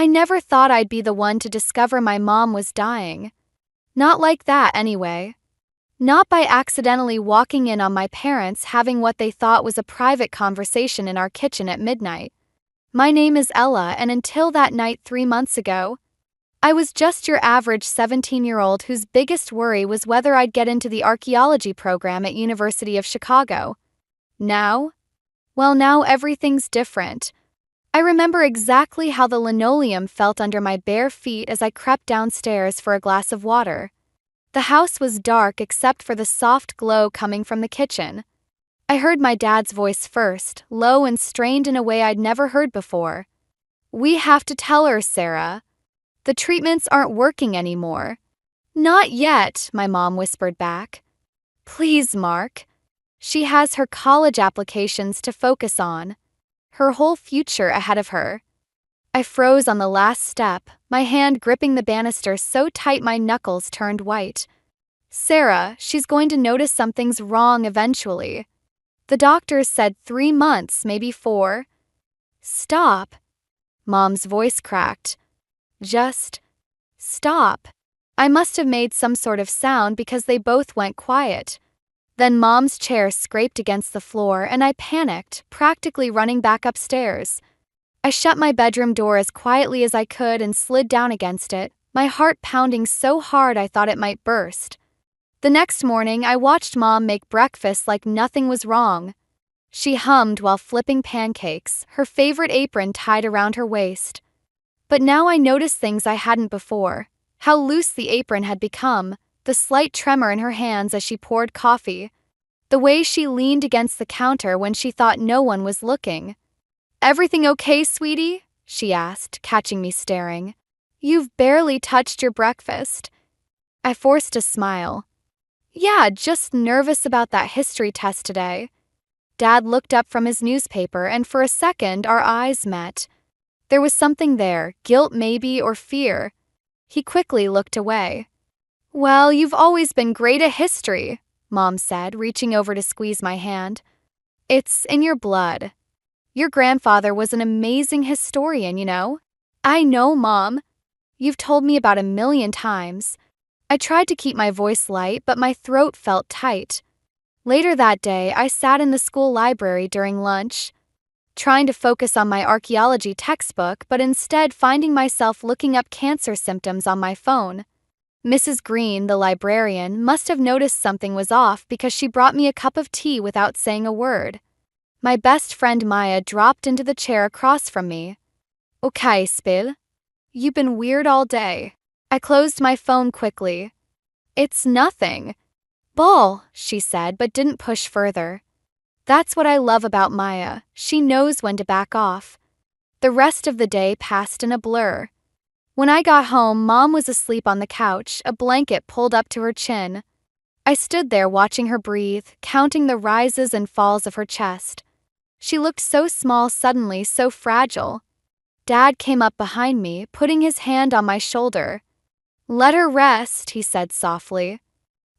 I never thought I'd be the one to discover my mom was dying. Not like that, anyway. Not by accidentally walking in on my parents having what they thought was a private conversation in our kitchen at midnight. My name is Ella, and until that night 3 months ago, I was just your average 17-year-old whose biggest worry was whether I'd get into the archaeology program at University of Chicago. Now? Well, now everything's different. I remember exactly how the linoleum felt under my bare feet as I crept downstairs for a glass of water. The house was dark except for the soft glow coming from the kitchen. I heard my dad's voice first, low and strained in a way I'd never heard before. "We have to tell her, Sarah. The treatments aren't working anymore." "Not yet," my mom whispered back. "Please, Mark. She has her college applications to focus on. Her whole future ahead of her." I froze on the last step, my hand gripping the banister so tight my knuckles turned white. "Sarah, she's going to notice something's wrong eventually. The doctors said 3 months, maybe 4. Stop." Mom's voice cracked. "Just stop." I must have made some sort of sound because they both went quiet. Then Mom's chair scraped against the floor and I panicked, practically running back upstairs. I shut my bedroom door as quietly as I could and slid down against it, my heart pounding so hard I thought it might burst. The next morning, I watched Mom make breakfast like nothing was wrong. She hummed while flipping pancakes, her favorite apron tied around her waist. But now I noticed things I hadn't before. How loose the apron had become, the slight tremor in her hands as she poured coffee, the way she leaned against the counter when she thought no one was looking. "Everything okay, sweetie?" she asked, catching me staring. "You've barely touched your breakfast." I forced a smile. "Yeah, just nervous about that history test today." Dad looked up from his newspaper and for a second our eyes met. There was something there, guilt maybe or fear. He quickly looked away. "Well, you've always been great at history," Mom said, reaching over to squeeze my hand. "It's in your blood. Your grandfather was an amazing historian, you know." "I know, Mom. You've told me about 1,000,000 times." I tried to keep my voice light, but my throat felt tight. Later that day, I sat in the school library during lunch, trying to focus on my archaeology textbook, but instead finding myself looking up cancer symptoms on my phone. Mrs. Green, the librarian, must have noticed something was off because she brought me a cup of tea without saying a word. My best friend Maya dropped into the chair across from me. "Okay, Spill. You've been weird all day." I closed my phone quickly. "It's nothing." "Ball," she said, but didn't push further. That's what I love about Maya. She knows when to back off. The rest of the day passed in a blur. When I got home, Mom was asleep on the couch, a blanket pulled up to her chin. I stood there watching her breathe, counting the rises and falls of her chest. She looked so small suddenly, so fragile. Dad came up behind me, putting his hand on my shoulder. "Let her rest," he said softly.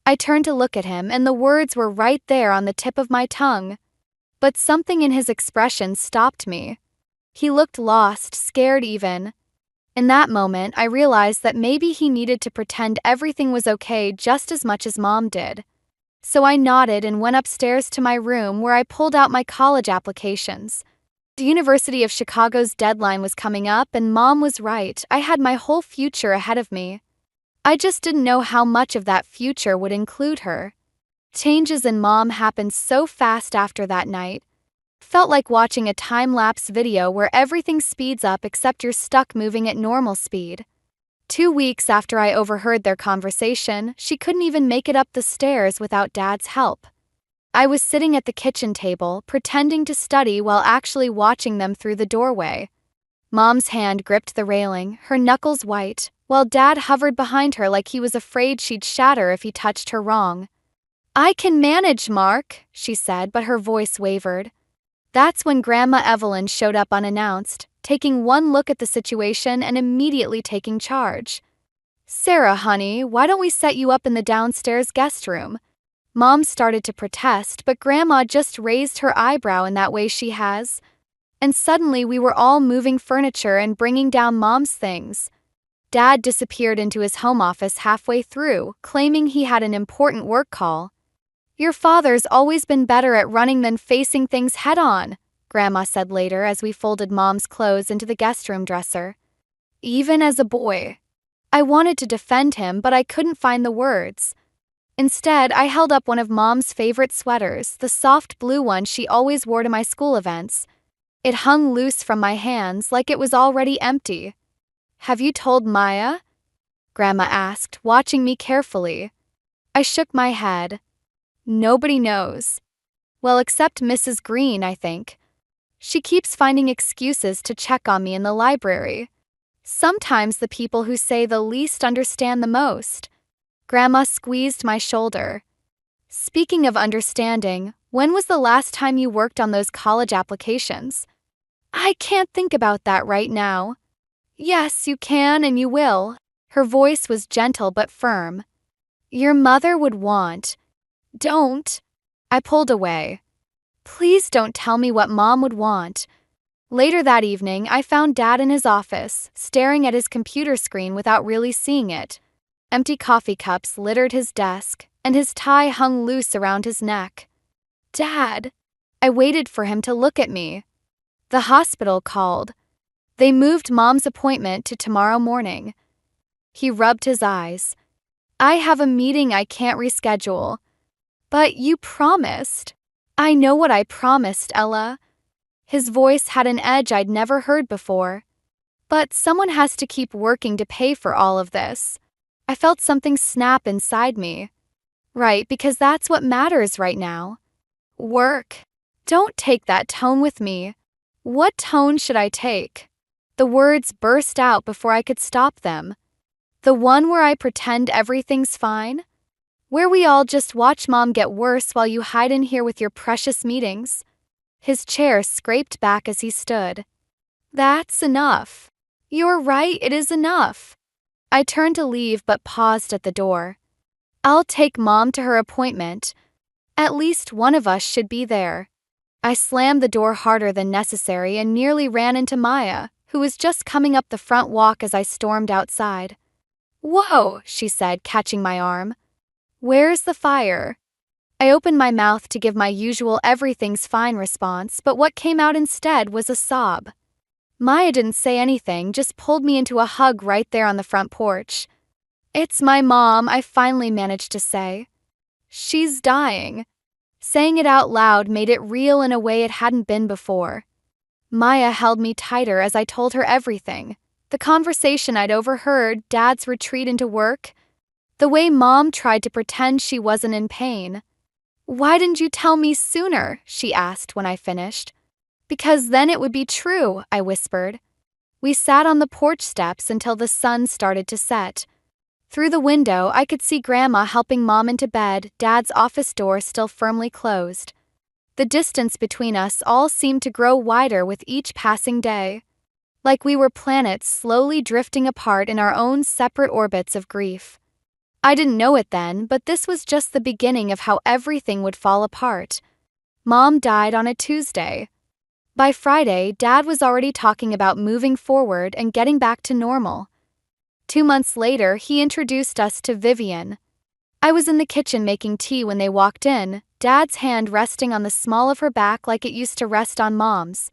I turned to look at him, and the words were right there on the tip of my tongue. But something in his expression stopped me. He looked lost, scared even. In that moment, I realized that maybe he needed to pretend everything was okay just as much as Mom did. So I nodded and went upstairs to my room where I pulled out my college applications. The University of Chicago's deadline was coming up and Mom was right. I had my whole future ahead of me. I just didn't know how much of that future would include her. Changes in Mom happened so fast after that night. Felt like watching a time-lapse video where everything speeds up except you're stuck moving at normal speed. 2 weeks after I overheard their conversation, she couldn't even make it up the stairs without Dad's help. I was sitting at the kitchen table, pretending to study while actually watching them through the doorway. Mom's hand gripped the railing, her knuckles white, while Dad hovered behind her like he was afraid she'd shatter if he touched her wrong. "I can manage, Mark," she said, but her voice wavered. That's when Grandma Evelyn showed up unannounced, taking one look at the situation and immediately taking charge. "Sarah, honey, why don't we set you up in the downstairs guest room?" Mom started to protest, but Grandma just raised her eyebrow in that way she has. and suddenly we were all moving furniture and bringing down Mom's things. Dad disappeared into his home office halfway through, claiming he had an important work call. "Your father's always been better at running than facing things head-on," Grandma said later as we folded Mom's clothes into the guest room dresser. "Even as a boy." I wanted to defend him, but I couldn't find the words. Instead, I held up one of Mom's favorite sweaters, the soft blue one she always wore to my school events. It hung loose from my hands like it was already empty. "Have you told Maya?" Grandma asked, watching me carefully. I shook my head. "Nobody knows. Well, except Mrs. Green, I think. She keeps finding excuses to check on me in the library. Sometimes the people who say the least understand the most." Grandma squeezed my shoulder. "Speaking of understanding, when was the last time you worked on those college applications?" "I can't think about that right now." "Yes, you can and you will." Her voice was gentle but firm. "Your mother would want." "Don't." I pulled away. "Please don't tell me what Mom would want." Later that evening, I found Dad in his office, staring at his computer screen without really seeing it. Empty coffee cups littered his desk, and his tie hung loose around his neck. "Dad." I waited for him to look at me. "The hospital called. They moved Mom's appointment to tomorrow morning." He rubbed his eyes. "I have a meeting I can't reschedule." "But you promised." "I know what I promised, Ella." His voice had an edge I'd never heard before. "But someone has to keep working to pay for all of this." I felt something snap inside me. "Right, because that's what matters right now." "Work." "Don't take that tone with me." "What tone should I take?" The words burst out before I could stop them. "The one where I pretend everything's fine? Where we all just watch Mom get worse while you hide in here with your precious meetings?" His chair scraped back as he stood. "That's enough." "You're right, it is enough." I turned to leave but paused at the door. "I'll take Mom to her appointment. At least one of us should be there." I slammed the door harder than necessary and nearly ran into Maya, who was just coming up the front walk as I stormed outside. "Whoa," she said, catching my arm. "Where's the fire?" I opened my mouth to give my usual everything's fine response, but what came out instead was a sob. Maya didn't say anything, just pulled me into a hug right there on the front porch. "It's my mom," I finally managed to say. "She's dying." Saying it out loud made it real in a way it hadn't been before. Maya held me tighter as I told her everything. The conversation I'd overheard, Dad's retreat into work, the way Mom tried to pretend she wasn't in pain. "Why didn't you tell me sooner?" she asked when I finished. "Because then it would be true," I whispered. We sat on the porch steps until the sun started to set. Through the window, I could see Grandma helping Mom into bed, Dad's office door still firmly closed. The distance between us all seemed to grow wider with each passing day, like we were planets slowly drifting apart in our own separate orbits of grief. I didn't know it then, but this was just the beginning of how everything would fall apart. Mom died on a Tuesday. By Friday, Dad was already talking about moving forward and getting back to normal. 2 months later, he introduced us to Vivian. I was in the kitchen making tea when they walked in, Dad's hand resting on the small of her back like it used to rest on Mom's.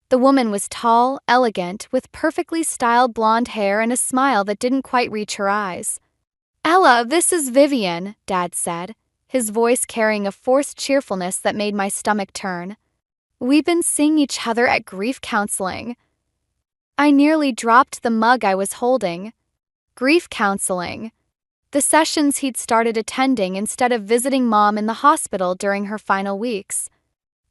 The woman was tall, elegant, with perfectly styled blonde hair and a smile that didn't quite reach her eyes. "Ella, this is Vivian," Dad said, his voice carrying a forced cheerfulness that made my stomach turn. "We've been seeing each other at grief counseling." I nearly dropped the mug I was holding. Grief counseling. The sessions he'd started attending instead of visiting Mom in the hospital during her final weeks.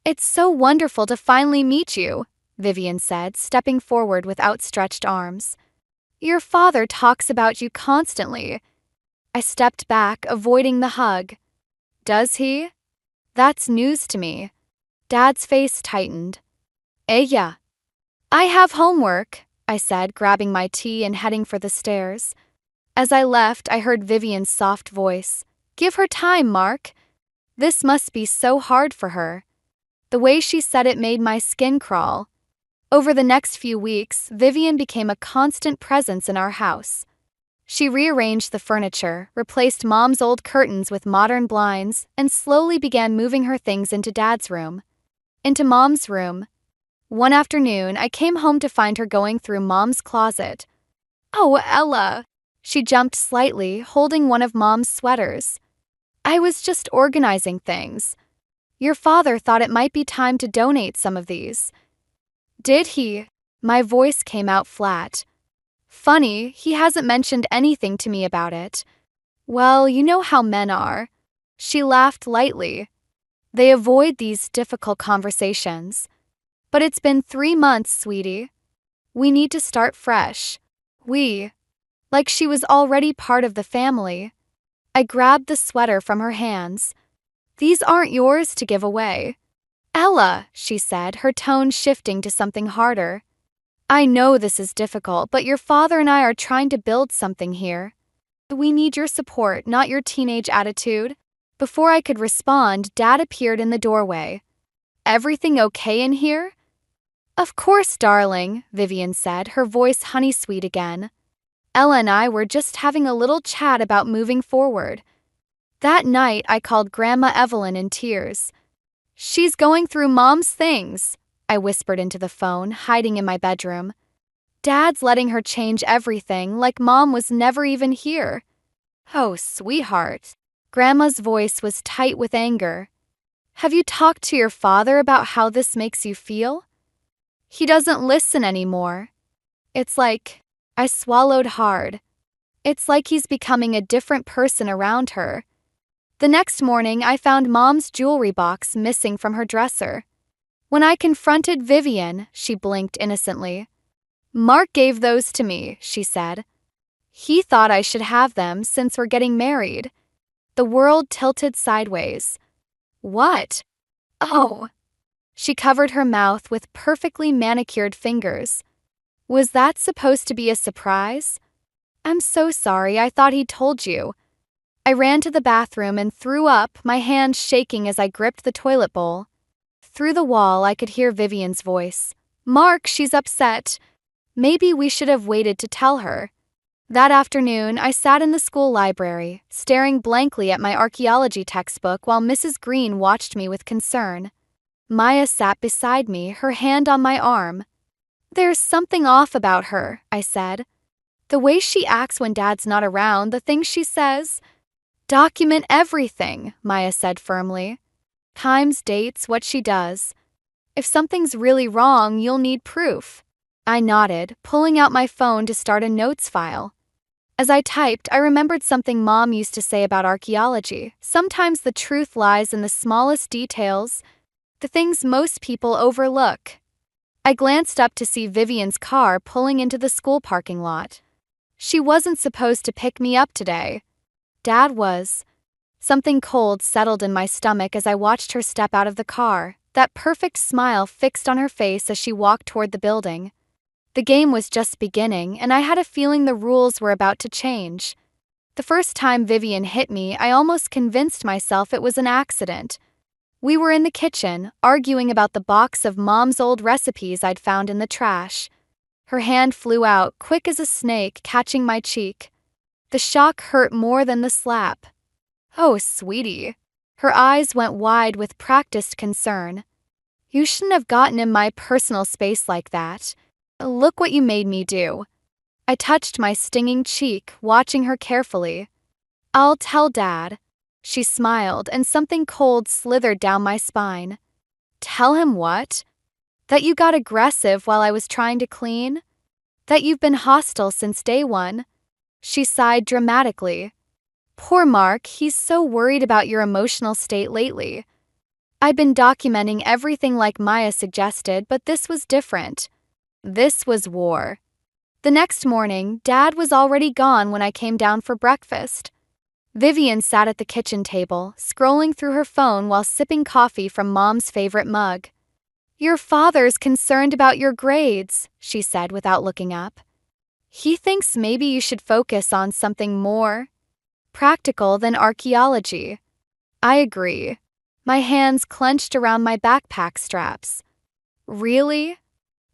"It's so wonderful to finally meet you," Vivian said, stepping forward with outstretched arms. "Your father talks about you constantly." I stepped back, avoiding the hug. "Does he?" That's news to me. Dad's face tightened. Yeah. "I have homework," I said, grabbing my tea and heading for the stairs. As I left, I heard Vivian's soft voice. "Give her time, Mark." This must be so hard for her. The way she said it made my skin crawl. Over the next few weeks, Vivian became a constant presence in our house. She rearranged the furniture, replaced Mom's old curtains with modern blinds, and slowly began moving her things into Dad's room. Into Mom's room. One afternoon, I came home to find her going through Mom's closet. "Oh, Ella!" She jumped slightly, holding one of Mom's sweaters. "I was just organizing things. Your father thought it might be time to donate some of these." "Did he?" My voice came out flat. "Funny, he hasn't mentioned anything to me about it." "Well, you know how men are." She laughed lightly. "They avoid these difficult conversations. But it's been 3 months, sweetie. We need to start fresh." Like she was already part of the family. I grabbed the sweater from her hands. "These aren't yours to give away." "Ella," she said, her tone shifting to something harder. "I know this is difficult, but your father and I are trying to build something here. We need your support, not your teenage attitude." Before I could respond, Dad appeared in the doorway. "Everything okay in here?" "Of course, darling," Vivian said, her voice honey-sweet again. "Ella and I were just having a little chat about moving forward." That night, I called Grandma Evelyn in tears. "She's going through Mom's things," I whispered into the phone, hiding in my bedroom. "Dad's letting her change everything, like Mom was never even here." "Oh, sweetheart." Grandma's voice was tight with anger. "Have you talked to your father about how this makes you feel?" "He doesn't listen anymore. It's like," I swallowed hard. "It's like he's becoming a different person around her." The next morning, I found Mom's jewelry box missing from her dresser. When I confronted Vivian, she blinked innocently. "Mark gave those to me," she said. "He thought I should have them since we're getting married." The world tilted sideways. "What?" "Oh." She covered her mouth with perfectly manicured fingers. "Was that supposed to be a surprise?" "I'm so sorry, I thought he'd told you." I ran to the bathroom and threw up, my hands shaking as I gripped the toilet bowl. Through the wall, I could hear Vivian's voice. "Mark, she's upset. Maybe we should have waited to tell her." That afternoon, I sat in the school library, staring blankly at my archaeology textbook while Mrs. Green watched me with concern. Maya sat beside me, her hand on my arm. "There's something off about her," I said. "The way she acts when Dad's not around, the things she says." "Document everything," Maya said firmly. "Times, dates, what she does. If something's really wrong, you'll need proof." I nodded, pulling out my phone to start a notes file. As I typed, I remembered something Mom used to say about archaeology. Sometimes the truth lies in the smallest details, the things most people overlook. I glanced up to see Vivian's car pulling into the school parking lot. She wasn't supposed to pick me up today. Dad was. Something cold settled in my stomach as I watched her step out of the car, that perfect smile fixed on her face as she walked toward the building. The game was just beginning, and I had a feeling the rules were about to change. The first time Vivian hit me, I almost convinced myself it was an accident. We were in the kitchen, arguing about the box of Mom's old recipes I'd found in the trash. Her hand flew out, quick as a snake, catching my cheek. The shock hurt more than the slap. "Oh, sweetie." Her eyes went wide with practiced concern. "You shouldn't have gotten in my personal space like that. Look what you made me do." I touched my stinging cheek, watching her carefully. "I'll tell Dad." She smiled, and something cold slithered down my spine. "Tell him what?" "That you got aggressive while I was trying to clean? That you've been hostile since day one?" She sighed dramatically. "Poor Mark, he's so worried about your emotional state lately." I'd been documenting everything like Maya suggested, but this was different. This was war. The next morning, Dad was already gone when I came down for breakfast. Vivian sat at the kitchen table, scrolling through her phone while sipping coffee from Mom's favorite mug. "Your father's concerned about your grades," she said without looking up. "He thinks maybe you should focus on something more practical than archaeology." I agree. My hands clenched around my backpack straps. "Really?"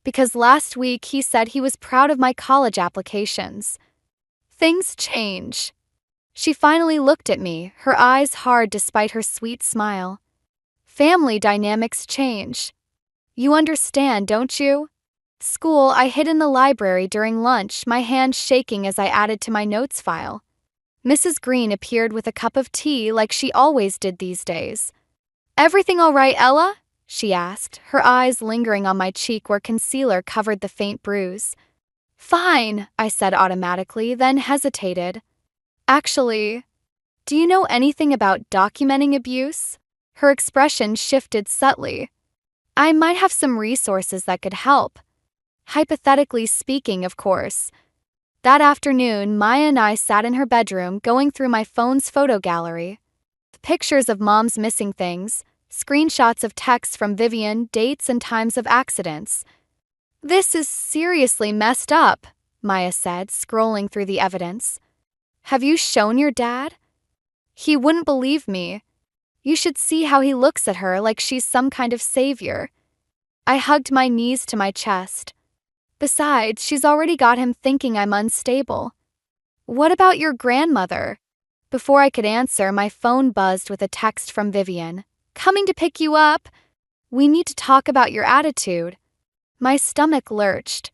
because last week he said he was proud of my college applications. Things change. She finally looked at me, her eyes hard despite her sweet smile. Family dynamics change. You understand, don't you? School, I hid in the library during lunch, my hand shaking as I added to my notes file. Mrs. Green appeared with a cup of tea like she always did these days. "Everything all right, Ella?" she asked, her eyes lingering on my cheek where concealer covered the faint bruise. "Fine," I said automatically, then hesitated. "Actually, do you know anything about documenting abuse?" Her expression shifted subtly. "I might have some resources that could help. Hypothetically speaking, of course." That afternoon, Maya and I sat in her bedroom going through my phone's photo gallery. Pictures of Mom's missing things, screenshots of texts from Vivian, dates and times of accidents. "This is seriously messed up," Maya said, scrolling through the evidence. "Have you shown your dad?" "He wouldn't believe me. You should see how he looks at her like she's some kind of savior." I hugged my knees to my chest. "Besides, she's already got him thinking I'm unstable." "What about your grandmother?" Before I could answer, my phone buzzed with a text from Vivian. "Coming to pick you up. We need to talk about your attitude." My stomach lurched.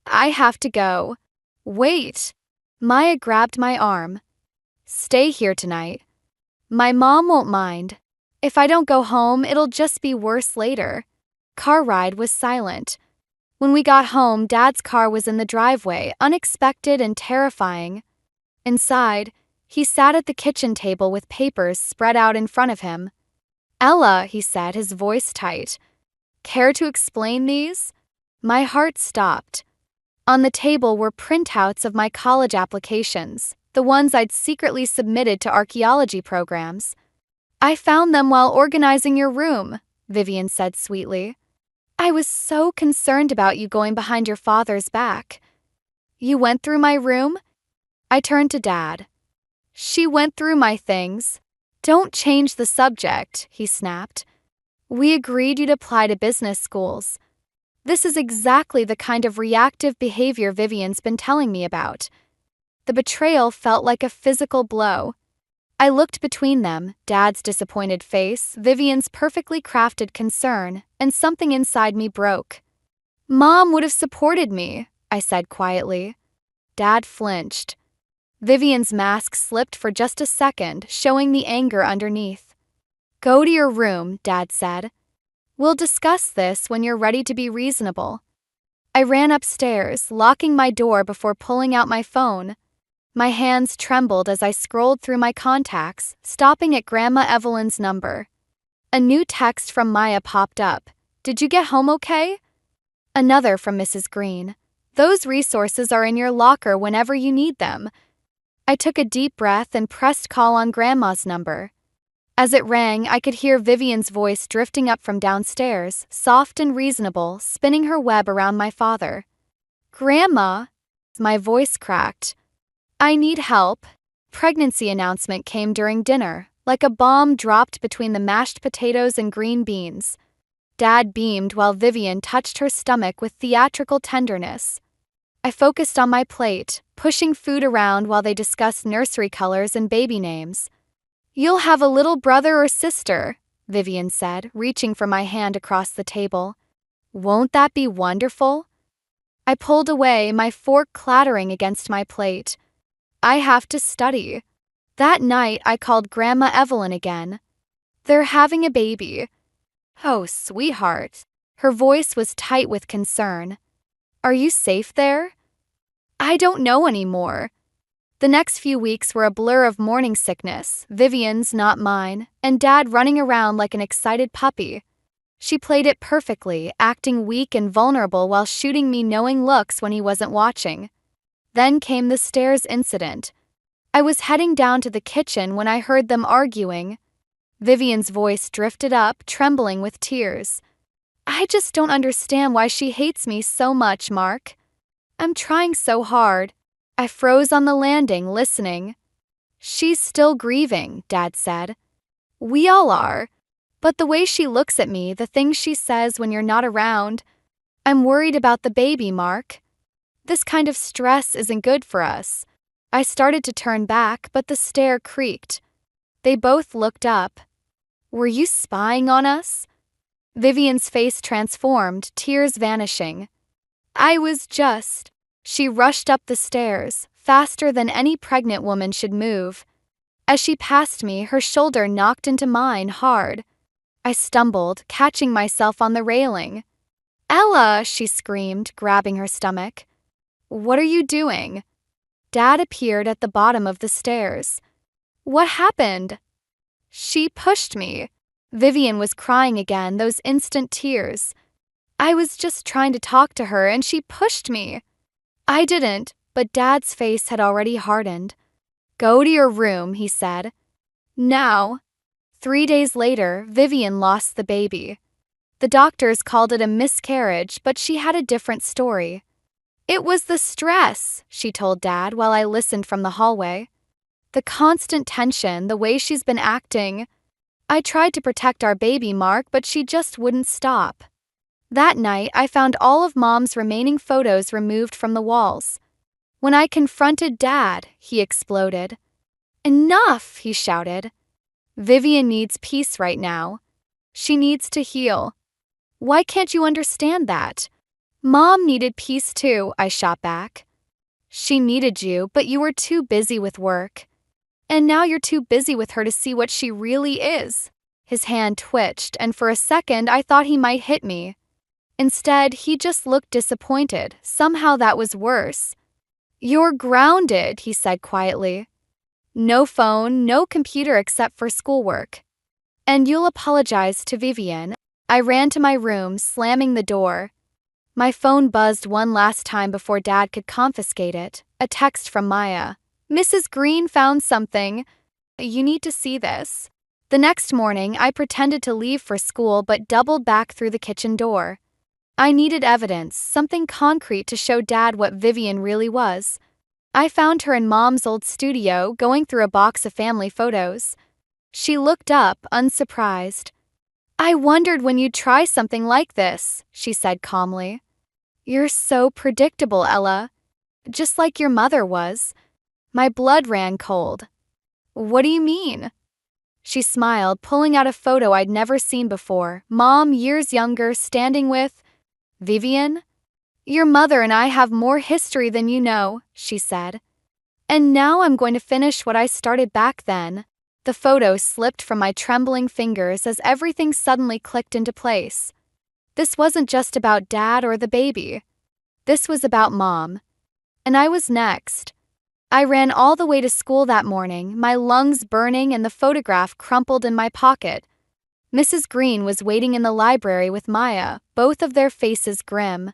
"I have to go." "Wait." Maya grabbed my arm. "Stay here tonight. My mom won't mind. If I don't go home, it'll just be worse later." Car ride was silent. When we got home, Dad's car was in the driveway, unexpected and terrifying. Inside, he sat at the kitchen table with papers spread out in front of him. "Ella," he said, his voice tight. "Care to explain these?" My heart stopped. On the table were printouts of my college applications, the ones I'd secretly submitted to archaeology programs. "I found them while organizing your room," Vivian said sweetly. "I was so concerned about you going behind your father's back." "You went through my room?" I turned to Dad. "She went through my things." "Don't change the subject," he snapped. "We agreed you'd apply to business schools." This is exactly the kind of reactive behavior Vivian's been telling me about. The betrayal felt like a physical blow. I looked between them, Dad's disappointed face, Vivian's perfectly crafted concern, and something inside me broke. "Mom would have supported me," I said quietly. Dad flinched. Vivian's mask slipped for just a second, showing the anger underneath. "Go to your room," Dad said. "We'll discuss this when you're ready to be reasonable." I ran upstairs, locking my door before pulling out my phone. My hands trembled as I scrolled through my contacts, stopping at Grandma Evelyn's number. A new text from Maya popped up. "Did you get home okay?" Another from Mrs. Green. "Those resources are in your locker whenever you need them." I took a deep breath and pressed call on Grandma's number. As it rang, I could hear Vivian's voice drifting up from downstairs, soft and reasonable, spinning her web around my father. "Grandma," my voice cracked. "I need help." Pregnancy announcement came during dinner, like a bomb dropped between the mashed potatoes and green beans. Dad beamed while Vivian touched her stomach with theatrical tenderness. I focused on my plate, pushing food around while they discussed nursery colors and baby names. "You'll have a little brother or sister," Vivian said, reaching for my hand across the table. "Won't that be wonderful?" I pulled away, my fork clattering against my plate. "I have to study." That night, I called Grandma Evelyn again. "They're having a baby." "Oh, sweetheart." Her voice was tight with concern. "Are you safe there?" "I don't know anymore." The next few weeks were a blur of morning sickness, Vivian's, not mine, and Dad running around like an excited puppy. She played it perfectly, acting weak and vulnerable while shooting me knowing looks when he wasn't watching. Then came the stairs incident. I was heading down to the kitchen when I heard them arguing. Vivian's voice drifted up, trembling with tears. "I just don't understand why she hates me so much, Mark. I'm trying so hard." I froze on the landing, listening. "She's still grieving," Dad said. "We all are. But the way she looks at me, the things she says when you're not around." I'm worried about the baby, Mark. This kind of stress isn't good for us. I started to turn back, but the stair creaked. They both looked up. Were you spying on us? Vivian's face transformed, tears vanishing. I was just. She rushed up the stairs, faster than any pregnant woman should move. As she passed me, her shoulder knocked into mine hard. I stumbled, catching myself on the railing. Ella, she screamed, grabbing her stomach. What are you doing? Dad appeared at the bottom of the stairs. What happened? She pushed me. Vivian was crying again, those instant tears. I was just trying to talk to her and she pushed me. I didn't, but Dad's face had already hardened. Go to your room, he said. Now. 3 days later, Vivian lost the baby. The doctors called it a miscarriage, but she had a different story. It was the stress, she told Dad while I listened from the hallway. The constant tension, the way she's been acting. I tried to protect our baby, Mark, but she just wouldn't stop. That night, I found all of Mom's remaining photos removed from the walls. When I confronted Dad, he exploded. Enough, he shouted. Vivian needs peace right now. She needs to heal. Why can't you understand that? Mom needed peace too, I shot back. She needed you, but you were too busy with work. And now you're too busy with her to see what she really is. His hand twitched, and for a second I thought he might hit me. Instead, he just looked disappointed. Somehow that was worse. You're grounded, he said quietly. No phone, no computer except for schoolwork. And you'll apologize to Vivian. I ran to my room, slamming the door. My phone buzzed one last time before Dad could confiscate it. A text from Maya. Mrs. Green found something. You need to see this. The next morning, I pretended to leave for school but doubled back through the kitchen door. I needed evidence, something concrete to show Dad what Vivian really was. I found her in Mom's old studio, going through a box of family photos. She looked up, unsurprised. I wondered when you'd try something like this, she said calmly. You're so predictable, Ella. Just like your mother was. My blood ran cold. What do you mean? She smiled, pulling out a photo I'd never seen before. Mom, years younger, standing with Vivian? Your mother and I have more history than you know, she said. And now I'm going to finish what I started back then. The photo slipped from my trembling fingers as everything suddenly clicked into place. This wasn't just about Dad or the baby. This was about Mom. And I was next. I ran all the way to school that morning, my lungs burning and the photograph crumpled in my pocket. Mrs. Green was waiting in the library with Maya, both of their faces grim.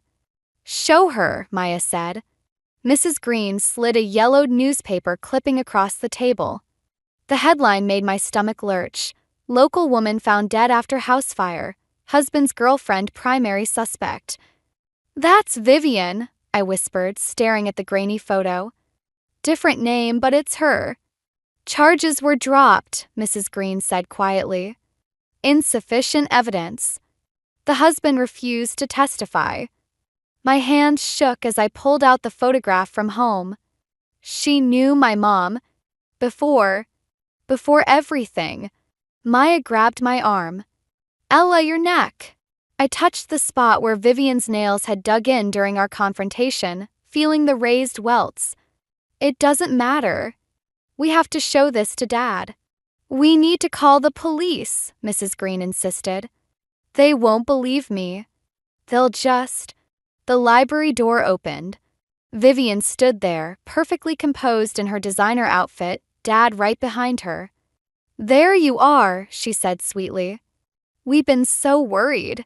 Show her, Maya said. Mrs. Green slid a yellowed newspaper clipping across the table. The headline made my stomach lurch. Local woman found dead after house fire. Husband's girlfriend primary suspect. That's Vivian, I whispered, staring at the grainy photo. Different name, but it's her. Charges were dropped, Mrs. Green said quietly. Insufficient evidence. The husband refused to testify. My hand shook as I pulled out the photograph from home. She knew my mom. Before everything. Maya grabbed my arm. Ella, your neck. I touched the spot where Vivian's nails had dug in during our confrontation, feeling the raised welts. It doesn't matter. We have to show this to Dad. We need to call the police, Mrs. Green insisted. They won't believe me. They'll just... The library door opened. Vivian stood there, perfectly composed in her designer outfit, Dad right behind her. There you are, she said sweetly. We've been so worried.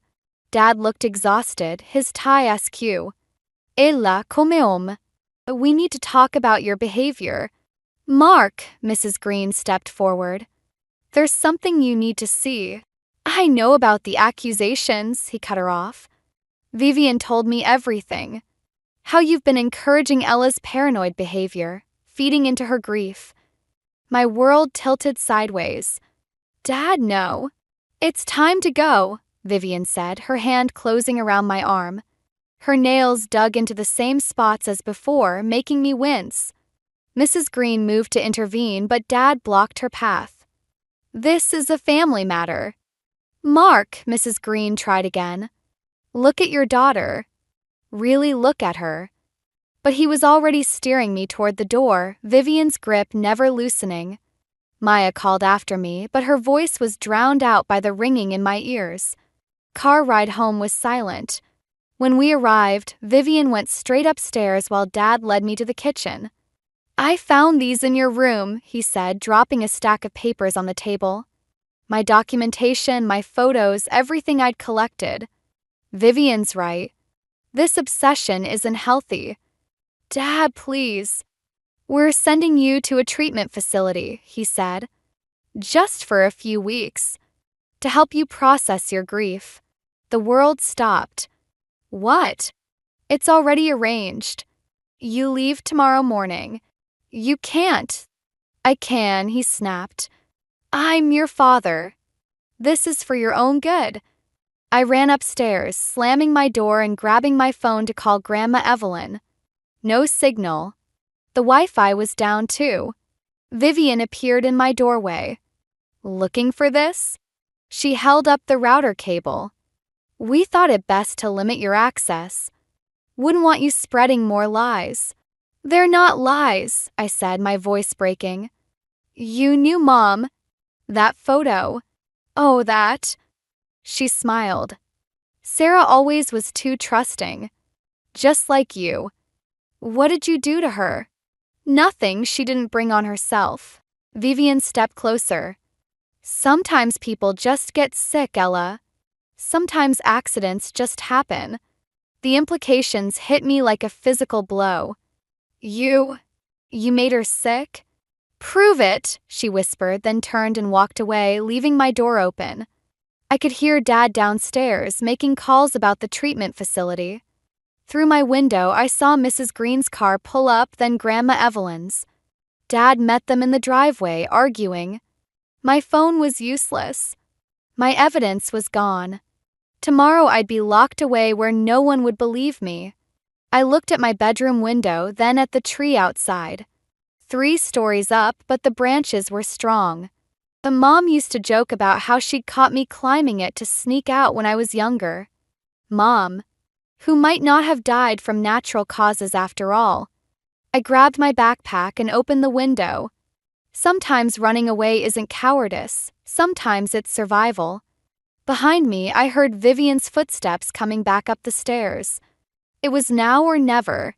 Dad looked exhausted, his tie askew. Ella, come homme. We need to talk about your behavior. Mark, Mrs. Green stepped forward. There's something you need to see. I know about the accusations, he cut her off. Vivian told me everything. How you've been encouraging Ella's paranoid behavior, feeding into her grief. My world tilted sideways. Dad, no. It's time to go, Vivian said, her hand closing around my arm. Her nails dug into the same spots as before, making me wince. Mrs. Green moved to intervene, but Dad blocked her path. "This is a family matter." "Mark," Mrs. Green tried again. "Look at your daughter. Really look at her." But he was already steering me toward the door, Vivian's grip never loosening. Maya called after me, but her voice was drowned out by the ringing in my ears. Car ride home was silent. When we arrived, Vivian went straight upstairs while Dad led me to the kitchen. "I found these in your room," he said, dropping a stack of papers on the table. My documentation, my photos, everything I'd collected. Vivian's right. This obsession isn't healthy. "Dad, please." "We're sending you to a treatment facility," he said. "Just for a few weeks. To help you process your grief." The world stopped. "What?" "It's already arranged. You leave tomorrow morning." "You can't." "I can," he snapped. "I'm your father. This is for your own good." I ran upstairs, slamming my door and grabbing my phone to call Grandma Evelyn. No signal. The Wi-Fi was down too. Vivian appeared in my doorway. "Looking for this?" She held up the router cable. "We thought it best to limit your access. Wouldn't want you spreading more lies." "They're not lies," I said, my voice breaking. "You knew Mom." "That photo." "Oh, that." She smiled. "Sarah always was too trusting. Just like you." "What did you do to her?" "Nothing she didn't bring on herself." Vivian stepped closer. "Sometimes people just get sick, Ella. Sometimes accidents just happen." The implications hit me like a physical blow. You made her sick?" "Prove it," she whispered, then turned and walked away, leaving my door open. I could hear Dad downstairs, making calls about the treatment facility. Through my window, I saw Mrs. Green's car pull up, then Grandma Evelyn's. Dad met them in the driveway, arguing. My phone was useless. My evidence was gone. Tomorrow I'd be locked away where no one would believe me. I looked at my bedroom window, then at the tree outside. 3 stories up, but the branches were strong. The Mom used to joke about how she'd caught me climbing it to sneak out when I was younger. Mom, who might not have died from natural causes after all. I grabbed my backpack and opened the window. Sometimes running away isn't cowardice, sometimes it's survival. Behind me, I heard Vivian's footsteps coming back up the stairs. It was now or never.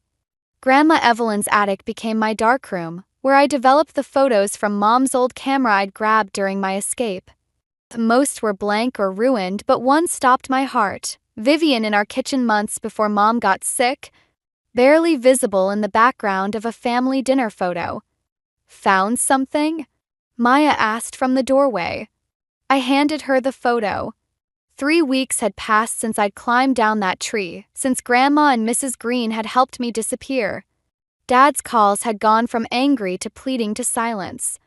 Grandma Evelyn's attic became my darkroom, where I developed the photos from Mom's old camera I'd grabbed during my escape. Most were blank or ruined, but one stopped my heart. Vivian in our kitchen months before Mom got sick, barely visible in the background of a family dinner photo. "Found something?" Maya asked from the doorway. I handed her the photo. 3 weeks had passed since I'd climbed down that tree, since Grandma and Mrs. Green had helped me disappear. Dad's calls had gone from angry to pleading to silence.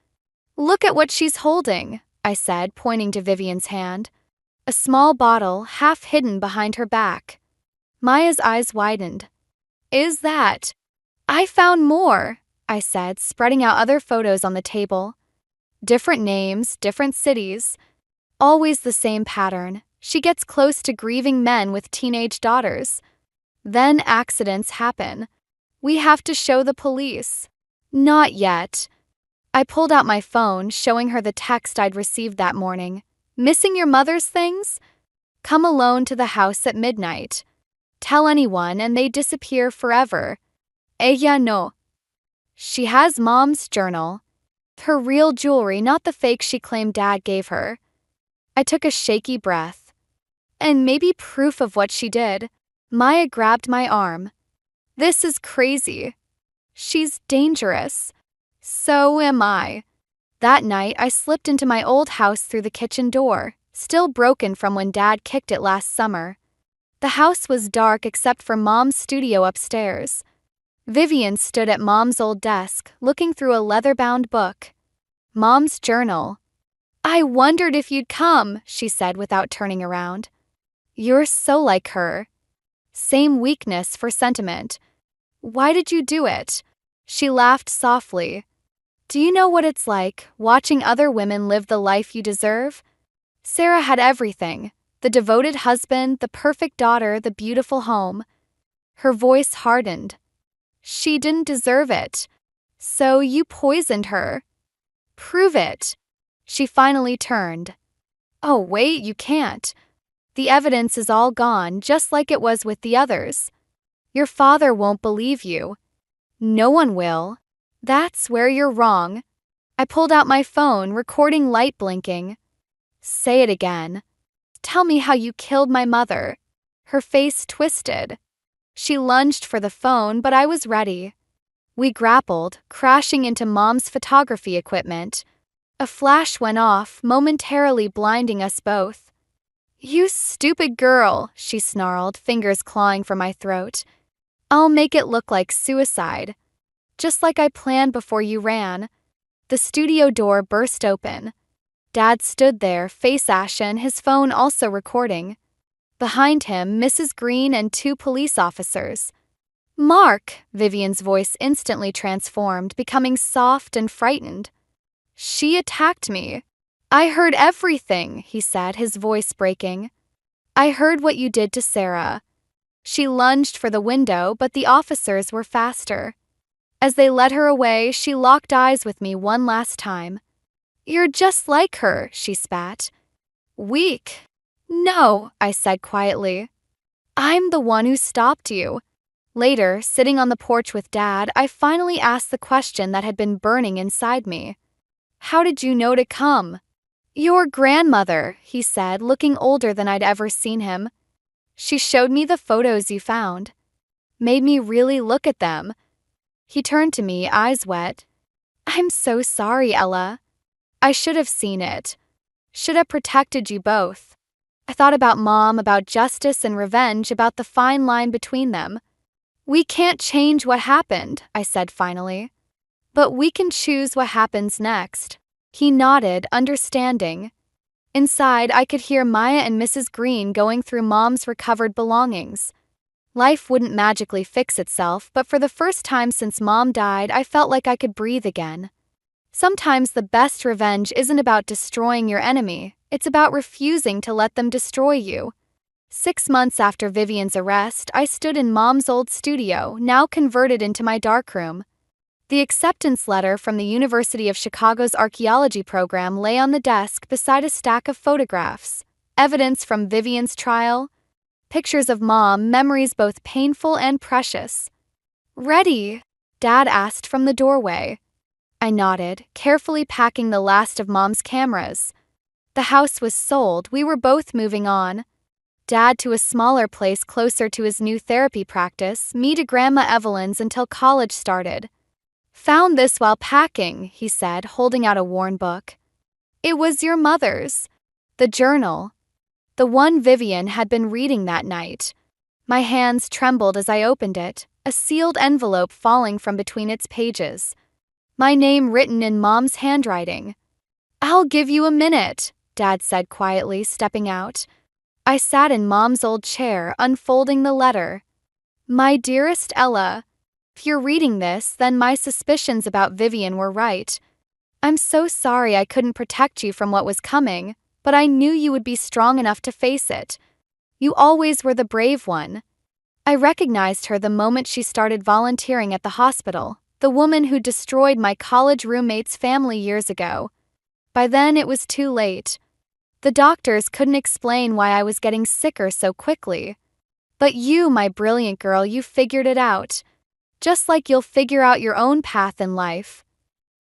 "Look at what she's holding," I said, pointing to Vivian's hand. A small bottle, half hidden behind her back. Maya's eyes widened. "Is that?" "I found more," I said, spreading out other photos on the table. Different names, different cities. Always the same pattern. She gets close to grieving men with teenage daughters. Then accidents happen. We have to show the police. Not yet. I pulled out my phone, showing her the text I'd received that morning. "Missing your mother's things? Come alone to the house at midnight. Tell anyone and they disappear forever. Ella no." She has Mom's journal. Her real jewelry, not the fake she claimed Dad gave her. I took a shaky breath. "And maybe proof of what she did." Maya grabbed my arm. "This is crazy. She's dangerous. So am I." That night, I slipped into my old house through the kitchen door, still broken from when Dad kicked it last summer. The house was dark except for Mom's studio upstairs. Vivian stood at Mom's old desk, looking through a leather-bound book. Mom's journal. "I wondered if you'd come," she said without turning around. "You're so like her." Same weakness for sentiment. Why did you do it? She laughed softly. Do you know what it's like, watching other women live the life you deserve? Sarah had everything. The devoted husband, the perfect daughter, the beautiful home. Her voice hardened. She didn't deserve it. So you poisoned her. Prove it. She finally turned. Oh, wait, you can't. The evidence is all gone, just like it was with the others. Your father won't believe you. No one will. That's where you're wrong. I pulled out my phone, recording light blinking. Say it again. Tell me how you killed my mother. Her face twisted. She lunged for the phone, but I was ready. We grappled, crashing into Mom's photography equipment. A flash went off, momentarily blinding us both. You stupid girl, she snarled, fingers clawing for my throat. I'll make it look like suicide. Just like I planned before you ran. The studio door burst open. Dad stood there, face ashen, his phone also recording. Behind him, Mrs. Green and 2 police officers. Mark! Vivian's voice instantly transformed, becoming soft and frightened. She attacked me. I heard everything, he said, his voice breaking. I heard what you did to Sarah. She lunged for the window, but the officers were faster. As they led her away, she locked eyes with me one last time. You're just like her, she spat. Weak. No, I said quietly. I'm the one who stopped you. Later, sitting on the porch with Dad, I finally asked the question that had been burning inside me. How did you know to come? Your grandmother, he said, looking older than I'd ever seen him. She showed me the photos you found. Made me really look at them. He turned to me, eyes wet. I'm so sorry, Ella. I should have seen it. Should have protected you both. I thought about Mom, about justice and revenge, about the fine line between them. We can't change what happened, I said finally. But we can choose what happens next. He nodded, understanding. Inside, I could hear Maya and Mrs. Green going through Mom's recovered belongings. Life wouldn't magically fix itself, but for the first time since Mom died, I felt like I could breathe again. Sometimes the best revenge isn't about destroying your enemy, it's about refusing to let them destroy you. 6 months after Vivian's arrest, I stood in Mom's old studio, now converted into my darkroom. The acceptance letter from the University of Chicago's archaeology program lay on the desk beside a stack of photographs, evidence from Vivian's trial, pictures of Mom, memories both painful and precious. Ready? Dad asked from the doorway. I nodded, carefully packing the last of Mom's cameras. The house was sold, we were both moving on. Dad to a smaller place closer to his new therapy practice, me to Grandma Evelyn's until college started. Found this while packing, he said, holding out a worn book. It was your mother's. The journal. The one Vivian had been reading that night. My hands trembled as I opened it, a sealed envelope falling from between its pages. My name written in Mom's handwriting. I'll give you a minute, Dad said quietly, stepping out. I sat in Mom's old chair, unfolding the letter. My dearest Ella, if you're reading this, then my suspicions about Vivian were right. I'm so sorry I couldn't protect you from what was coming, but I knew you would be strong enough to face it. You always were the brave one. I recognized her the moment she started volunteering at the hospital, the woman who destroyed my college roommate's family years ago. By then it was too late. The doctors couldn't explain why I was getting sicker so quickly. But you, my brilliant girl, you figured it out. Just like you'll figure out your own path in life.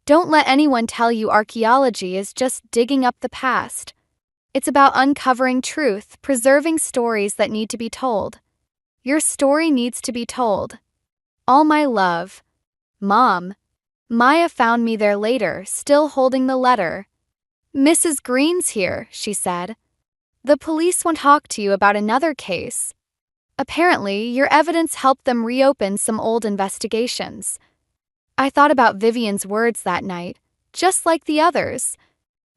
Don't let anyone tell you archaeology is just digging up the past. It's about uncovering truth, preserving stories that need to be told. Your story needs to be told. All my love. Mom. Maya found me there later, still holding the letter. Mrs. Green's here, she said. The police want to talk to you about another case. Apparently, your evidence helped them reopen some old investigations. I thought about Vivian's words that night, just like the others.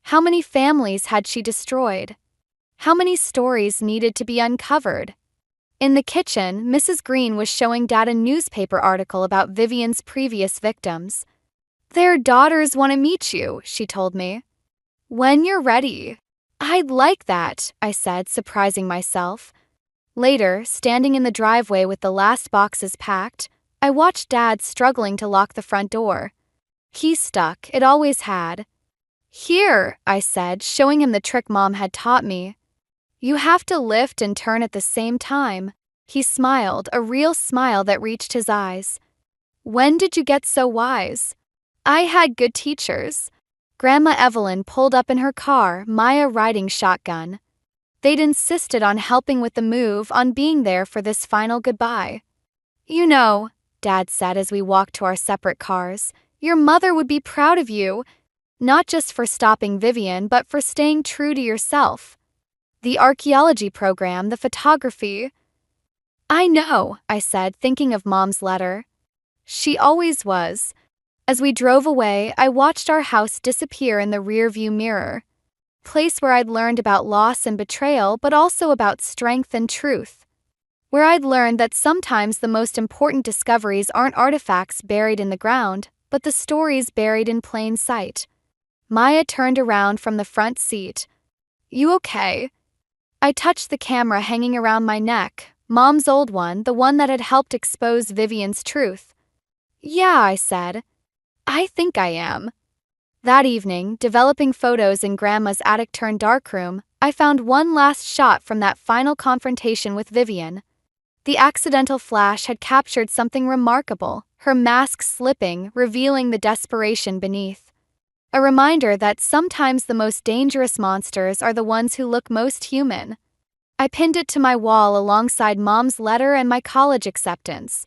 How many families had she destroyed? How many stories needed to be uncovered? In the kitchen, Mrs. Green was showing Dad a newspaper article about Vivian's previous victims. "Their daughters want to meet you," she told me. "When you're ready." "I'd like that," I said, surprising myself. Later, standing in the driveway with the last boxes packed, I watched Dad struggling to lock the front door. He stuck, it always had. "Here," I said, showing him the trick Mom had taught me. "You have to lift and turn at the same time." He smiled, a real smile that reached his eyes. "When did you get so wise?" "I had good teachers." Grandma Evelyn pulled up in her car, Maya riding shotgun. They'd insisted on helping with the move, on being there for this final goodbye. "You know," Dad said as we walked to our separate cars, "your mother would be proud of you, not just for stopping Vivian, but for staying true to yourself. The archaeology program, the photography." "I know," I said, thinking of Mom's letter. "She always was." As we drove away, I watched our house disappear in the rearview mirror. Place where I'd learned about loss and betrayal, but also about strength and truth. Where I'd learned that sometimes the most important discoveries aren't artifacts buried in the ground, but the stories buried in plain sight. Maya turned around from the front seat. "You okay?" I touched the camera hanging around my neck, Mom's old one, the one that had helped expose Vivian's truth. "Yeah," I said. "I think I am." That evening, developing photos in Grandma's attic-turned-darkroom, I found one last shot from that final confrontation with Vivian. The accidental flash had captured something remarkable, her mask slipping, revealing the desperation beneath. A reminder that sometimes the most dangerous monsters are the ones who look most human. I pinned it to my wall alongside Mom's letter and my college acceptance.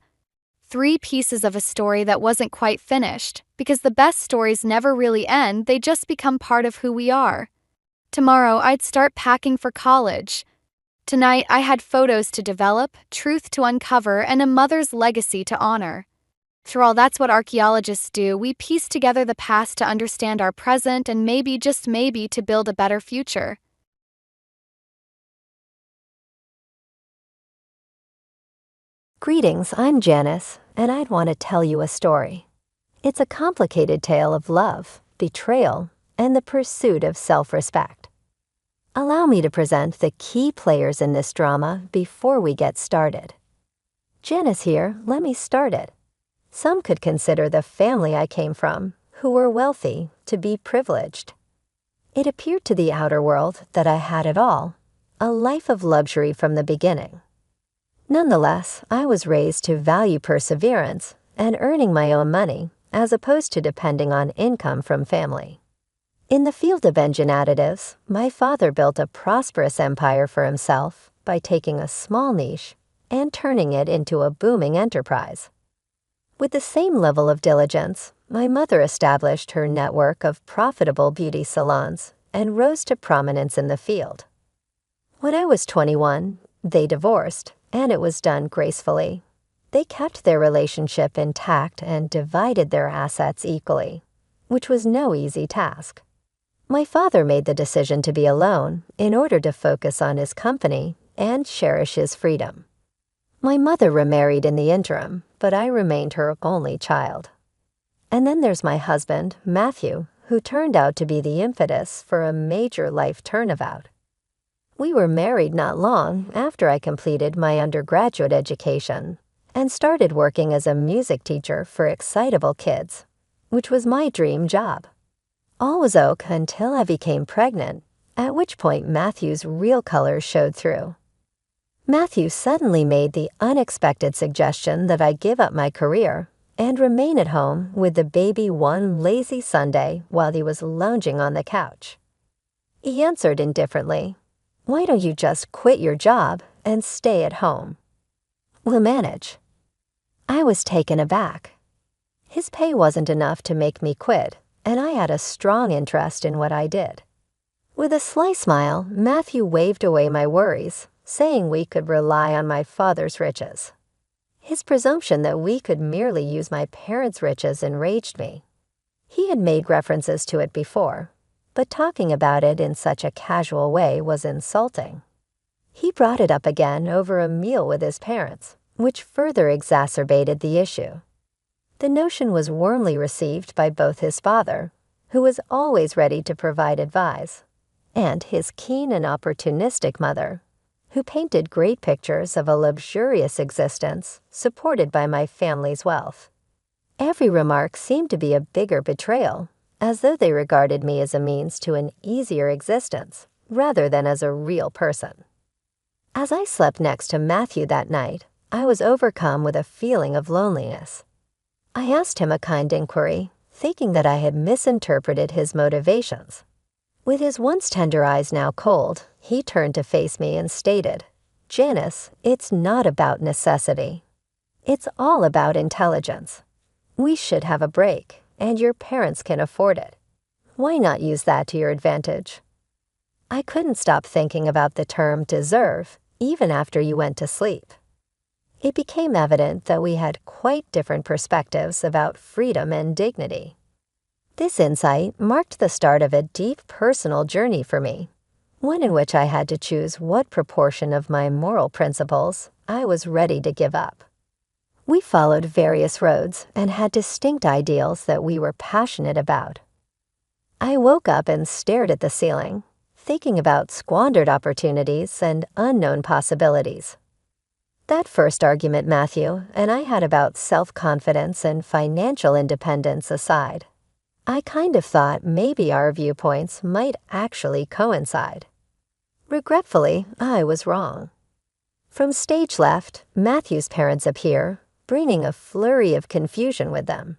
3 pieces of a story that wasn't quite finished, because the best stories never really end, they just become part of who we are. Tomorrow, I'd start packing for college. Tonight, I had photos to develop, truth to uncover, and a mother's legacy to honor. After all, that's what archaeologists do. We piece together the past to understand our present and maybe, just maybe, to build a better future. Greetings, I'm Janice, and I'd want to tell you a story. It's a complicated tale of love, betrayal, and the pursuit of self-respect. Allow me to present the key players in this drama before we get started. Janice here, let me start it. Some could consider the family I came from, who were wealthy, to be privileged. It appeared to the outer world that I had it all, a life of luxury from the beginning. Nonetheless, I was raised to value perseverance and earning my own money, as opposed to depending on income from family. In the field of engine additives, my father built a prosperous empire for himself by taking a small niche and turning it into a booming enterprise. With the same level of diligence, my mother established her network of profitable beauty salons and rose to prominence in the field. When I was 21, they divorced, and it was done gracefully. They kept their relationship intact and divided their assets equally, which was no easy task. My father made the decision to be alone in order to focus on his company and cherish his freedom. My mother remarried in the interim, but I remained her only child. And then there's my husband, Matthew, who turned out to be the impetus for a major life turnabout. We were married not long after I completed my undergraduate education and started working as a music teacher for excitable kids, which was my dream job. All was oak until I became pregnant, at which point Matthew's real colors showed through. Matthew suddenly made the unexpected suggestion that I give up my career and remain at home with the baby one lazy Sunday while he was lounging on the couch. He answered indifferently, "Why don't you just quit your job and stay at home? We'll manage." I was taken aback. His pay wasn't enough to make me quit, and I had a strong interest in what I did. With a sly smile, Matthew waved away my worries, saying we could rely on my father's riches. His presumption that we could merely use my parents' riches enraged me. He had made references to it before, but talking about it in such a casual way was insulting. He brought it up again over a meal with his parents, which further exacerbated the issue. The notion was warmly received by both his father, who was always ready to provide advice, and his keen and opportunistic mother, who painted great pictures of a luxurious existence supported by my family's wealth. Every remark seemed to be a bigger betrayal, as though they regarded me as a means to an easier existence, rather than as a real person. As I slept next to Matthew that night, I was overcome with a feeling of loneliness. I asked him a kind inquiry, thinking that I had misinterpreted his motivations. With his once tender eyes now cold, he turned to face me and stated, "Janice, it's not about necessity. It's all about intelligence. We should have a break, and your parents can afford it. Why not use that to your advantage?" I couldn't stop thinking about the term deserve, even after you went to sleep. It became evident that we had quite different perspectives about freedom and dignity. This insight marked the start of a deep personal journey for me, one in which I had to choose what proportion of my moral principles I was ready to give up. We followed various roads and had distinct ideals that we were passionate about. I woke up and stared at the ceiling, thinking about squandered opportunities and unknown possibilities. That first argument Matthew and I had about self-confidence and financial independence aside, I kind of thought maybe our viewpoints might actually coincide. Regretfully, I was wrong. From stage left, Matthew's parents appear, bringing a flurry of confusion with them.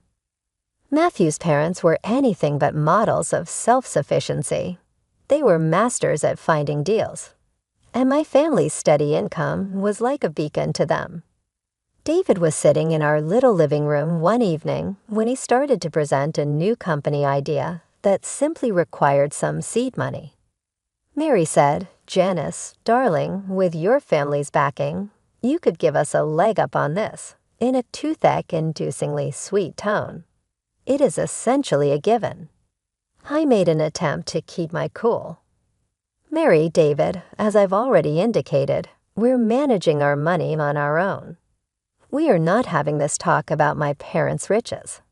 Matthew's parents were anything but models of self-sufficiency. They were masters at finding deals, and my family's steady income was like a beacon to them. David was sitting in our little living room one evening when he started to present a new company idea that simply required some seed money. Mary said, "Janice, darling, with your family's backing, you could give us a leg up on this," in a toothache-inducingly sweet tone. "It is essentially a given." I made an attempt to keep my cool. "Mary, David, as I've already indicated, we're managing our money on our own. We are not having this talk about my parents' riches."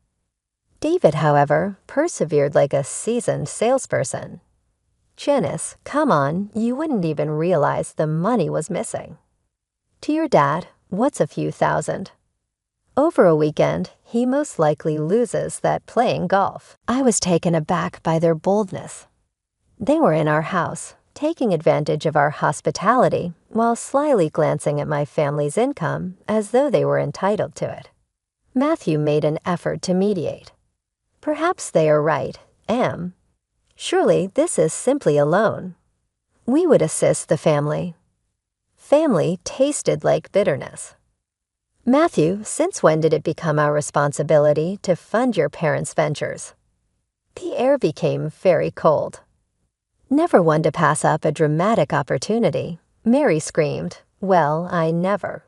David, however, persevered like a seasoned salesperson. "Janice, come on, you wouldn't even realize the money was missing. To your dad, what's a few thousand? Over a weekend, he most likely loses that playing golf." I was taken aback by their boldness. They were in our house, taking advantage of our hospitality while slyly glancing at my family's income as though they were entitled to it. Matthew made an effort to mediate. "Perhaps they are right, Am. Surely this is simply a loan. We would assist the family." Family tasted like bitterness. "Matthew, since when did it become our responsibility to fund your parents' ventures?" The air became very cold. Never one to pass up a dramatic opportunity, Mary screamed, "Well, I never.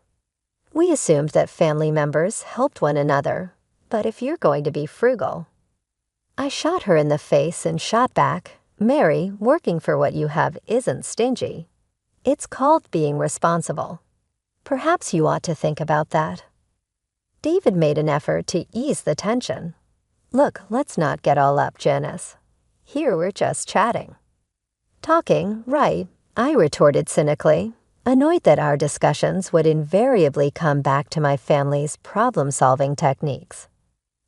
We assumed that family members helped one another, but if you're going to be frugal." I shot her in the face and shot back, "Mary, working for what you have isn't stingy. It's called being responsible. Perhaps you ought to think about that." David made an effort to ease the tension. "Look, let's not get all up, Janice. Here we're just chatting." "Talking, right," I retorted cynically, annoyed that our discussions would invariably come back to my family's problem-solving techniques.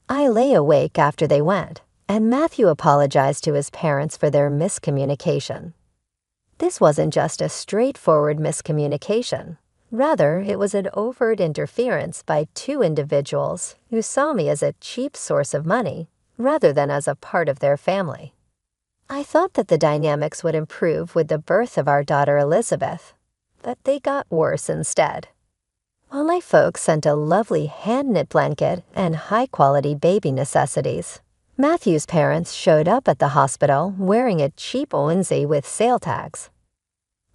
I lay awake after they went, and Matthew apologized to his parents for their miscommunication. This wasn't just a straightforward miscommunication. Rather, it was an overt interference by two individuals who saw me as a cheap source of money rather than as a part of their family. I thought that the dynamics would improve with the birth of our daughter Elizabeth, but they got worse instead. While my folks sent a lovely hand-knit blanket and high-quality baby necessities, Matthew's parents showed up at the hospital wearing a cheap onesie with sale tags.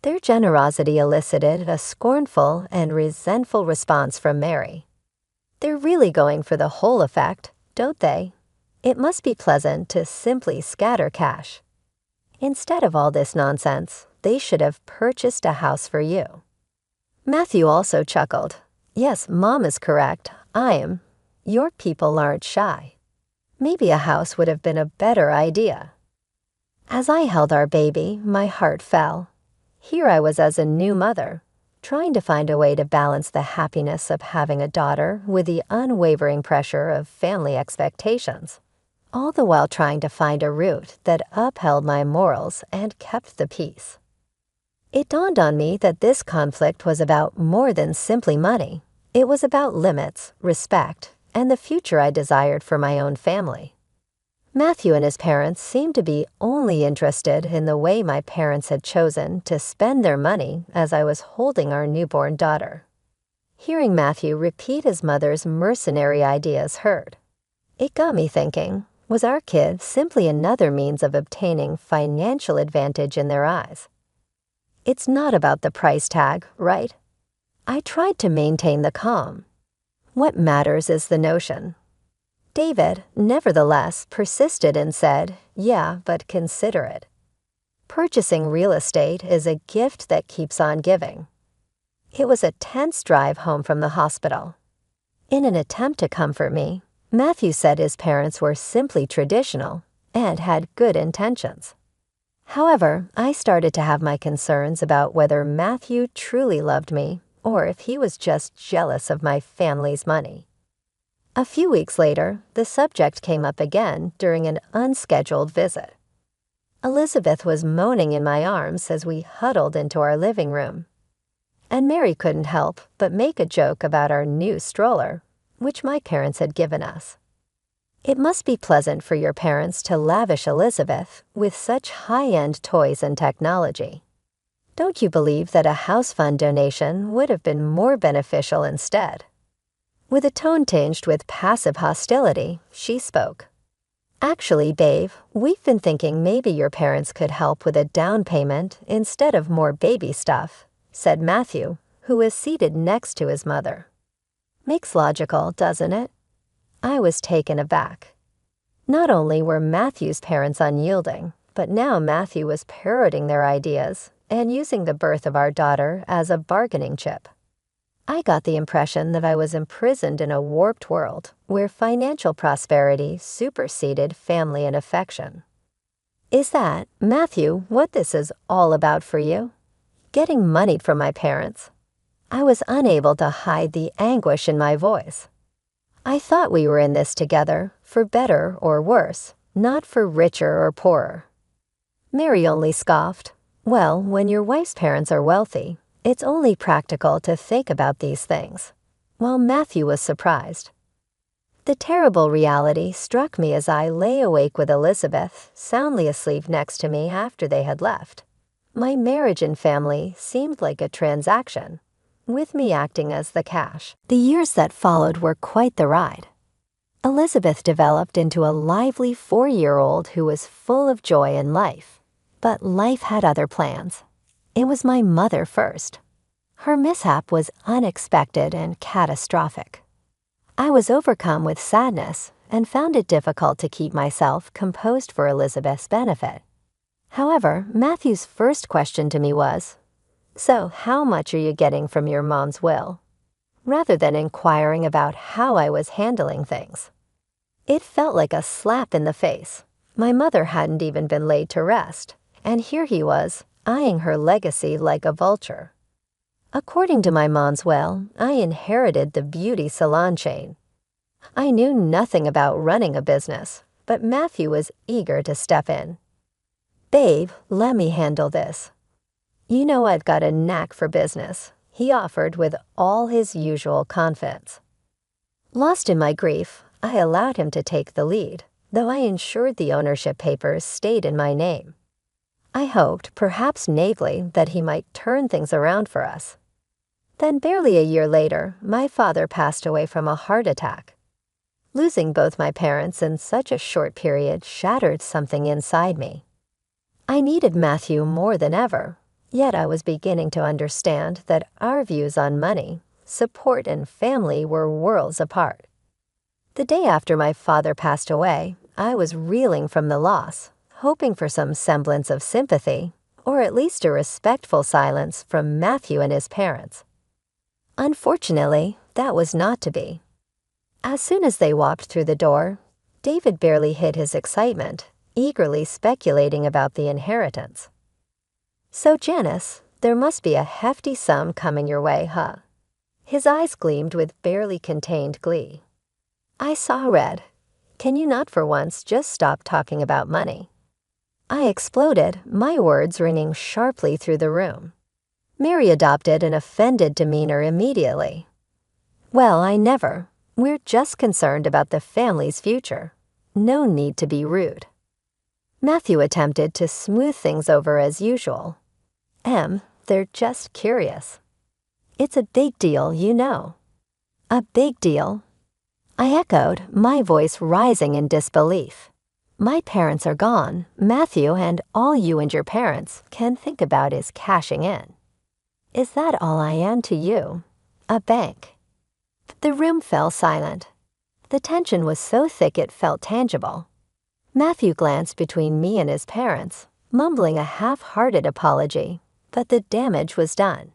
Their generosity elicited a scornful and resentful response from Mary. "They're really going for the whole effect, don't they? It must be pleasant to simply scatter cash." Instead of all this nonsense, they should have purchased a house for you. Matthew also chuckled. Yes, Mom is correct. Your people aren't shy. Maybe a house would have been a better idea. As I held our baby, my heart fell. Here I was as a new mother, trying to find a way to balance the happiness of having a daughter with the unwavering pressure of family expectations, all the while trying to find a route that upheld my morals and kept the peace. It dawned on me that this conflict was about more than simply money. It was about limits, respect, and the future I desired for my own family. Matthew and his parents seemed to be only interested in the way my parents had chosen to spend their money as I was holding our newborn daughter. Hearing Matthew repeat his mother's mercenary ideas hurt. It got me thinking, was our kid simply another means of obtaining financial advantage in their eyes? It's not about the price tag, right? I tried to maintain the calm. What matters is the notion. David, nevertheless, persisted and said, yeah, but consider it. Purchasing real estate is a gift that keeps on giving. It was a tense drive home from the hospital. In an attempt to comfort me, Matthew said his parents were simply traditional and had good intentions. However, I started to have my concerns about whether Matthew truly loved me or if he was just jealous of my family's money. A few weeks later, the subject came up again during an unscheduled visit. Elizabeth was moaning in my arms as we huddled into our living room. And Mary couldn't help but make a joke about our new stroller, which my parents had given us. It must be pleasant for your parents to lavish Elizabeth with such high-end toys and technology. Don't you believe that a house fund donation would have been more beneficial instead? With a tone tinged with passive hostility, she spoke. Actually, babe, we've been thinking maybe your parents could help with a down payment instead of more baby stuff, said Matthew, who was seated next to his mother. Makes logical, doesn't it? I was taken aback. Not only were Matthew's parents unyielding, but now Matthew was parroting their ideas and using the birth of our daughter as a bargaining chip. I got the impression that I was imprisoned in a warped world where financial prosperity superseded family and affection. Is that, Matthew, what this is all about for you? Getting money from my parents? I was unable to hide the anguish in my voice. I thought we were in this together, for better or worse, not for richer or poorer. Mary only scoffed. Well, when your wife's parents are wealthy, it's only practical to think about these things, while Matthew was surprised. The terrible reality struck me as I lay awake with Elizabeth, soundly asleep next to me after they had left. My marriage and family seemed like a transaction, with me acting as the cash. The years that followed were quite the ride. Elizabeth developed into a lively 4-year-old who was full of joy in life. But life had other plans. It was my mother first. Her mishap was unexpected and catastrophic. I was overcome with sadness and found it difficult to keep myself composed for Elizabeth's benefit. However, Matthew's first question to me was, "So how much are you getting from your mom's will?" rather than inquiring about how I was handling things. It felt like a slap in the face. My mother hadn't even been laid to rest, and here he was, eyeing her legacy like a vulture. According to my mom's will, I inherited the beauty salon chain. I knew nothing about running a business, but Matthew was eager to step in. "Babe, let me handle this." "You know I've got a knack for business," he offered with all his usual confidence. Lost in my grief, I allowed him to take the lead, though I ensured the ownership papers stayed in my name. I hoped, perhaps naively, that he might turn things around for us. Then barely a year later, my father passed away from a heart attack. Losing both my parents in such a short period shattered something inside me. I needed Matthew more than ever, yet I was beginning to understand that our views on money, support, and family were worlds apart. The day after my father passed away, I was reeling from the loss, hoping for some semblance of sympathy, or at least a respectful silence from Matthew and his parents. Unfortunately, that was not to be. As soon as they walked through the door, David barely hid his excitement, eagerly speculating about the inheritance. "So, Janice, there must be a hefty sum coming your way, huh?" His eyes gleamed with barely contained glee. I saw red. Can you not for once just stop talking about money? I exploded, my words ringing sharply through the room. Mary adopted an offended demeanor immediately. "Well, I never. We're just concerned about the family's future. No need to be rude." Matthew attempted to smooth things over as usual. They're just curious. It's a big deal, you know." "A big deal?" I echoed, my voice rising in disbelief. "My parents are gone, Matthew, and all you and your parents can think about is cashing in. Is that all I am to you? A bank?" The room fell silent. The tension was so thick it felt tangible. Matthew glanced between me and his parents, mumbling a half-hearted apology, but the damage was done.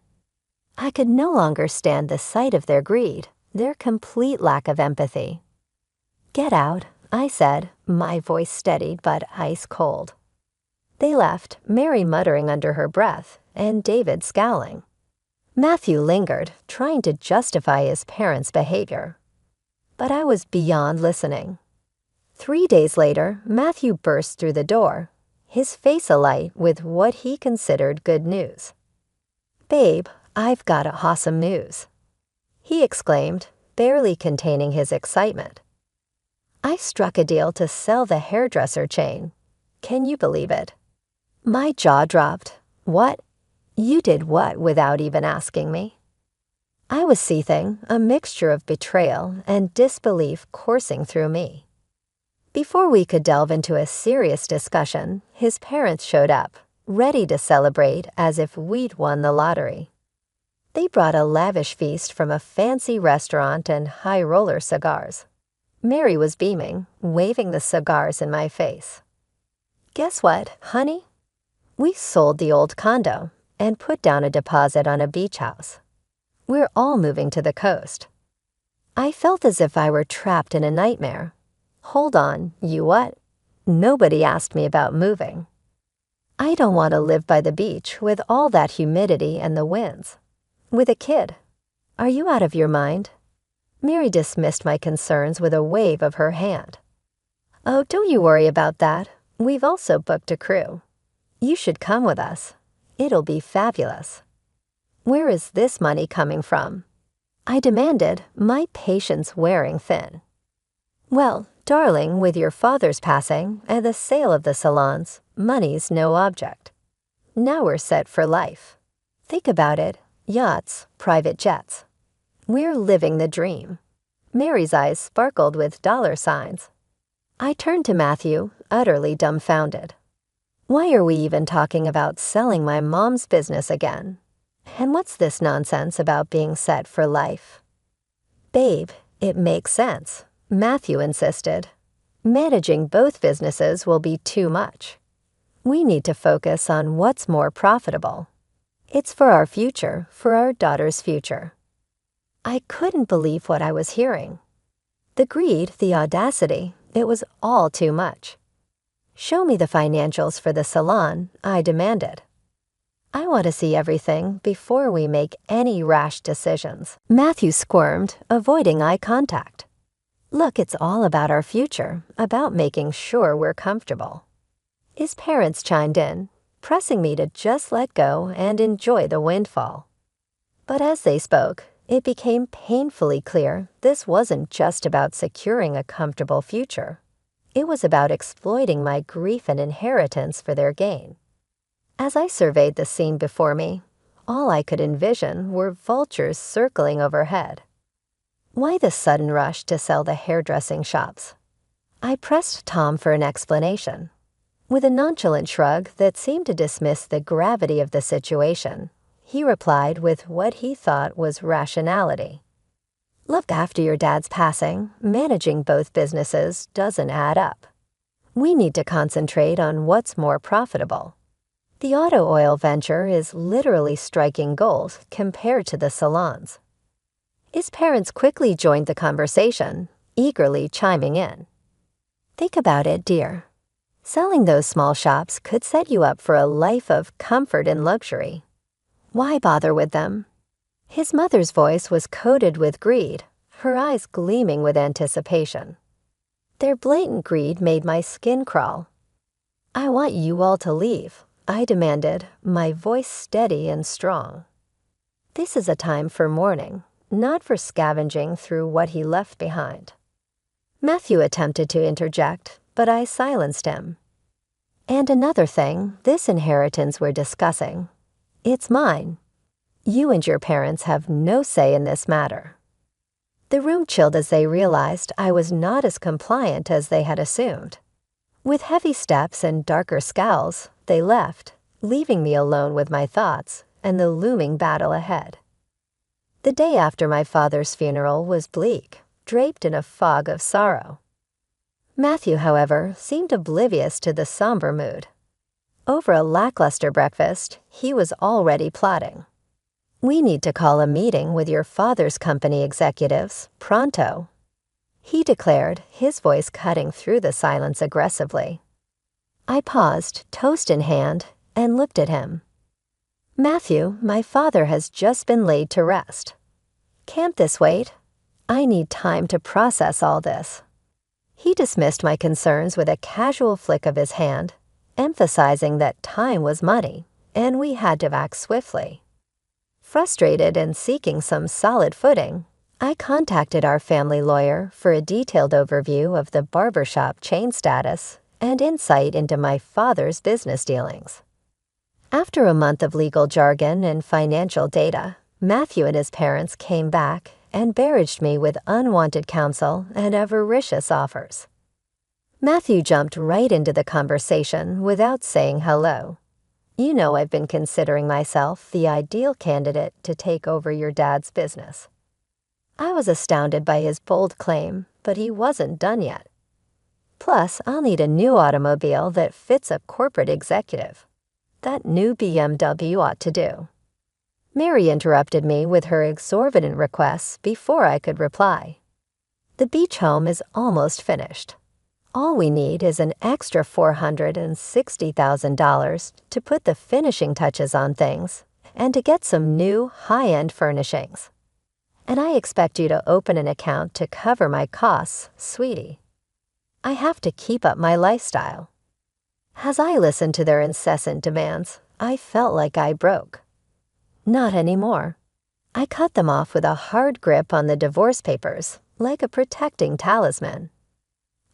I could no longer stand the sight of their greed, their complete lack of empathy. "Get out," I said, my voice steadied but ice cold. They left, Mary muttering under her breath, and David scowling. Matthew lingered, trying to justify his parents' behavior. But I was beyond listening. 3 days later, Matthew burst through the door, his face alight with what he considered good news. "Babe, I've got awesome news," he exclaimed, barely containing his excitement. "I struck a deal to sell the hairdresser chain. Can you believe it?" My jaw dropped. "What? You did what without even asking me?" I was seething, a mixture of betrayal and disbelief coursing through me. Before we could delve into a serious discussion, his parents showed up, ready to celebrate as if we'd won the lottery. They brought a lavish feast from a fancy restaurant and high-roller cigars. Mary was beaming, waving the cigars in my face. "Guess what, honey? We sold the old condo and put down a deposit on a beach house. We're all moving to the coast." I felt as if I were trapped in a nightmare. Hold on, you what? Nobody asked me about moving. I don't want to live by the beach with all that humidity and the winds. With a kid. Are you out of your mind? Mary dismissed my concerns with a wave of her hand. "Oh, don't you worry about that. We've also booked a crew. You should come with us. It'll be fabulous." "Where is this money coming from?" I demanded, my patience wearing thin. "Well, darling, with your father's passing and the sale of the salons, money's no object. Now we're set for life. Think about it, yachts, private jets. We're living the dream." Mary's eyes sparkled with dollar signs. I turned to Matthew, utterly dumbfounded. Why are we even talking about selling my mom's business again? And what's this nonsense about being set for life? "Babe, it makes sense," Matthew insisted. "Managing both businesses will be too much. We need to focus on what's more profitable. It's for our future, for our daughter's future." I couldn't believe what I was hearing. The greed, the audacity, it was all too much. "Show me the financials for the salon," I demanded. "I want to see everything before we make any rash decisions." Matthew squirmed, avoiding eye contact. "Look, it's all about our future, about making sure we're comfortable." His parents chimed in, pressing me to just let go and enjoy the windfall. But as they spoke, it became painfully clear this wasn't just about securing a comfortable future. It was about exploiting my grief and inheritance for their gain. As I surveyed the scene before me, all I could envision were vultures circling overhead. Why the sudden rush to sell the hairdressing shops? I pressed Tom for an explanation. With a nonchalant shrug that seemed to dismiss the gravity of the situation, he replied with what he thought was rationality. "Look, after your dad's passing, managing both businesses doesn't add up. We need to concentrate on what's more profitable. The auto oil venture is literally striking gold compared to the salons. His parents quickly joined the conversation, eagerly chiming in. Think about it, dear. Selling those small shops could set you up for a life of comfort and luxury. Why bother with them? His mother's voice was coated with greed, her eyes gleaming with anticipation. Their blatant greed made my skin crawl. I want you all to leave, I demanded, my voice steady and strong. This is a time for mourning, not for scavenging through what he left behind. Matthew attempted to interject, but I silenced him. And another thing, this inheritance we're discussing, it's mine. You and your parents have no say in this matter. The room chilled as they realized I was not as compliant as they had assumed. With heavy steps and darker scowls, they left, leaving me alone with my thoughts and the looming battle ahead. The day after my father's funeral was bleak, draped in a fog of sorrow. Matthew, however, seemed oblivious to the somber mood. Over a lackluster breakfast, he was already plotting. We need to call a meeting with your father's company executives, pronto, he declared, his voice cutting through the silence aggressively. I paused, toast in hand, and looked at him. Matthew, my father has just been laid to rest. Can't this wait? I need time to process all this. He dismissed my concerns with a casual flick of his hand, emphasizing that time was money, and we had to act swiftly. Frustrated and seeking some solid footing, I contacted our family lawyer for a detailed overview of the barbershop chain status and insight into my father's business dealings. After a month of legal jargon and financial data, Matthew and his parents came back and barraged me with unwanted counsel and avaricious offers. Matthew jumped right into the conversation without saying hello. You know I've been considering myself the ideal candidate to take over your dad's business. I was astounded by his bold claim, but he wasn't done yet. Plus, I'll need a new automobile that fits a corporate executive. That new BMW ought to do. Mary interrupted me with her exorbitant requests before I could reply. The beach home is almost finished. All we need is an extra $460,000 to put the finishing touches on things and to get some new, high-end furnishings. And I expect you to open an account to cover my costs, sweetie. I have to keep up my lifestyle. As I listened to their incessant demands, I felt like I broke. Not anymore. I cut them off with a hard grip on the divorce papers, like a protecting talisman.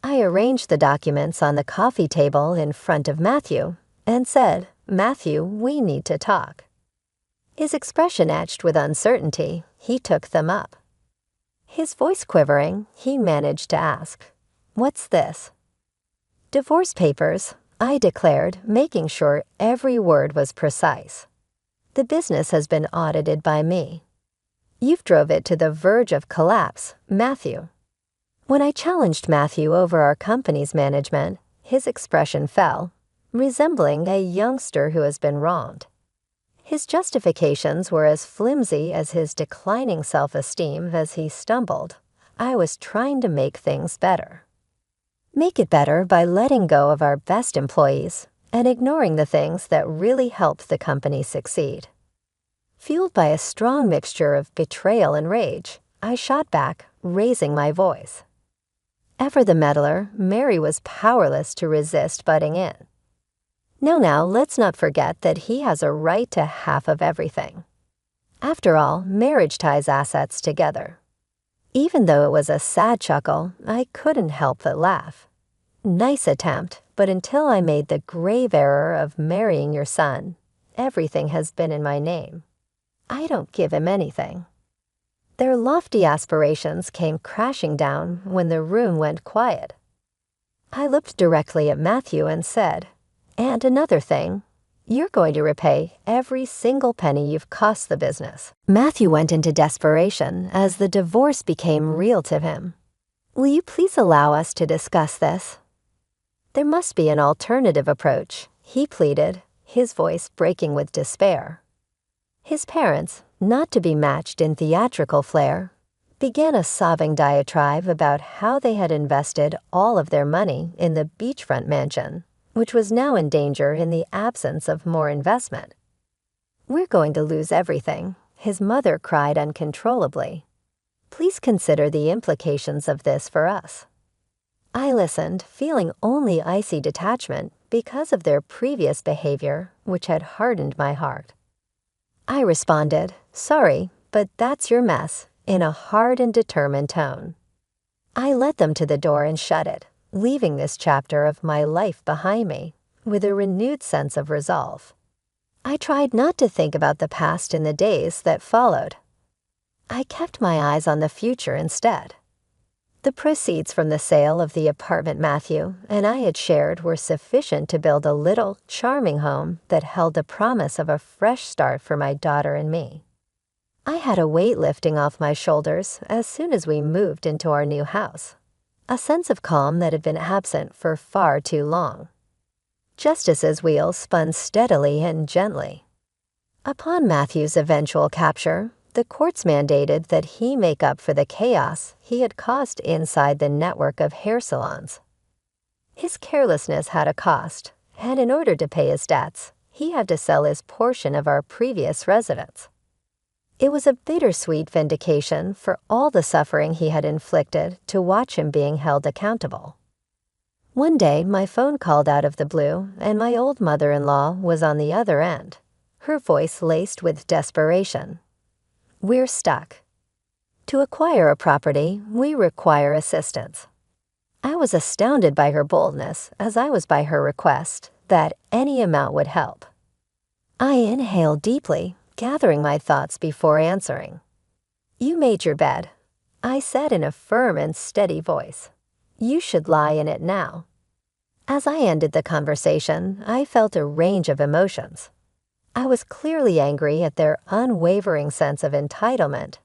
I arranged the documents on the coffee table in front of Matthew and said, "Matthew, we need to talk." His expression etched with uncertainty, he took them up. His voice quivering, he managed to ask, "What's this?" "Divorce papers," I declared, making sure every word was precise. "The business has been audited by me. You've drove it to the verge of collapse, Matthew." When I challenged Matthew over our company's management, his expression fell, resembling a youngster who has been wronged. His justifications were as flimsy as his declining self-esteem as he stumbled. I was trying to make things better. Make it better by letting go of our best employees and ignoring the things that really helped the company succeed. Fueled by a strong mixture of betrayal and rage, I shot back, raising my voice. Ever the meddler, Mary was powerless to resist butting in. Now, let's not forget that he has a right to half of everything. After all, marriage ties assets together. Even though it was a sad chuckle, I couldn't help but laugh. Nice attempt, but until I made the grave error of marrying your son, everything has been in my name. I don't give him anything. Their lofty aspirations came crashing down when the room went quiet. I looked directly at Matthew and said, "And another thing, you're going to repay every single penny you've cost the business." Matthew went into desperation as the divorce became real to him. "Will you please allow us to discuss this?" "There must be an alternative approach," he pleaded, his voice breaking with despair. His parents, not to be matched in theatrical flair, began a sobbing diatribe about how they had invested all of their money in the beachfront mansion, which was now in danger in the absence of more investment. "We're going to lose everything," his mother cried uncontrollably. "Please consider the implications of this for us." I listened, feeling only icy detachment because of their previous behavior, which had hardened my heart. I responded, "Sorry, but that's your mess," in a hard and determined tone. I led them to the door and shut it, leaving this chapter of my life behind me with a renewed sense of resolve. I tried not to think about the past in the days that followed. I kept my eyes on the future instead. The proceeds from the sale of the apartment Matthew and I had shared were sufficient to build a little, charming home that held the promise of a fresh start for my daughter and me. I had a weight lifting off my shoulders as soon as we moved into our new house, a sense of calm that had been absent for far too long. Justice's wheels spun steadily and gently. Upon Matthew's eventual capture, the courts mandated that he make up for the chaos he had caused inside the network of hair salons. His carelessness had a cost, and in order to pay his debts, he had to sell his portion of our previous residence. It was a bittersweet vindication for all the suffering he had inflicted to watch him being held accountable. One day, my phone called out of the blue, and my old mother-in-law was on the other end, her voice laced with desperation. "We're stuck. To acquire a property, we require assistance." I was astounded by her boldness, as I was by her request that any amount would help. I inhaled deeply, gathering my thoughts before answering. "You made your bed," I said in a firm and steady voice. "You should lie in it now." As I ended the conversation, I felt a range of emotions. I was clearly angry at their unwavering sense of entitlement,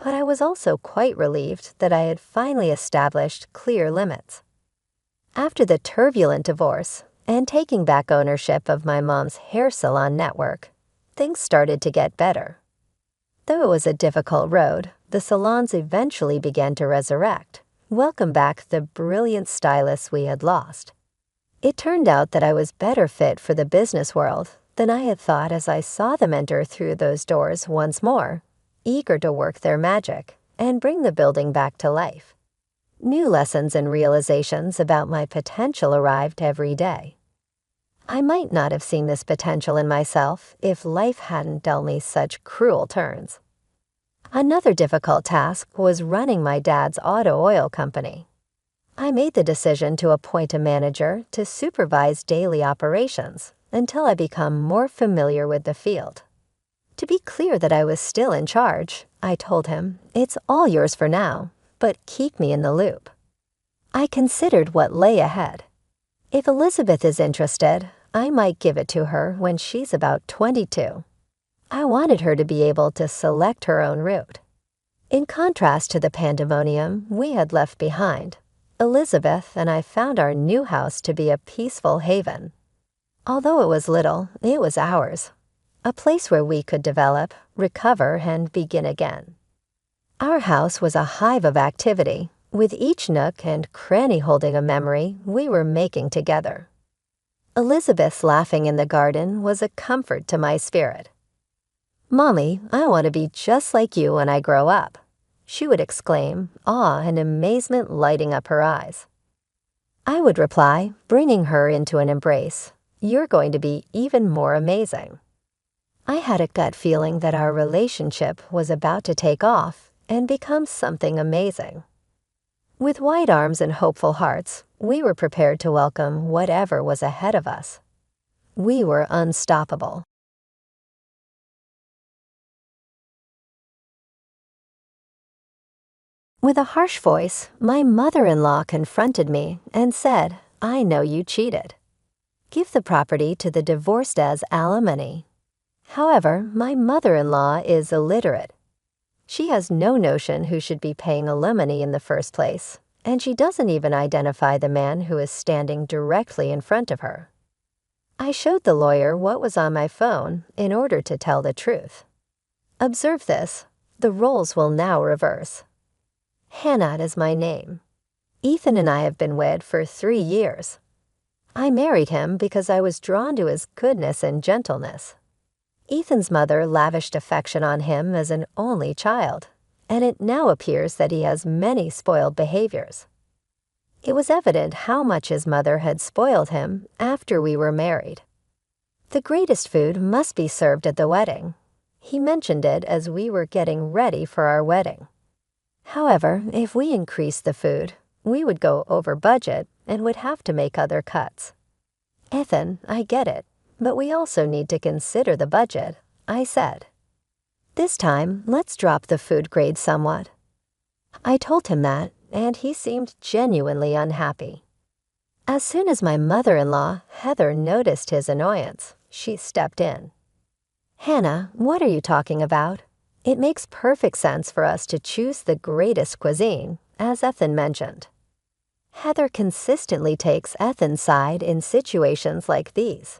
but I was also quite relieved that I had finally established clear limits. After the turbulent divorce and taking back ownership of my mom's hair salon network, things started to get better. Though it was a difficult road, the salons eventually began to resurrect, welcome back the brilliant stylists we had lost. It turned out that I was better fit for the business world than I had thought as I saw them enter through those doors once more, eager to work their magic and bring the building back to life. New lessons and realizations about my potential arrived every day. I might not have seen this potential in myself if life hadn't dealt me such cruel turns. Another difficult task was running my dad's auto oil company. I made the decision to appoint a manager to supervise daily operations until I become more familiar with the field. To be clear that I was still in charge, I told him, "It's all yours for now, but keep me in the loop." I considered what lay ahead. If Elizabeth is interested, I might give it to her when she's about 22. I wanted her to be able to select her own route. In contrast to the pandemonium we had left behind, Elizabeth and I found our new house to be a peaceful haven. Although it was little, it was ours, a place where we could develop, recover, and begin again. Our house was a hive of activity, with each nook and cranny holding a memory we were making together. Elizabeth's laughing in the garden was a comfort to my spirit. "Mommy, I want to be just like you when I grow up," she would exclaim, awe and amazement lighting up her eyes. I would reply, bringing her into an embrace, "You're going to be even more amazing." I had a gut feeling that our relationship was about to take off and become something amazing. With wide arms and hopeful hearts, we were prepared to welcome whatever was ahead of us. We were unstoppable. With a harsh voice, my mother-in-law confronted me and said, "I know you cheated. Give the property to the divorced as alimony." However, my mother-in-law is illiterate. She has no notion who should be paying alimony in the first place, and she doesn't even identify the man who is standing directly in front of her. I showed the lawyer what was on my phone in order to tell the truth. Observe this. The roles will now reverse. Hannah is my name. Ethan and I have been wed for 3 years. I married him because I was drawn to his goodness and gentleness. Ethan's mother lavished affection on him as an only child, and it now appears that he has many spoiled behaviors. It was evident how much his mother had spoiled him after we were married. The greatest food must be served at the wedding. He mentioned it as we were getting ready for our wedding. However, if we increased the food, we would go over budget and would have to make other cuts. Ethan, I get it, but we also need to consider the budget, I said. This time, let's drop the food grade somewhat. I told him that, and he seemed genuinely unhappy. As soon as my mother-in-law, Heather, noticed his annoyance, she stepped in. Hannah, what are you talking about? It makes perfect sense for us to choose the greatest cuisine, as Ethan mentioned. Heather consistently takes Ethan's side in situations like these.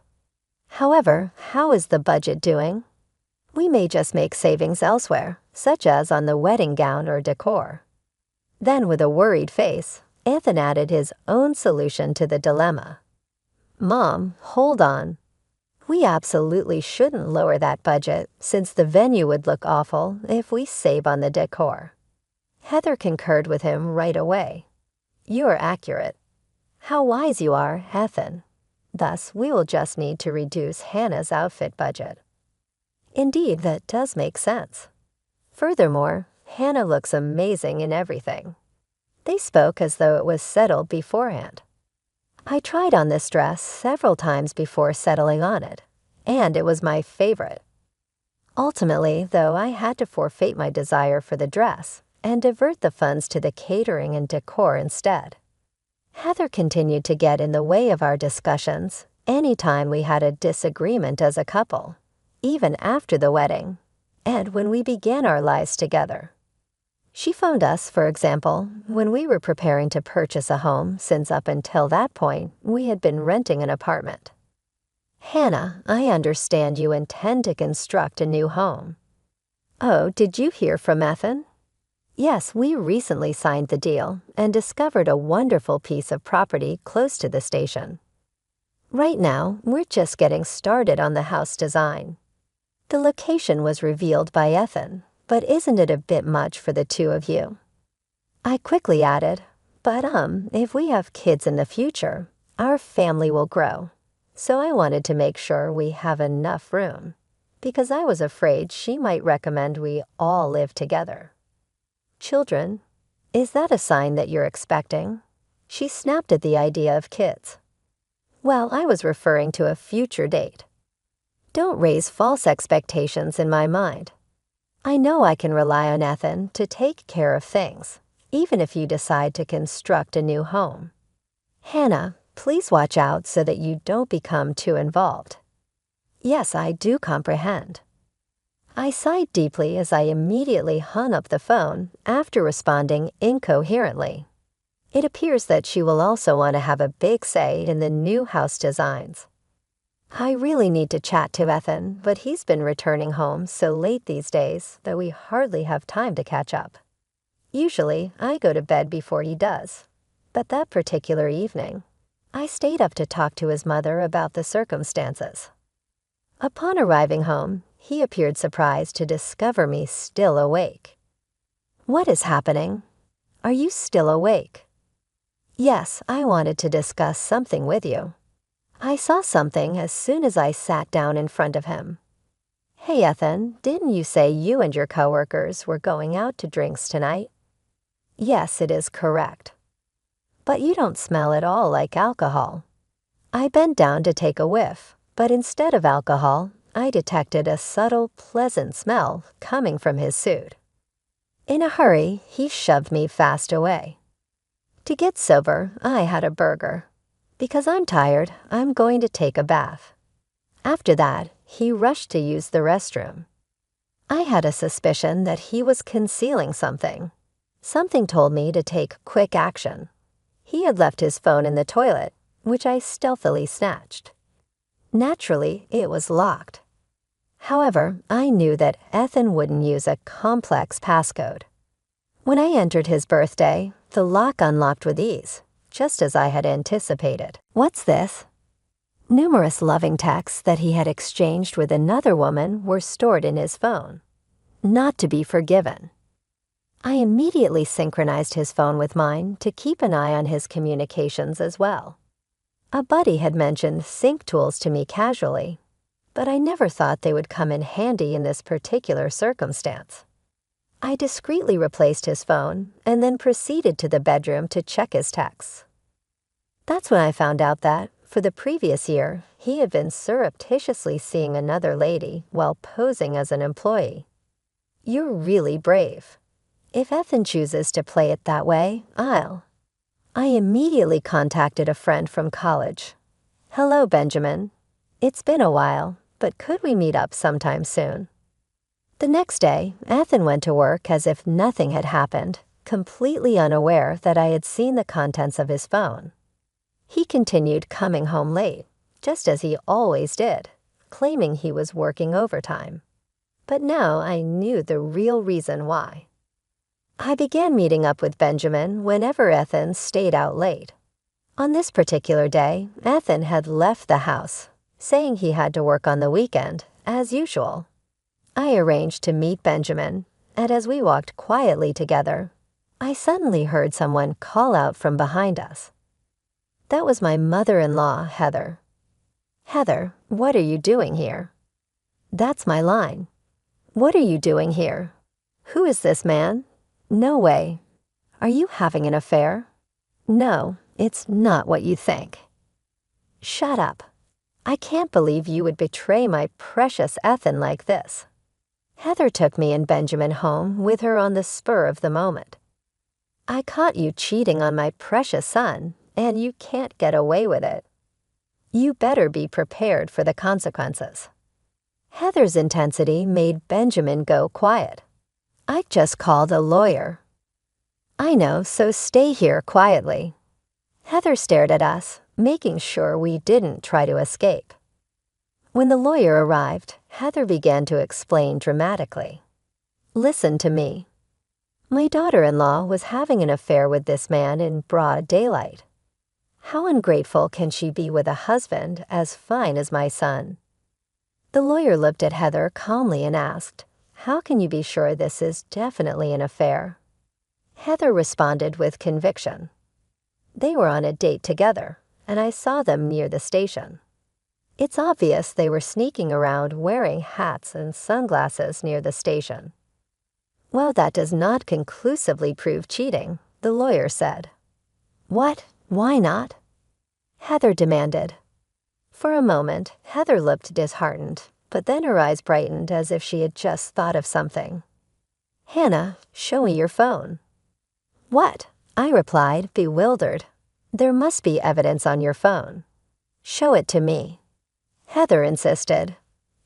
However, how is the budget doing? We may just make savings elsewhere, such as on the wedding gown or decor. Then, with a worried face, Ethan added his own solution to the dilemma. Mom, hold on. We absolutely shouldn't lower that budget, since the venue would look awful if we save on the decor. Heather concurred with him right away. You're accurate. How wise you are, Ethan. Thus, we will just need to reduce Hannah's outfit budget. Indeed, that does make sense. Furthermore, Hannah looks amazing in everything. They spoke as though it was settled beforehand. I tried on this dress several times before settling on it, and it was my favorite. Ultimately, though, I had to forfeit my desire for the dress and divert the funds to the catering and decor instead. Heather continued to get in the way of our discussions anytime we had a disagreement as a couple, even after the wedding, and when we began our lives together. She phoned us, for example, when we were preparing to purchase a home, since up until that point, we had been renting an apartment. Hannah, I understand you intend to construct a new home. Oh, did you hear from Ethan? Yes, we recently signed the deal and discovered a wonderful piece of property close to the station. Right now, we're just getting started on the house design. The location was revealed by Ethan, but isn't it a bit much for the two of you? I quickly added, but if we have kids in the future, our family will grow. So I wanted to make sure we have enough room, because I was afraid she might recommend we all live together. Children, is that a sign that you're expecting? She snapped at the idea of kids. Well, I was referring to a future date. Don't raise false expectations in my mind. I know I can rely on Ethan to take care of things, even if you decide to construct a new home. Hannah, please watch out so that you don't become too involved. Yes, I do comprehend. I sighed deeply as I immediately hung up the phone after responding incoherently. It appears that she will also want to have a big say in the new house designs. I really need to chat to Ethan, but he's been returning home so late these days that we hardly have time to catch up. Usually, I go to bed before he does, but that particular evening, I stayed up to talk to his mother about the circumstances. Upon arriving home, he appeared surprised to discover me still awake. What is happening? Are you still awake? Yes, I wanted to discuss something with you. I saw something as soon as I sat down in front of him. Hey, Ethan, didn't you say you and your coworkers were going out to drinks tonight? Yes, it is correct. But you don't smell at all like alcohol. I bent down to take a whiff, but instead of alcohol, I detected a subtle, pleasant smell coming from his suit. In a hurry, he shoved me fast away. To get sober, I had a burger. Because I'm tired, I'm going to take a bath. After that, he rushed to use the restroom. I had a suspicion that he was concealing something. Something told me to take quick action. He had left his phone in the toilet, which I stealthily snatched. Naturally, it was locked. However, I knew that Ethan wouldn't use a complex passcode. When I entered his birthday, the lock unlocked with ease, just as I had anticipated. What's this? Numerous loving texts that he had exchanged with another woman were stored in his phone. Not to be forgiven. I immediately synchronized his phone with mine to keep an eye on his communications as well. A buddy had mentioned sync tools to me casually, but I never thought they would come in handy in this particular circumstance. I discreetly replaced his phone and then proceeded to the bedroom to check his texts. That's when I found out that, for the previous year, he had been surreptitiously seeing another lady while posing as an employee. You're really brave. If Ethan chooses to play it that way, I immediately contacted a friend from college. Hello, Benjamin. It's been a while, but could we meet up sometime soon? The next day, Ethan went to work as if nothing had happened, completely unaware that I had seen the contents of his phone. He continued coming home late, just as he always did, claiming he was working overtime. But now I knew the real reason why. I began meeting up with Benjamin whenever Ethan stayed out late. On this particular day, Ethan had left the house, saying he had to work on the weekend, as usual. I arranged to meet Benjamin, and as we walked quietly together, I suddenly heard someone call out from behind us. That was my mother-in-law, Heather. Heather, what are you doing here? That's my line. What are you doing here? Who is this man? No way. Are you having an affair? No, it's not what you think. Shut up. I can't believe you would betray my precious Ethan like this. Heather took me and Benjamin home with her on the spur of the moment. I caught you cheating on my precious son, and you can't get away with it. You better be prepared for the consequences. Heather's intensity made Benjamin go quiet. I just called a lawyer. I know, so stay here quietly. Heather stared at us, making sure we didn't try to escape. When the lawyer arrived, Heather began to explain dramatically. Listen to me. My daughter-in-law was having an affair with this man in broad daylight. How ungrateful can she be with a husband as fine as my son? The lawyer looked at Heather calmly and asked, How can you be sure this is definitely an affair? Heather responded with conviction. They were on a date together, and I saw them near the station. It's obvious they were sneaking around wearing hats and sunglasses near the station. Well, that does not conclusively prove cheating, the lawyer said. What? Why not? Heather demanded. For a moment, Heather looked disheartened, but then her eyes brightened as if she had just thought of something. Hannah, show me your phone. What? I replied, bewildered. There must be evidence on your phone. Show it to me. Heather insisted.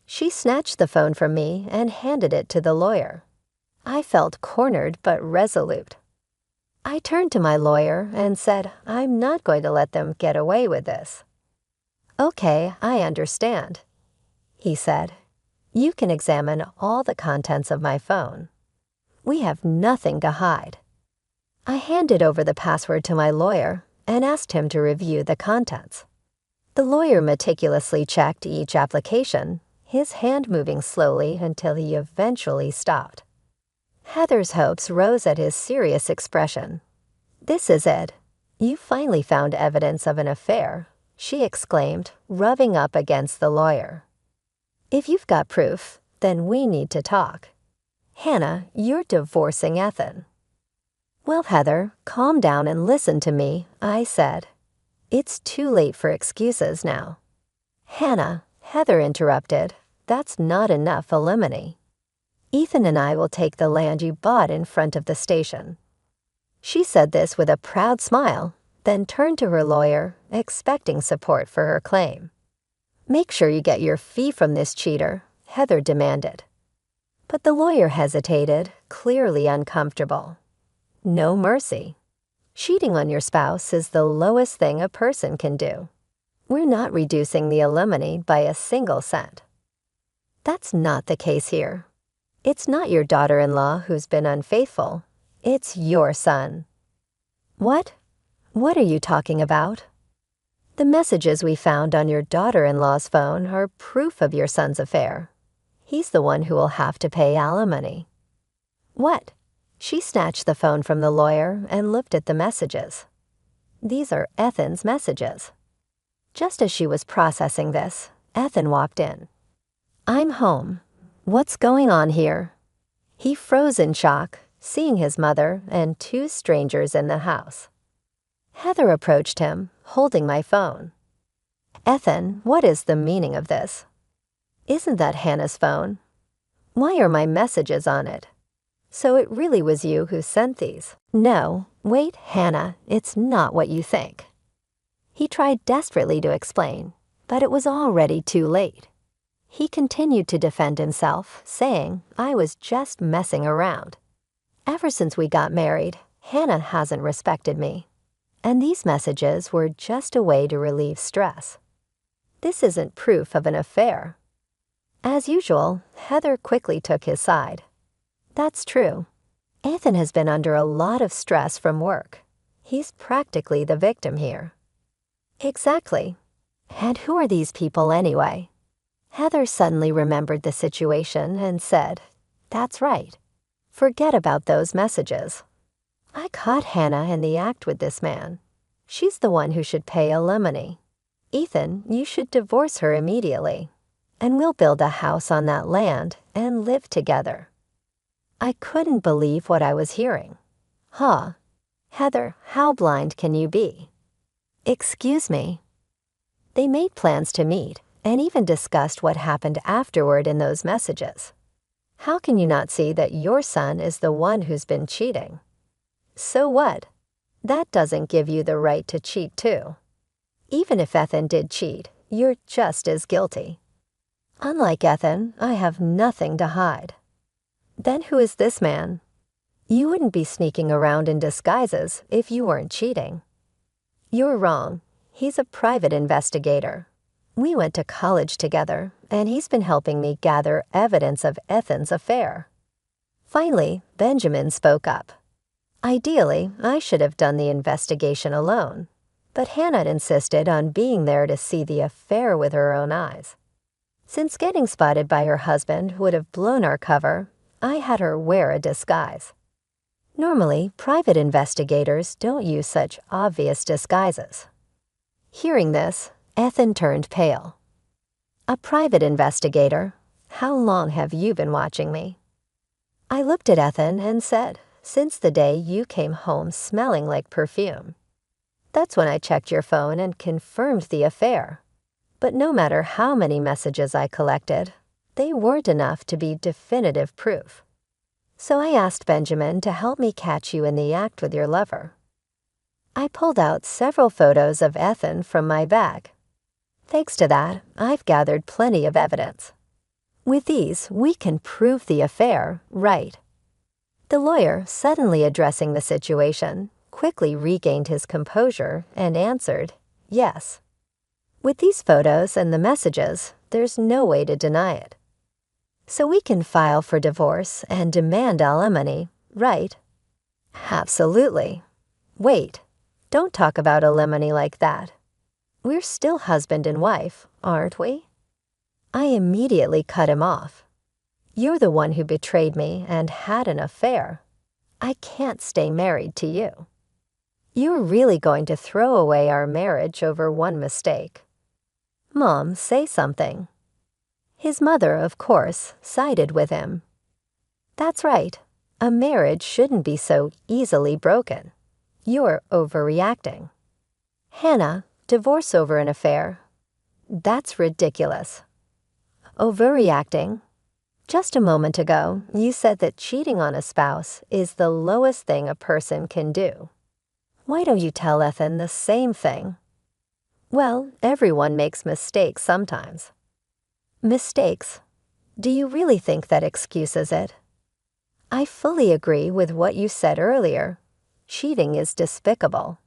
She snatched the phone from me and handed it to the lawyer. I felt cornered but resolute. I turned to my lawyer and said, I'm not going to let them get away with this. Okay, I understand, he said. You can examine all the contents of my phone. We have nothing to hide. I handed over the password to my lawyer and asked him to review the contents. The lawyer meticulously checked each application, his hand moving slowly until he eventually stopped. Heather's hopes rose at his serious expression. This is it. You finally found evidence of an affair, she exclaimed, rubbing up against the lawyer. If you've got proof, then we need to talk. Hannah, you're divorcing Ethan. Well, Heather, calm down and listen to me, I said. It's too late for excuses now. Hannah, Heather interrupted, that's not enough alimony. Ethan and I will take the land you bought in front of the station. She said this with a proud smile, then turned to her lawyer, expecting support for her claim. Make sure you get your fee from this cheater, Heather demanded. But the lawyer hesitated, clearly uncomfortable. No mercy. Cheating on your spouse is the lowest thing a person can do. We're not reducing the alimony by a single cent. That's not the case here. It's not your daughter-in-law who's been unfaithful. It's your son. What? What are you talking about? The messages we found on your daughter-in-law's phone are proof of your son's affair. He's the one who will have to pay alimony. What? She snatched the phone from the lawyer and looked at the messages. These are Ethan's messages. Just as she was processing this, Ethan walked in. I'm home. What's going on here? He froze in shock, seeing his mother and two strangers in the house. Heather approached him, holding my phone. Ethan, what is the meaning of this? Isn't that Hannah's phone? Why are my messages on it? So it really was you who sent these? No, wait, Hannah, it's not what you think. He tried desperately to explain, but it was already too late. He continued to defend himself, saying I was just messing around. Ever since we got married, Hannah hasn't respected me. And these messages were just a way to relieve stress. This isn't proof of an affair. As usual, Heather quickly took his side. That's true. Ethan has been under a lot of stress from work. He's practically the victim here. Exactly. And who are these people anyway? Heather suddenly remembered the situation and said, That's right. Forget about those messages. I caught Hannah in the act with this man. She's the one who should pay alimony. Ethan, you should divorce her immediately, and we'll build a house on that land and live together. I couldn't believe what I was hearing. Huh. Heather, how blind can you be? Excuse me. They made plans to meet and even discussed what happened afterward in those messages. How can you not see that your son is the one who's been cheating? So what? That doesn't give you the right to cheat too. Even if Ethan did cheat, you're just as guilty. Unlike Ethan, I have nothing to hide. Then who is this man? You wouldn't be sneaking around in disguises if you weren't cheating. You're wrong. He's a private investigator. We went to college together, and he's been helping me gather evidence of Ethan's affair. Finally, Benjamin spoke up. Ideally, I should have done the investigation alone, but Hannah insisted on being there to see the affair with her own eyes. Since getting spotted by her husband would have blown our cover, I had her wear a disguise. Normally, private investigators don't use such obvious disguises. Hearing this, Ethan turned pale. A private investigator? How long have you been watching me? I looked at Ethan and said, Since the day you came home smelling like perfume. That's when I checked your phone and confirmed the affair. But no matter how many messages I collected, they weren't enough to be definitive proof. So I asked Benjamin to help me catch you in the act with your lover. I pulled out several photos of Ethan from my bag. Thanks to that, I've gathered plenty of evidence. With these, we can prove the affair, right? The lawyer, suddenly addressing the situation, quickly regained his composure and answered, yes. With these photos and the messages, there's no way to deny it. So we can file for divorce and demand alimony, right? Absolutely. Wait, don't talk about alimony like that. We're still husband and wife, aren't we? I immediately cut him off. You're the one who betrayed me and had an affair. I can't stay married to you. You're really going to throw away our marriage over one mistake. Mom, say something. His mother, of course, sided with him. That's right. A marriage shouldn't be so easily broken. You're overreacting. Hannah, divorce over an affair. That's ridiculous. Overreacting? Just a moment ago, you said that cheating on a spouse is the lowest thing a person can do. Why don't you tell Ethan the same thing? Well, everyone makes mistakes sometimes. Mistakes? Do you really think that excuses it? I fully agree with what you said earlier. Cheating is despicable.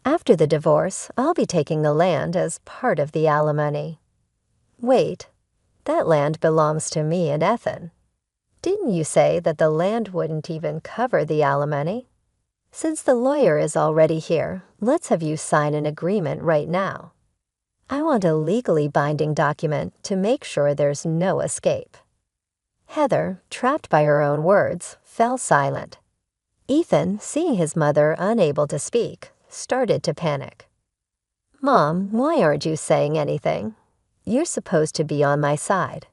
After the divorce, I'll be taking the land as part of the alimony. Wait, that land belongs to me and Ethan. Didn't you say that the land wouldn't even cover the alimony? Since the lawyer is already here, let's have you sign an agreement right now. I want a legally binding document to make sure there's no escape. Heather, trapped by her own words, fell silent. Ethan, seeing his mother unable to speak, started to panic. Mom, why aren't you saying anything? You're supposed to be on my side.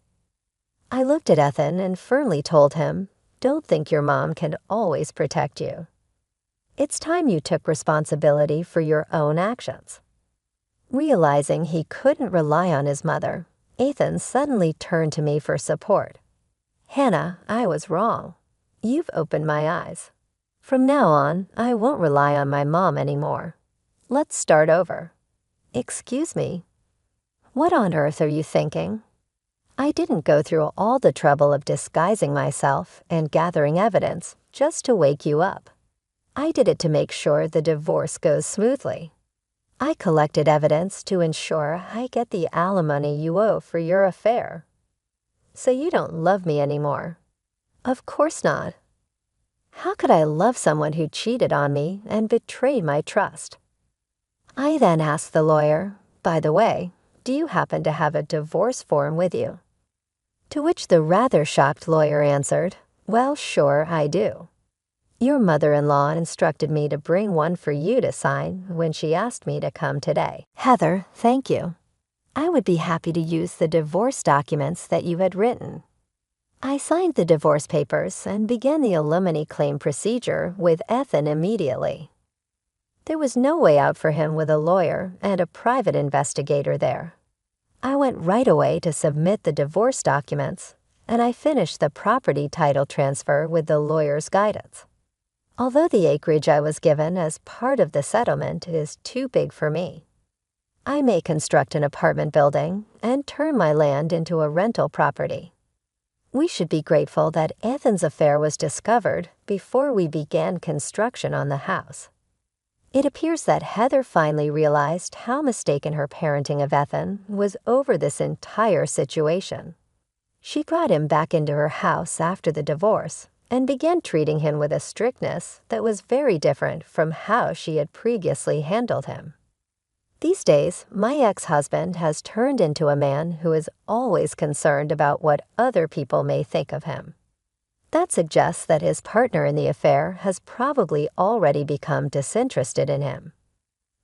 I looked at Ethan and firmly told him, don't think your mom can always protect you. It's time you took responsibility for your own actions. Realizing he couldn't rely on his mother, Ethan suddenly turned to me for support. Hannah, I was wrong. You've opened my eyes. From now on, I won't rely on my mom anymore. Let's start over. Excuse me. What on earth are you thinking? I didn't go through all the trouble of disguising myself and gathering evidence just to wake you up. I did it to make sure the divorce goes smoothly. I collected evidence to ensure I get the alimony you owe for your affair. So you don't love me anymore? Of course not. How could I love someone who cheated on me and betrayed my trust? I then asked the lawyer, by the way, do you happen to have a divorce form with you? To which the rather shocked lawyer answered, well, sure, I do. Your mother-in-law instructed me to bring one for you to sign when she asked me to come today. Heather, thank you. I would be happy to use the divorce documents that you had written. I signed the divorce papers and began the alimony claim procedure with Ethan immediately. There was no way out for him with a lawyer and a private investigator there. I went right away to submit the divorce documents, and I finished the property title transfer with the lawyer's guidance. Although the acreage I was given as part of the settlement is too big for me, I may construct an apartment building and turn my land into a rental property. We should be grateful that Ethan's affair was discovered before we began construction on the house. It appears that Heather finally realized how mistaken her parenting of Ethan was over this entire situation. She brought him back into her house after the divorce and began treating him with a strictness that was very different from how she had previously handled him. These days, my ex-husband has turned into a man who is always concerned about what other people may think of him. That suggests that his partner in the affair has probably already become disinterested in him.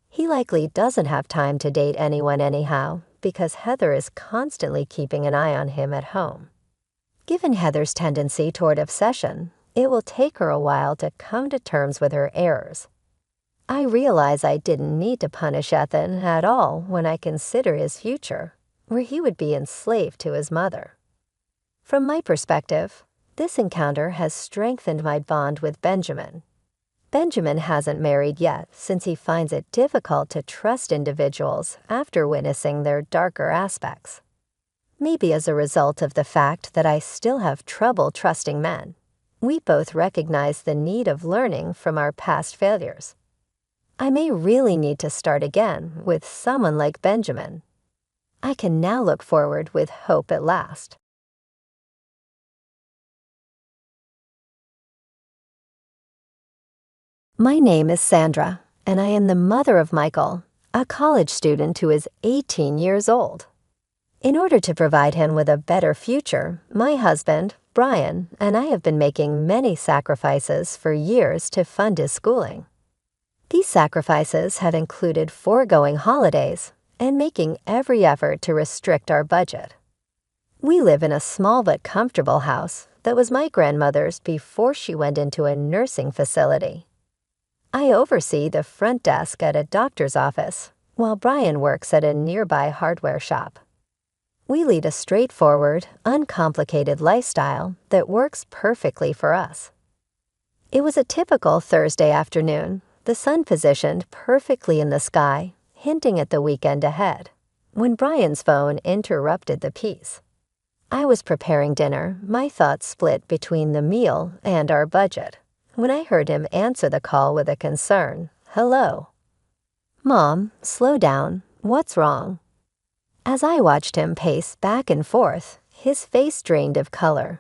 He likely doesn't have time to date anyone anyhow because Heather is constantly keeping an eye on him at home. Given Heather's tendency toward obsession, it will take her a while to come to terms with her errors. I realize I didn't need to punish Ethan at all when I consider his future, where he would be enslaved to his mother. From my perspective, this encounter has strengthened my bond with Benjamin. Benjamin hasn't married yet since he finds it difficult to trust individuals after witnessing their darker aspects. Maybe as a result of the fact that I still have trouble trusting men, we both recognize the need of learning from our past failures. I may really need to start again with someone like Benjamin. I can now look forward with hope at last. My name is Sandra, and I am the mother of Michael, a college student who is 18 years old. In order to provide him with a better future, my husband, Brian, and I have been making many sacrifices for years to fund his schooling. These sacrifices have included foregoing holidays and making every effort to restrict our budget. We live in a small but comfortable house that was my grandmother's before she went into a nursing facility. I oversee the front desk at a doctor's office, while Brian works at a nearby hardware shop. We lead a straightforward, uncomplicated lifestyle that works perfectly for us. It was a typical Thursday afternoon, the sun positioned perfectly in the sky, hinting at the weekend ahead, when Brian's phone interrupted the peace. I was preparing dinner, my thoughts split between the meal and our budget, when I heard him answer the call with a concerned, "Hello." Mom, slow down. What's wrong? As I watched him pace back and forth, his face drained of color.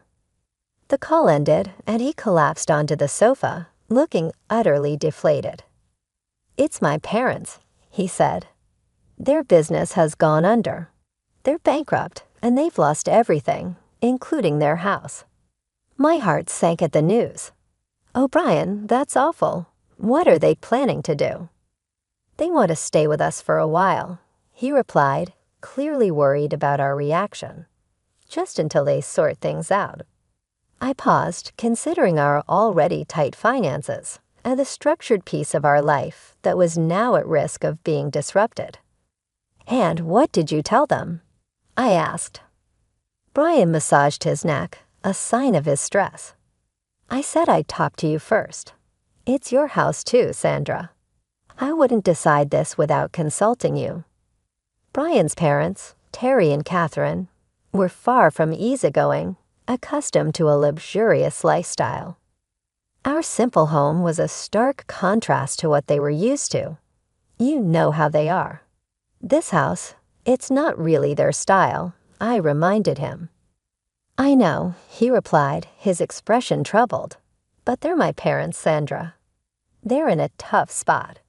The call ended, and he collapsed onto the sofa, looking utterly deflated. "It's my parents," he said. "Their business has gone under. They're bankrupt, and they've lost everything, including their house." My heart sank at the news. "Oh, Brian, that's awful. What are they planning to do?" "They want to stay with us for a while," he replied, clearly worried about our reaction. "Just until they sort things out." I paused, considering our already tight finances and the structured piece of our life that was now at risk of being disrupted. "And what did you tell them?" I asked. Brian massaged his neck, a sign of his stress. "I said I'd talk to you first. It's your house too, Sandra. I wouldn't decide this without consulting you." Brian's parents, Terry and Catherine, were far from easygoing, accustomed to a luxurious lifestyle. Our simple home was a stark contrast to what they were used to. You know how they are. This house, it's not really their style, I reminded him. "I know," he replied, his expression troubled. "But they're my parents, Sandra. They're in a tough spot."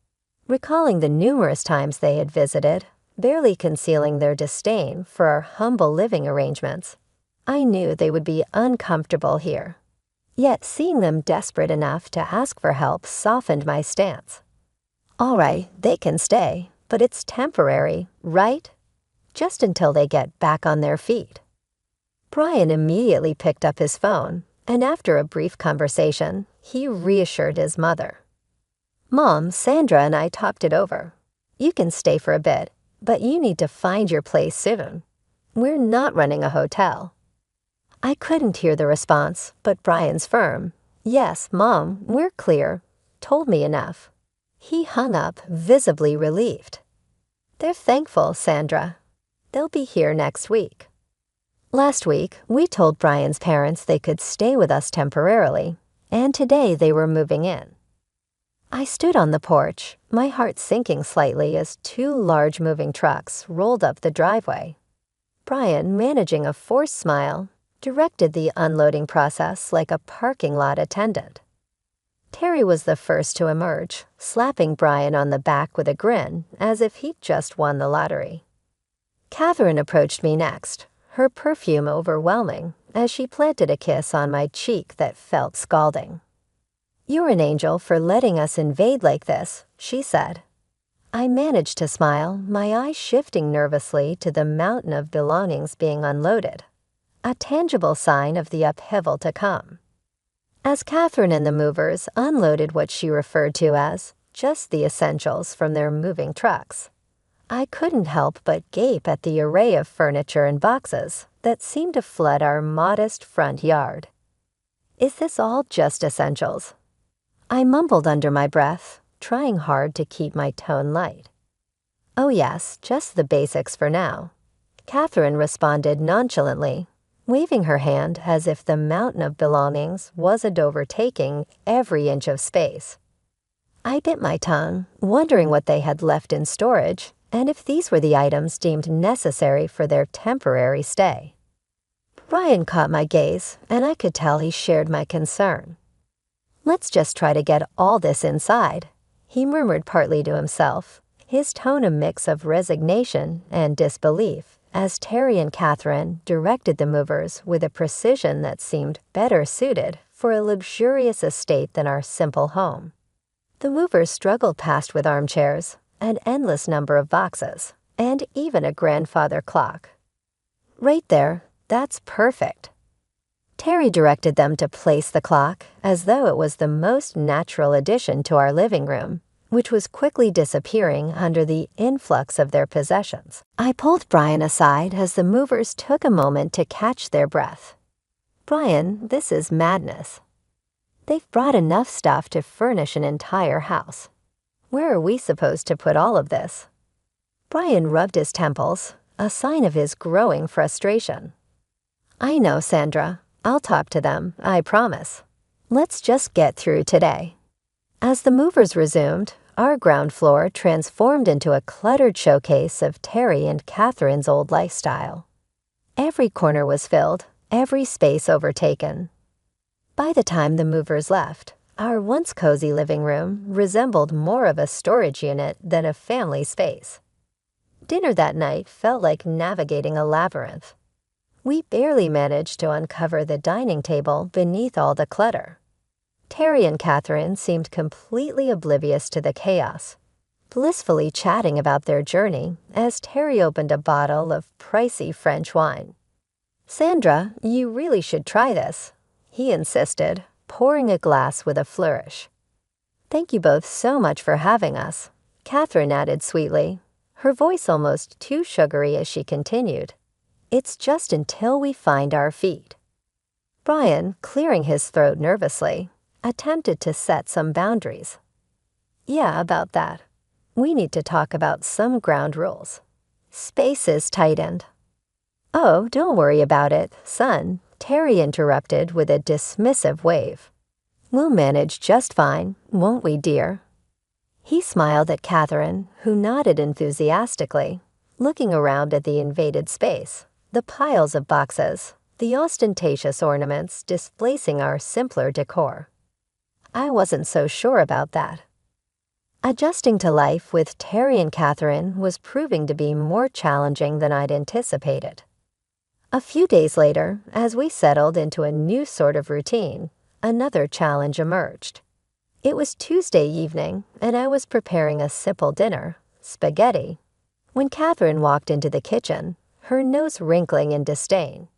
Recalling the numerous times they had visited, barely concealing their disdain for our humble living arrangements, I knew they would be uncomfortable here. Yet seeing them desperate enough to ask for help softened my stance. "All right, they can stay, but it's temporary, right? Just until they get back on their feet." Brian immediately picked up his phone, and after a brief conversation, he reassured his mother. "Mom, Sandra and I talked it over. You can stay for a bit, but you need to find your place soon. We're not running a hotel." I couldn't hear the response, but Brian's firm, "Yes, Mom, we're clear," told me enough. He hung up, visibly relieved. "They're thankful, Sandra. They'll be here next week." Last week, we told Brian's parents they could stay with us temporarily, and today they were moving in. I stood on the porch, my heart sinking slightly as two large moving trucks rolled up the driveway. Brian, managing a forced smile, directed the unloading process like a parking lot attendant. Terry was the first to emerge, slapping Brian on the back with a grin as if he'd just won the lottery. Catherine approached me next, her perfume overwhelming, as she planted a kiss on my cheek that felt scalding. "You're an angel for letting us invade like this," she said. I managed to smile, my eyes shifting nervously to the mountain of belongings being unloaded, a tangible sign of the upheaval to come. As Catherine and the movers unloaded what she referred to as just the essentials from their moving trucks, I couldn't help but gape at the array of furniture and boxes that seemed to flood our modest front yard. "Is this all just essentials?" I mumbled under my breath, trying hard to keep my tone light. "Oh yes, just the basics for now," Catherine responded nonchalantly, waving her hand as if the mountain of belongings wasn't overtaking every inch of space. I bit my tongue, wondering what they had left in storage and if these were the items deemed necessary for their temporary stay. Brian caught my gaze, and I could tell he shared my concern. "Let's just try to get all this inside," he murmured partly to himself, his tone a mix of resignation and disbelief, as Terry and Catherine directed the movers with a precision that seemed better suited for a luxurious estate than our simple home. The movers struggled past with armchairs, an endless number of boxes, and even a grandfather clock. "Right there, that's perfect." Terry directed them to place the clock as though it was the most natural addition to our living room, which was quickly disappearing under the influx of their possessions. I pulled Brian aside as the movers took a moment to catch their breath. "Brian, this is madness. They've brought enough stuff to furnish an entire house. Where are we supposed to put all of this?" Brian rubbed his temples, a sign of his growing frustration. "I know, Sandra. I'll talk to them, I promise. Let's just get through today." As the movers resumed, our ground floor transformed into a cluttered showcase of Terry and Catherine's old lifestyle. Every corner was filled, every space overtaken. By the time the movers left, our once cozy living room resembled more of a storage unit than a family space. Dinner that night felt like navigating a labyrinth. We barely managed to uncover the dining table beneath all the clutter. Terry and Catherine seemed completely oblivious to the chaos, blissfully chatting about their journey as Terry opened a bottle of pricey French wine. "Sandra, you really should try this," he insisted, pouring a glass with a flourish. "Thank you both so much for having us," Catherine added sweetly, her voice almost too sugary as she continued. "It's just until we find our feet." Brian, clearing his throat nervously, attempted to set some boundaries. "Yeah, about that. We need to talk about some ground rules." Spaces tightened. "Oh, don't worry about it, son," Terry interrupted with a dismissive wave. "We'll manage just fine, won't we, dear?" He smiled at Catherine, who nodded enthusiastically, looking around at the invaded space, the piles of boxes, the ostentatious ornaments displacing our simpler decor. I wasn't so sure about that. Adjusting to life with Terry and Catherine was proving to be more challenging than I'd anticipated. A few days later, as we settled into a new sort of routine, another challenge emerged. It was Tuesday evening, and I was preparing a simple dinner, spaghetti, when Catherine walked into the kitchen, her nose wrinkling in disdain.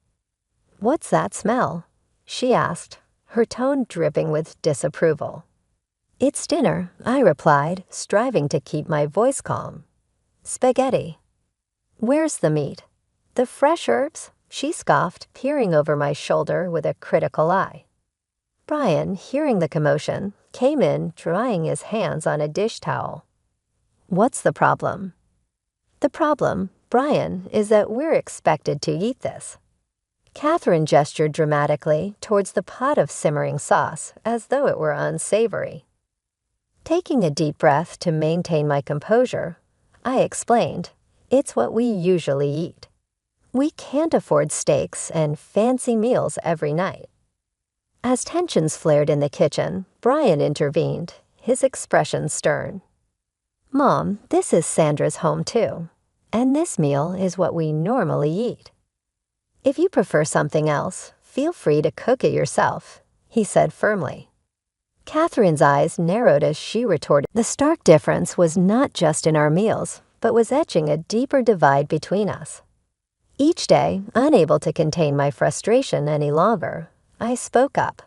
"What's that smell?" she asked, her tone dripping with disapproval. "It's dinner," I replied, striving to keep my voice calm. "Spaghetti." "Where's the meat?" "The fresh herbs?" she scoffed, peering over my shoulder with a critical eye. Brian, hearing the commotion, came in, drying his hands on a dish towel. "What's the problem?" "The problem, Brian, is that we're expected to eat this." Catherine gestured dramatically towards the pot of simmering sauce as though it were unsavory. Taking a deep breath to maintain my composure, I explained, "It's what we usually eat. We can't afford steaks and fancy meals every night." As tensions flared in the kitchen, Brian intervened, his expression stern. "Mom, this is Sandra's home too, and this meal is what we normally eat. If you prefer something else, feel free to cook it yourself," he said firmly. Catherine's eyes narrowed as she retorted. The stark difference was not just in our meals, but was etching a deeper divide between us. Each day, unable to contain my frustration any longer, I spoke up.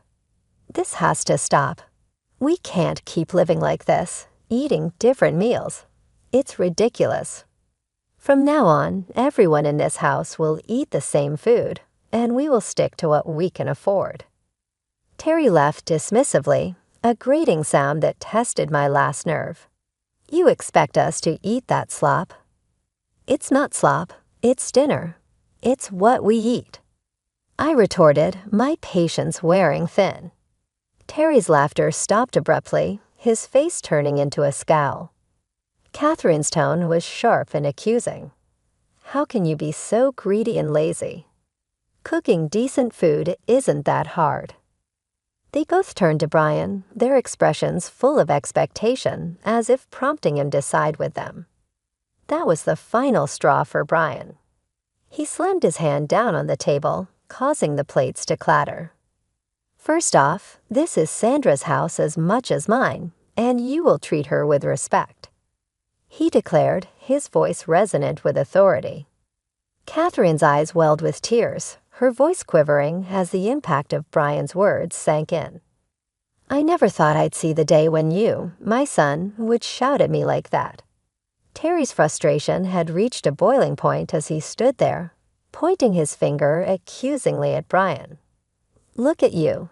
"This has to stop. We can't keep living like this, eating different meals. It's ridiculous. From now on, everyone in this house will eat the same food, and we will stick to what we can afford." Terry laughed dismissively, a grating sound that tested my last nerve. "You expect us to eat that slop?" "It's not slop, it's dinner. It's what we eat," I retorted, my patience wearing thin. Terry's laughter stopped abruptly, his face turning into a scowl. Catherine's tone was sharp and accusing. "How can you be so greedy and lazy? Cooking decent food isn't that hard." They both turned to Brian, their expressions full of expectation, as if prompting him to side with them. That was the final straw for Brian. He slammed his hand down on the table, causing the plates to clatter. "First off, this is Sandra's house as much as mine, and you will treat her with respect," he declared, his voice resonant with authority. Catherine's eyes welled with tears, her voice quivering as the impact of Brian's words sank in. "I never thought I'd see the day when you, my son, would shout at me like that." Terry's frustration had reached a boiling point as he stood there, pointing his finger accusingly at Brian. "Look at you,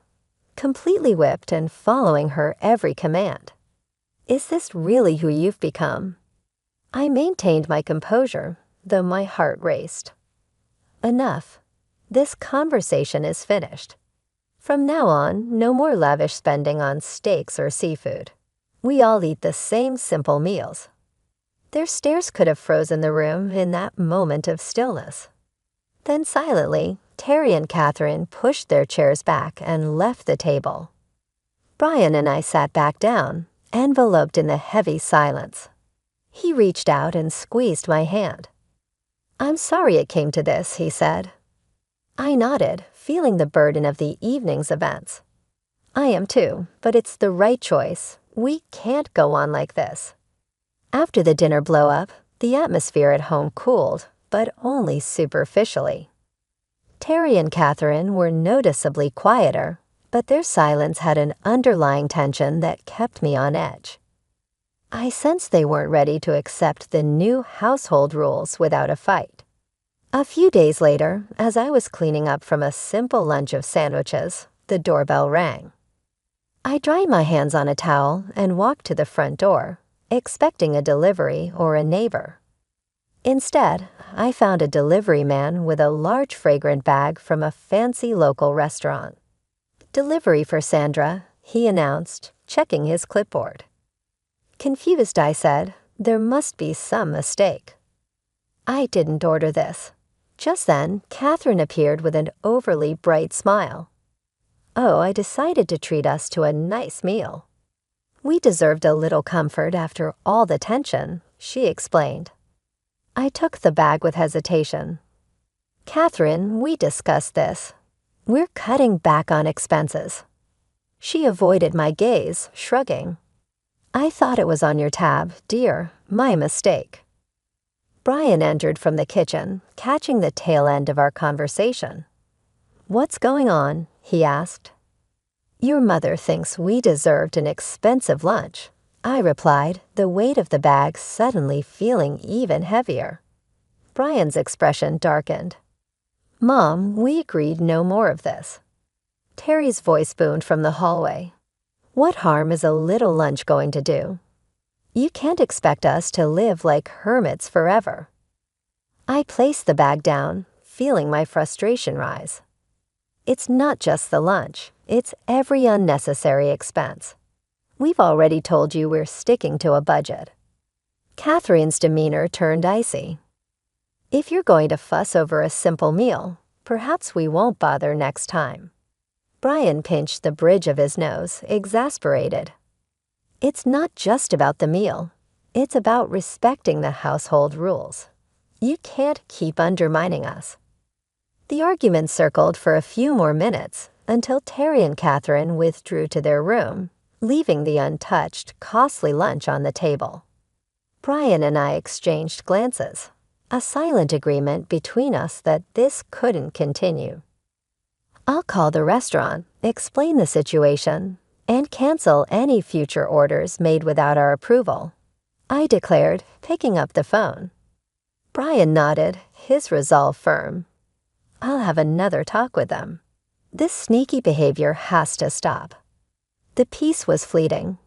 completely whipped and following her every command. Is this really who you've become?" I maintained my composure, though my heart raced. "Enough. This conversation is finished. From now on, no more lavish spending on steaks or seafood. We all eat the same simple meals. Their stares could have frozen the room in that moment of stillness. Then silently, Terry and Catherine pushed their chairs back and left the table. Brian and I sat back down, enveloped in the heavy silence. He reached out and squeezed my hand. "I'm sorry it came to this," he said. I nodded, feeling the burden of the evening's events. "I am too, but it's the right choice. We can't go on like this." After the dinner blow-up, the atmosphere at home cooled, but only superficially. Terry and Catherine were noticeably quieter, but their silence had an underlying tension that kept me on edge. I sensed they weren't ready to accept the new household rules without a fight. A few days later, as I was cleaning up from a simple lunch of sandwiches, the doorbell rang. I dried my hands on a towel and walked to the front door, expecting a delivery or a neighbor. Instead, I found a delivery man with a large fragrant bag from a fancy local restaurant. "Delivery for Sandra," he announced, checking his clipboard. Confused, I said, "There must be some mistake." "I didn't order this." Just then, Catherine appeared with an overly bright smile. "Oh, I decided to treat us to a nice meal." "We deserved a little comfort after all the tension," she explained. I took the bag with hesitation. "Catherine, we discussed this. We're cutting back on expenses." She avoided my gaze, shrugging. "I thought it was on your tab, dear. My mistake." Brian entered from the kitchen, catching the tail end of our conversation. "What's going on?" he asked. "Your mother thinks we deserved an expensive lunch," I replied, the weight of the bag suddenly feeling even heavier. Brian's expression darkened. "Mom, we agreed no more of this." Terry's voice boomed from the hallway. "What harm is a little lunch going to do? You can't expect us to live like hermits forever." I placed the bag down, feeling my frustration rise. It's not just the lunch, it's every unnecessary expense. We've already told you we're sticking to a budget. Catherine's demeanor turned icy. "If you're going to fuss over a simple meal, perhaps we won't bother next time." Brian pinched the bridge of his nose, exasperated. "It's not just about the meal. It's about respecting the household rules. You can't keep undermining us." The argument circled for a few more minutes until Terry and Catherine withdrew to their room, leaving the untouched, costly lunch on the table. Brian and I exchanged glances, a silent agreement between us that this couldn't continue. "I'll call the restaurant, explain the situation, and cancel any future orders made without our approval," I declared, picking up the phone. Brian nodded, his resolve firm. "I'll have another talk with them. This sneaky behavior has to stop." The peace was fleeting.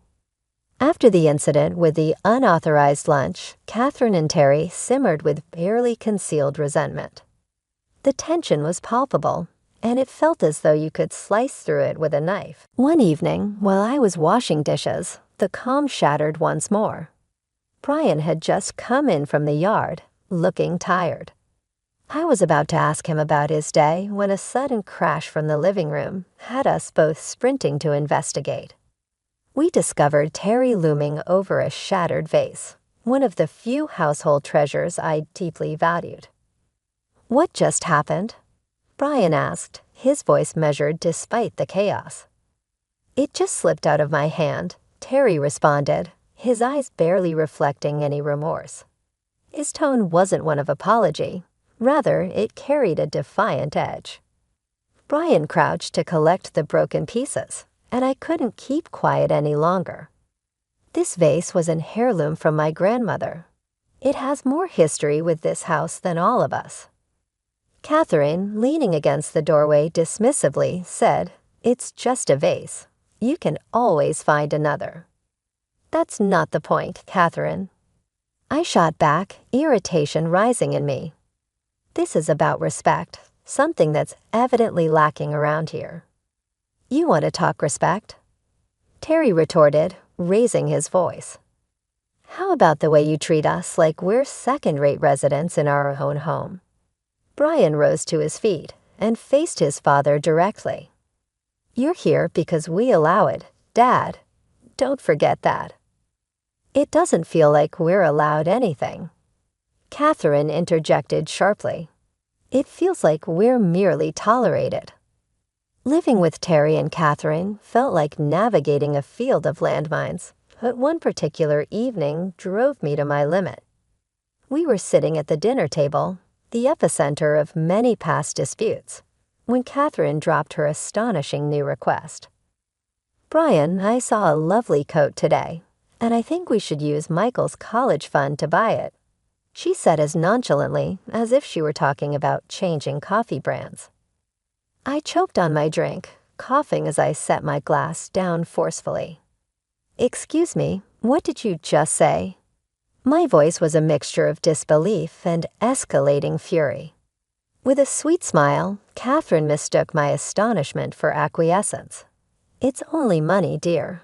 After the incident with the unauthorized lunch, Catherine and Terry simmered with barely concealed resentment. The tension was palpable, and it felt as though you could slice through it with a knife. One evening, while I was washing dishes, the calm shattered once more. Brian had just come in from the yard, looking tired. I was about to ask him about his day when a sudden crash from the living room had us both sprinting to investigate. We discovered Terry looming over a shattered vase, one of the few household treasures I deeply valued. "What just happened?" Brian asked, his voice measured despite the chaos. "It just slipped out of my hand," Terry responded, his eyes barely reflecting any remorse. His tone wasn't one of apology. Rather, it carried a defiant edge. Brian crouched to collect the broken pieces, and I couldn't keep quiet any longer. This vase was an heirloom from my grandmother. It has more history with this house than all of us. Catherine, leaning against the doorway dismissively, said, "It's just a vase. You can always find another." "That's not the point, Catherine." I shot back, irritation rising in me. "This is about respect, something that's evidently lacking around here." "You want to talk respect?" Terry retorted, raising his voice. "How about the way you treat us like we're second-rate residents in our own home?" Brian rose to his feet and faced his father directly. "You're here because we allow it, Dad. Don't forget that." "It doesn't feel like we're allowed anything," Catherine interjected sharply. "It feels like we're merely tolerated." Living with Terry and Catherine felt like navigating a field of landmines, but one particular evening drove me to my limit. We were sitting at the dinner table, the epicenter of many past disputes, when Catherine dropped her astonishing new request. "Brian, I saw a lovely coat today, and I think we should use Michael's college fund to buy it," she said as nonchalantly as if she were talking about changing coffee brands. I choked on my drink, coughing as I set my glass down forcefully. "Excuse me, what did you just say?" My voice was a mixture of disbelief and escalating fury. With a sweet smile, Catherine mistook my astonishment for acquiescence. "It's only money, dear.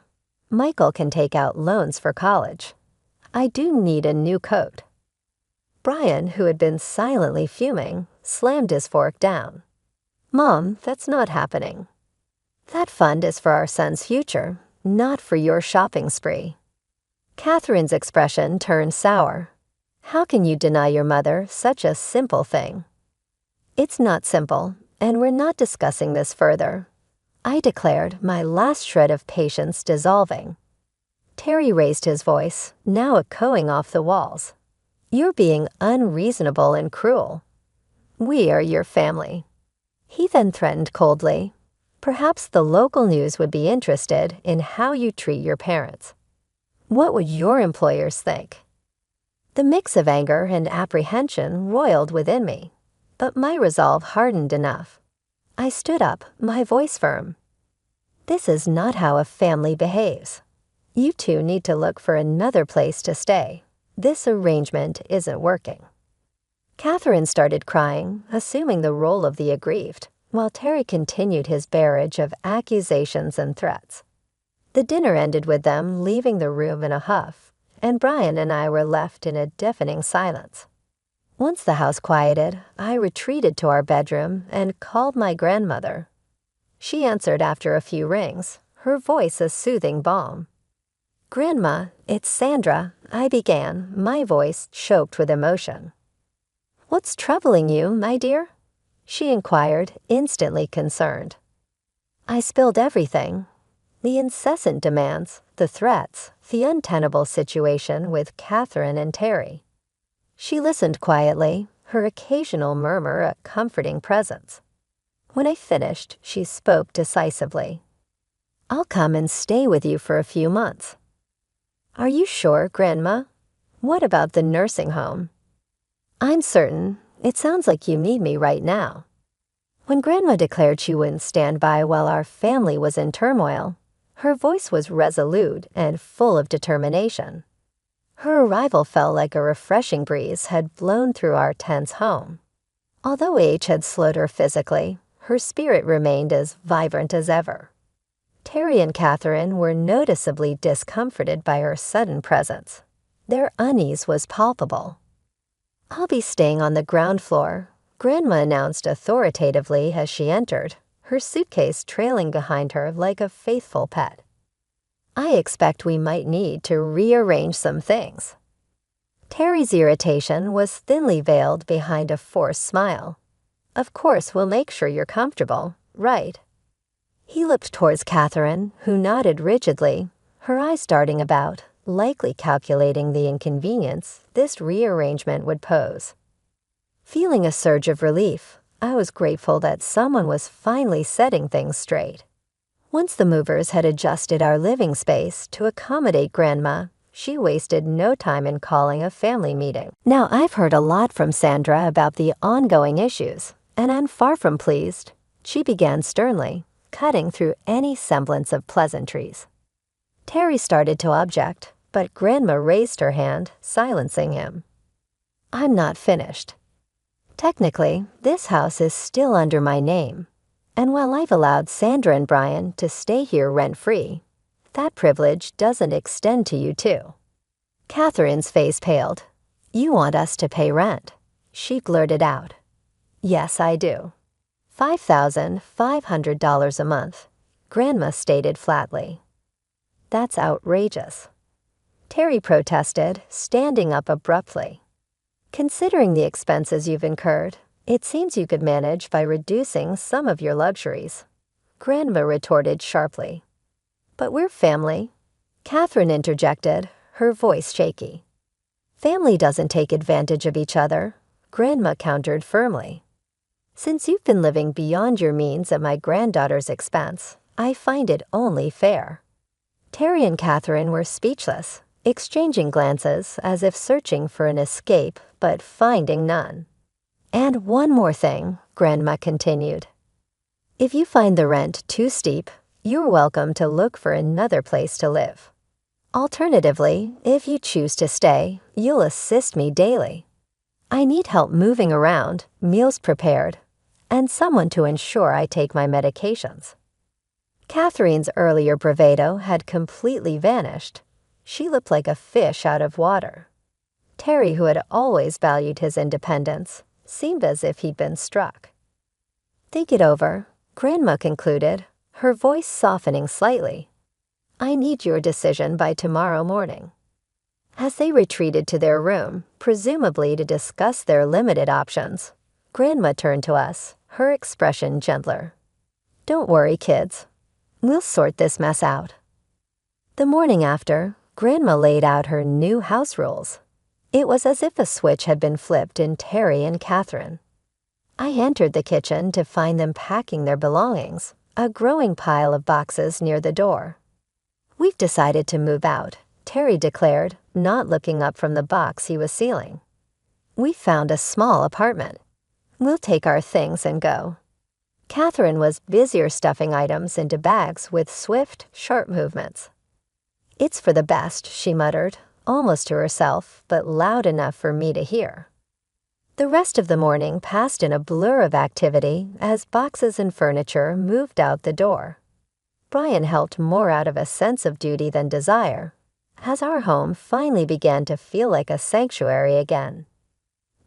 Michael can take out loans for college. I do need a new coat." Brian, who had been silently fuming, slammed his fork down. "Mom, that's not happening. That fund is for our son's future, not for your shopping spree." Catherine's expression turned sour. "How can you deny your mother such a simple thing?" "It's not simple, and we're not discussing this further," I declared, my last shred of patience dissolving. Terry raised his voice, now echoing off the walls. "You're being unreasonable and cruel. We are your family." He then threatened coldly, "Perhaps the local news would be interested in how you treat your parents. What would your employers think?" The mix of anger and apprehension roiled within me, but my resolve hardened enough. I stood up, my voice firm. "This is not how a family behaves. You two need to look for another place to stay. This arrangement isn't working." Catherine started crying, assuming the role of the aggrieved, while Terry continued his barrage of accusations and threats. The dinner ended with them leaving the room in a huff, and Brian and I were left in a deafening silence. Once the house quieted, I retreated to our bedroom and called my grandmother. She answered after a few rings, her voice a soothing balm. "Grandma, it's Sandra," I began, my voice choked with emotion. "What's troubling you, my dear?" she inquired, instantly concerned. I spilled everything. The incessant demands, the threats, the untenable situation with Catherine and Terry. She listened quietly, her occasional murmur a comforting presence. When I finished, she spoke decisively. "I'll come and stay with you for a few months." "Are you sure, Grandma? What about the nursing home?" "I'm certain. It sounds like you need me right now." When Grandma declared she wouldn't stand by while our family was in turmoil, her voice was resolute and full of determination. Her arrival felt like a refreshing breeze had blown through our tense home. Although age had slowed her physically, her spirit remained as vibrant as ever. Terry and Catherine were noticeably discomforted by her sudden presence. Their unease was palpable. "I'll be staying on the ground floor," Grandma announced authoritatively as she entered, her suitcase trailing behind her like a faithful pet. "I expect we might need to rearrange some things." Terry's irritation was thinly veiled behind a forced smile. "Of course we'll make sure you're comfortable, right?" He looked towards Catherine, who nodded rigidly, her eyes darting about, likely calculating the inconvenience this rearrangement would pose. Feeling a surge of relief, I was grateful that someone was finally setting things straight. Once the movers had adjusted our living space to accommodate Grandma, she wasted no time in calling a family meeting. "Now, I've heard a lot from Sandra about the ongoing issues, and I'm far from pleased," she began sternly, cutting through any semblance of pleasantries. Terry started to object, but Grandma raised her hand, silencing him. "I'm not finished. Technically, this house is still under my name, and while I've allowed Sandra and Brian to stay here rent-free, That privilege doesn't extend to you, too. Catherine's face paled. You want us to pay rent? She blurted out. Yes, I do. $5,500 a month, Grandma stated flatly. That's outrageous. Terry protested, standing up abruptly. Considering the expenses you've incurred, it seems you could manage by reducing some of your luxuries. Grandma retorted sharply. But we're family. Catherine interjected, her voice shaky. Family doesn't take advantage of each other, Grandma countered firmly. Since you've been living beyond your means at my granddaughter's expense, I find it only fair. Terry and Catherine were speechless, exchanging glances as if searching for an escape but finding none. And one more thing, Grandma continued. If you find the rent too steep, you're welcome to look for another place to live. Alternatively, if you choose to stay, you'll assist me daily. I need help moving around, meals prepared, and someone to ensure I take my medications. Catherine's earlier bravado had completely vanished. She looked like a fish out of water. Terry, who had always valued his independence, seemed as if he'd been struck. Think it over, Grandma concluded, her voice softening slightly. I need your decision by tomorrow morning. As they retreated to their room, presumably to discuss their limited options, Grandma turned to us, her expression gentler. Don't worry, kids. We'll sort this mess out. The morning after, Grandma laid out her new house rules. It was as if a switch had been flipped in Terry and Catherine. I entered the kitchen to find them packing their belongings, a growing pile of boxes near the door. We've decided to move out, Terry declared, not looking up from the box he was sealing. We found a small apartment. We'll take our things and go. Catherine was busier stuffing items into bags with swift, sharp movements. It's for the best, she muttered, almost to herself, but loud enough for me to hear. The rest of the morning passed in a blur of activity as boxes and furniture moved out the door. Brian helped more out of a sense of duty than desire, as our home finally began to feel like a sanctuary again.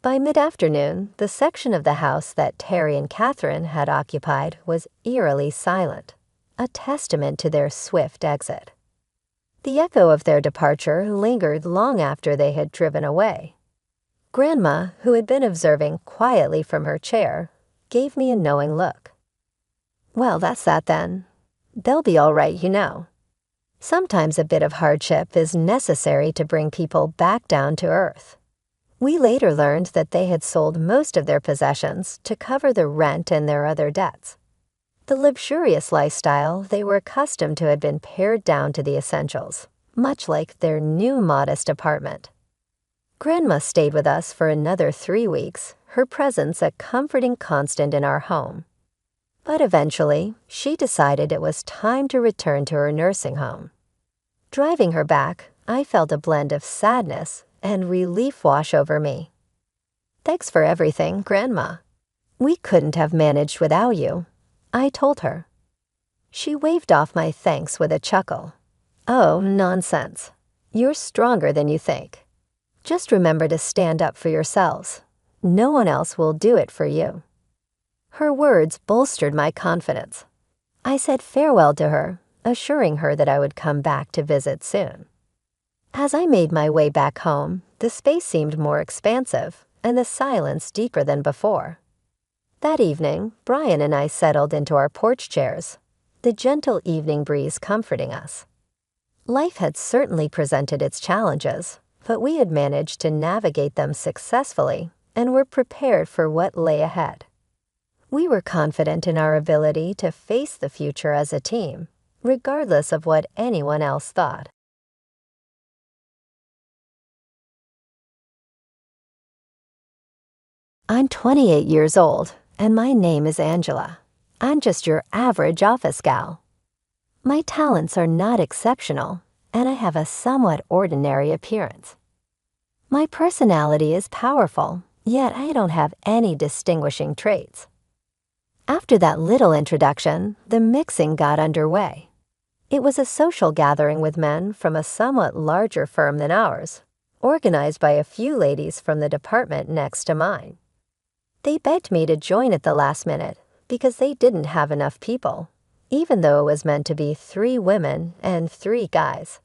By mid-afternoon, the section of the house that Terry and Catherine had occupied was eerily silent, a testament to their swift exit. The echo of their departure lingered long after they had driven away. Grandma, who had been observing quietly from her chair, gave me a knowing look. Well, that's that then. They'll be all right, you know. Sometimes a bit of hardship is necessary to bring people back down to earth. We later learned that they had sold most of their possessions to cover the rent and their other debts. The luxurious lifestyle they were accustomed to had been pared down to the essentials, much like their new modest apartment. Grandma stayed with us for another 3 weeks, her presence a comforting constant in our home. But eventually, she decided it was time to return to her nursing home. Driving her back, I felt a blend of sadness and relief wash over me. Thanks for everything, Grandma. We couldn't have managed without you, I told her. She waved off my thanks with a chuckle. Oh, nonsense. You're stronger than you think. Just remember to stand up for yourselves. No one else will do it for you. Her words bolstered my confidence. I said farewell to her, assuring her that I would come back to visit soon. As I made my way back home, the space seemed more expansive and the silence deeper than before. That evening, Brian and I settled into our porch chairs, the gentle evening breeze comforting us. Life had certainly presented its challenges, but we had managed to navigate them successfully and were prepared for what lay ahead. We were confident in our ability to face the future as a team, regardless of what anyone else thought. I'm 28 years old, and my name is Angela. I'm just your average office gal. My talents are not exceptional, and I have a somewhat ordinary appearance. My personality is powerful, yet I don't have any distinguishing traits. After that little introduction, the mixing got underway. It was a social gathering with men from a somewhat larger firm than ours, organized by a few ladies from the department next to mine. They begged me to join at the last minute because they didn't have enough people, even though it was meant to be 3 women and 3 guys.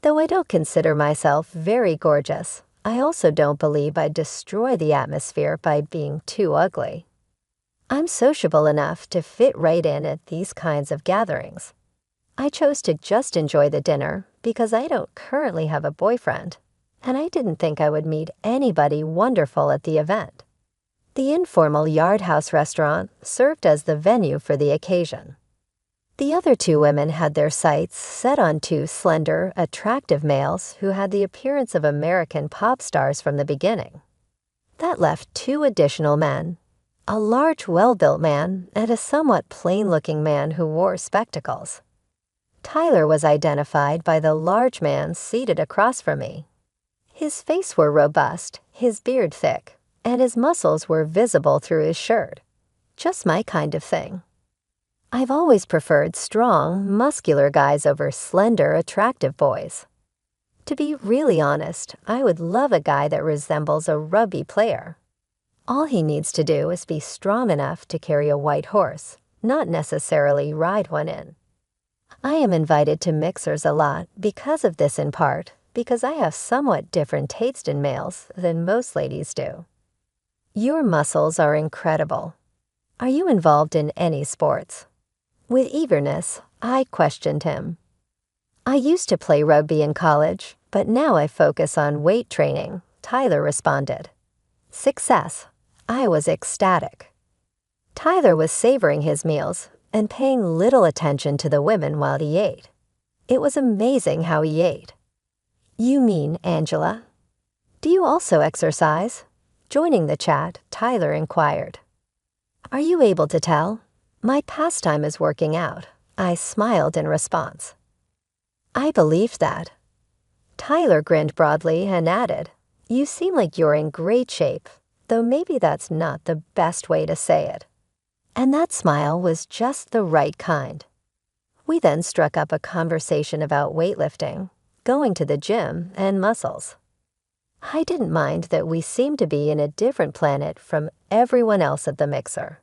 Though I don't consider myself very gorgeous, I also don't believe I'd destroy the atmosphere by being too ugly. I'm sociable enough to fit right in at these kinds of gatherings. I chose to just enjoy the dinner because I don't currently have a boyfriend, and I didn't think I would meet anybody wonderful at the event. The informal Yard House restaurant served as the venue for the occasion. The other 2 women had their sights set on 2 slender, attractive males who had the appearance of American pop stars from the beginning. That left 2 additional men, a large, well-built man and a somewhat plain-looking man who wore spectacles. Tyler was identified by the large man seated across from me. His face were robust, his beard thick, and his muscles were visible through his shirt. Just my kind of thing. I've always preferred strong, muscular guys over slender, attractive boys. To be really honest, I would love a guy that resembles a rugby player. All he needs to do is be strong enough to carry a white horse, not necessarily ride one in. I am invited to mixers a lot because of this, in part because I have somewhat different taste in males than most ladies do. Your muscles are incredible. Are you involved in any sports? With eagerness, I questioned him. I used to play rugby in college, but now I focus on weight training, Tyler responded. Success. I was ecstatic. Tyler was savoring his meals and paying little attention to the women while he ate. It was amazing how he ate. You mean, Angela? Do you also exercise? Joining the chat, Tyler inquired. Are you able to tell? My pastime is working out. I smiled in response. I believed that. Tyler grinned broadly and added, You seem like you're in great shape, though maybe that's not the best way to say it. And that smile was just the right kind. We then struck up a conversation about weightlifting, going to the gym, and muscles. I didn't mind that we seemed to be in a different planet from everyone else at the mixer.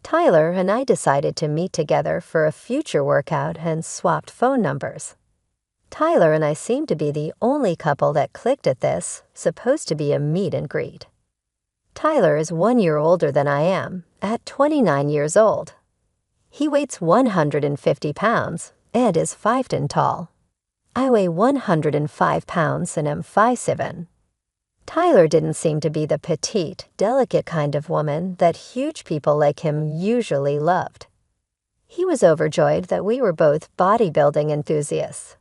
Tyler and I decided to meet together for a future workout and swapped phone numbers. Tyler and I seemed to be the only couple that clicked at this, supposed to be a meet and greet. Tyler is 1 year older than I am, at 29 years old. He weighs 150 pounds and is 5'10" tall. I weigh 105 pounds and am 5'7". Tyler didn't seem to be the petite, delicate kind of woman that huge people like him usually loved. He was overjoyed that we were both bodybuilding enthusiasts.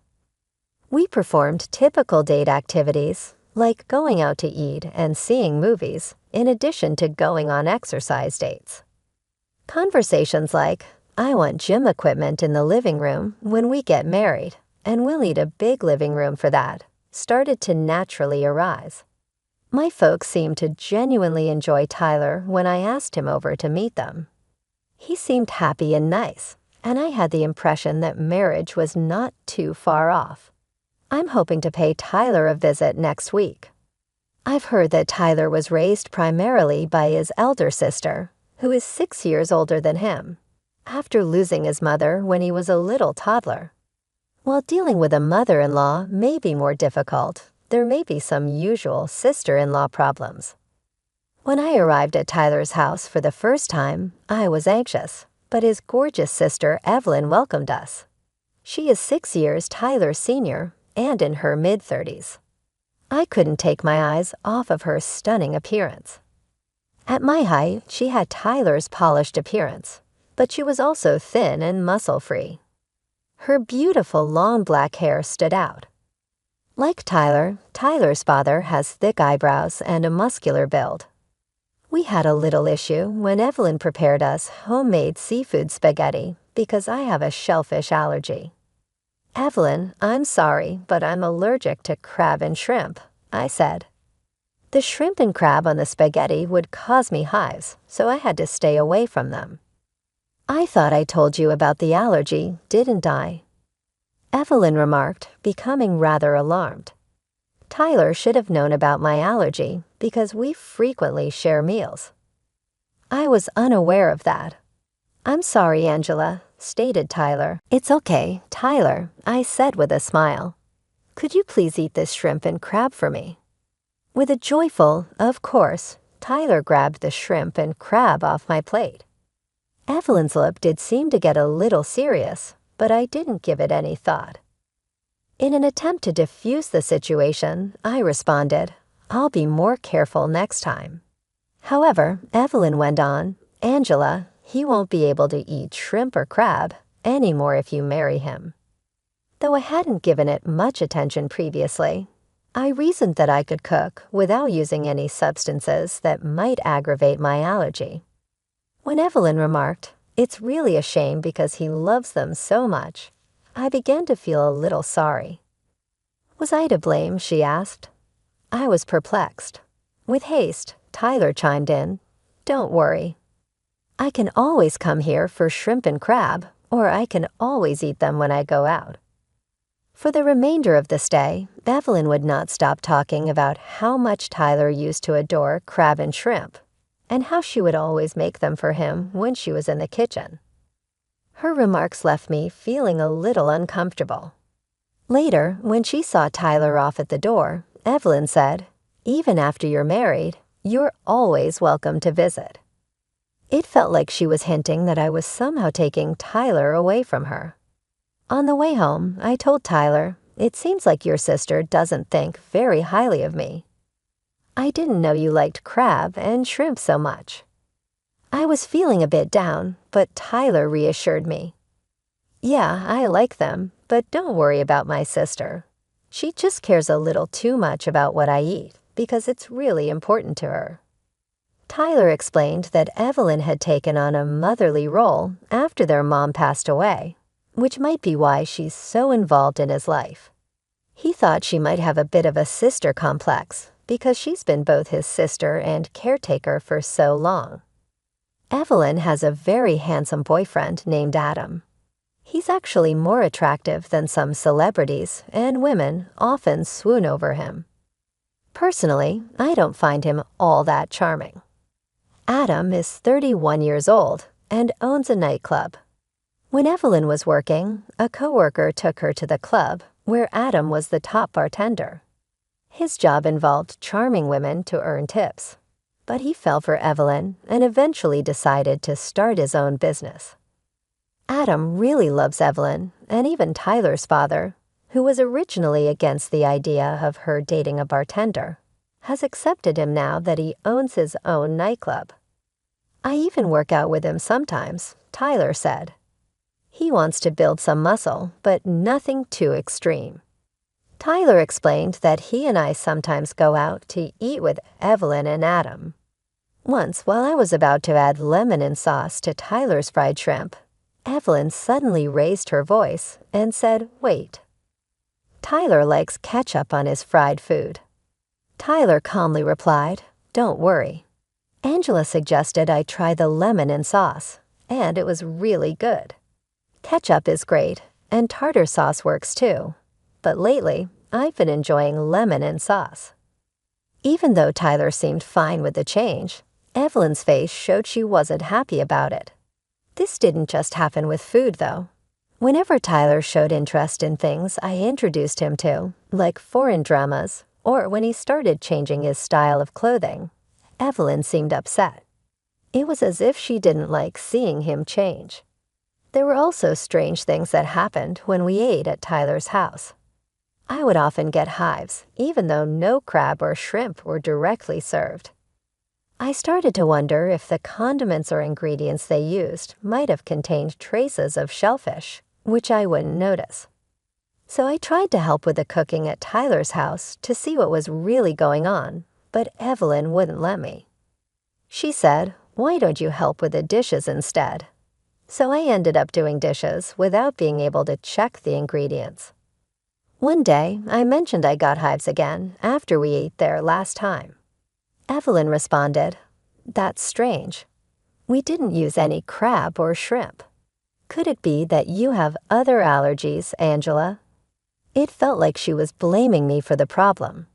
We performed typical date activities, like going out to eat and seeing movies, in addition to going on exercise dates. Conversations like, I want gym equipment in the living room when we get married, and we'll need a big living room for that, started to naturally arise. My folks seemed to genuinely enjoy Tyler when I asked him over to meet them. He seemed happy and nice, and I had the impression that marriage was not too far off. I'm hoping to pay Tyler a visit next week. I've heard that Tyler was raised primarily by his elder sister, who is 6 years older than him, after losing his mother when he was a little toddler. While dealing with a mother-in-law may be more difficult, there may be some usual sister-in-law problems. When I arrived at Tyler's house for the first time, I was anxious, but his gorgeous sister Evelyn welcomed us. She is 6 years Tyler's senior and in her mid-30s. I couldn't take my eyes off of her stunning appearance. At my height, she had Tyler's polished appearance, but she was also thin and muscle-free. Her beautiful long black hair stood out. Like Tyler, Tyler's father has thick eyebrows and a muscular build. We had a little issue when Evelyn prepared us homemade seafood spaghetti because I have a shellfish allergy. Evelyn, I'm sorry, but I'm allergic to crab and shrimp, I said. The shrimp and crab on the spaghetti would cause me hives, so I had to stay away from them. I thought I told you about the allergy, didn't I? Evelyn remarked, becoming rather alarmed. Tyler should have known about my allergy because we frequently share meals. I was unaware of that. I'm sorry, Angela, stated Tyler. It's okay, Tyler, I said with a smile. Could you please eat this shrimp and crab for me? With a joyful, of course, Tyler grabbed the shrimp and crab off my plate. Evelyn's lip did seem to get a little serious, but I didn't give it any thought. In an attempt to diffuse the situation, I responded, I'll be more careful next time. However, Evelyn went on, Angela, he won't be able to eat shrimp or crab anymore if you marry him. Though I hadn't given it much attention previously, I reasoned that I could cook without using any substances that might aggravate my allergy. When Evelyn remarked, it's really a shame because he loves them so much, I began to feel a little sorry. Was I to blame, she asked. I was perplexed. With haste, Tyler chimed in, don't worry. I can always come here for shrimp and crab, or I can always eat them when I go out. For the remainder of the stay, Evelyn would not stop talking about how much Tyler used to adore crab and shrimp, and how she would always make them for him when she was in the kitchen. Her remarks left me feeling a little uncomfortable. Later, when she saw Tyler off at the door, Evelyn said, even after you're married, you're always welcome to visit. It felt like she was hinting that I was somehow taking Tyler away from her. On the way home, I told Tyler, it seems like your sister doesn't think very highly of me. I didn't know you liked crab and shrimp so much. I was feeling a bit down, but Tyler reassured me. Yeah, I like them, but don't worry about my sister. She just cares a little too much about what I eat because it's really important to her. Tyler explained that Evelyn had taken on a motherly role after their mom passed away, which might be why she's so involved in his life. He thought she might have a bit of a sister complex because she's been both his sister and caretaker for so long. Evelyn has a very handsome boyfriend named Adam. He's actually more attractive than some celebrities, and women often swoon over him. Personally, I don't find him all that charming. Adam is 31 years old and owns a nightclub. When Evelyn was working, a coworker took her to the club where Adam was the top bartender. His job involved charming women to earn tips, but he fell for Evelyn and eventually decided to start his own business. Adam really loves Evelyn, and even Tyler's father, who was originally against the idea of her dating a bartender, has accepted him now that he owns his own nightclub. I even work out with him sometimes, Tyler said. He wants to build some muscle, but nothing too extreme. Tyler explained that he and I sometimes go out to eat with Evelyn and Adam. Once, while I was about to add lemon and sauce to Tyler's fried shrimp, Evelyn suddenly raised her voice and said, wait. Tyler likes ketchup on his fried food. Tyler calmly replied, don't worry. Angela suggested I try the lemon and sauce, and it was really good. Ketchup is great, and tartar sauce works too, but lately, I've been enjoying lemon and sauce. Even though Tyler seemed fine with the change, Evelyn's face showed she wasn't happy about it. This didn't just happen with food, though. Whenever Tyler showed interest in things I introduced him to, like foreign dramas, or when he started changing his style of clothing, Evelyn seemed upset. It was as if she didn't like seeing him change. There were also strange things that happened when we ate at Tyler's house. I would often get hives, even though no crab or shrimp were directly served. I started to wonder if the condiments or ingredients they used might have contained traces of shellfish, which I wouldn't notice. So I tried to help with the cooking at Tyler's house to see what was really going on, but Evelyn wouldn't let me. She said, why don't you help with the dishes instead? So I ended up doing dishes without being able to check the ingredients. One day, I mentioned I got hives again after we ate there last time. Evelyn responded, that's strange. We didn't use any crab or shrimp. Could it be that you have other allergies, Angela? It felt like she was blaming me for the problem.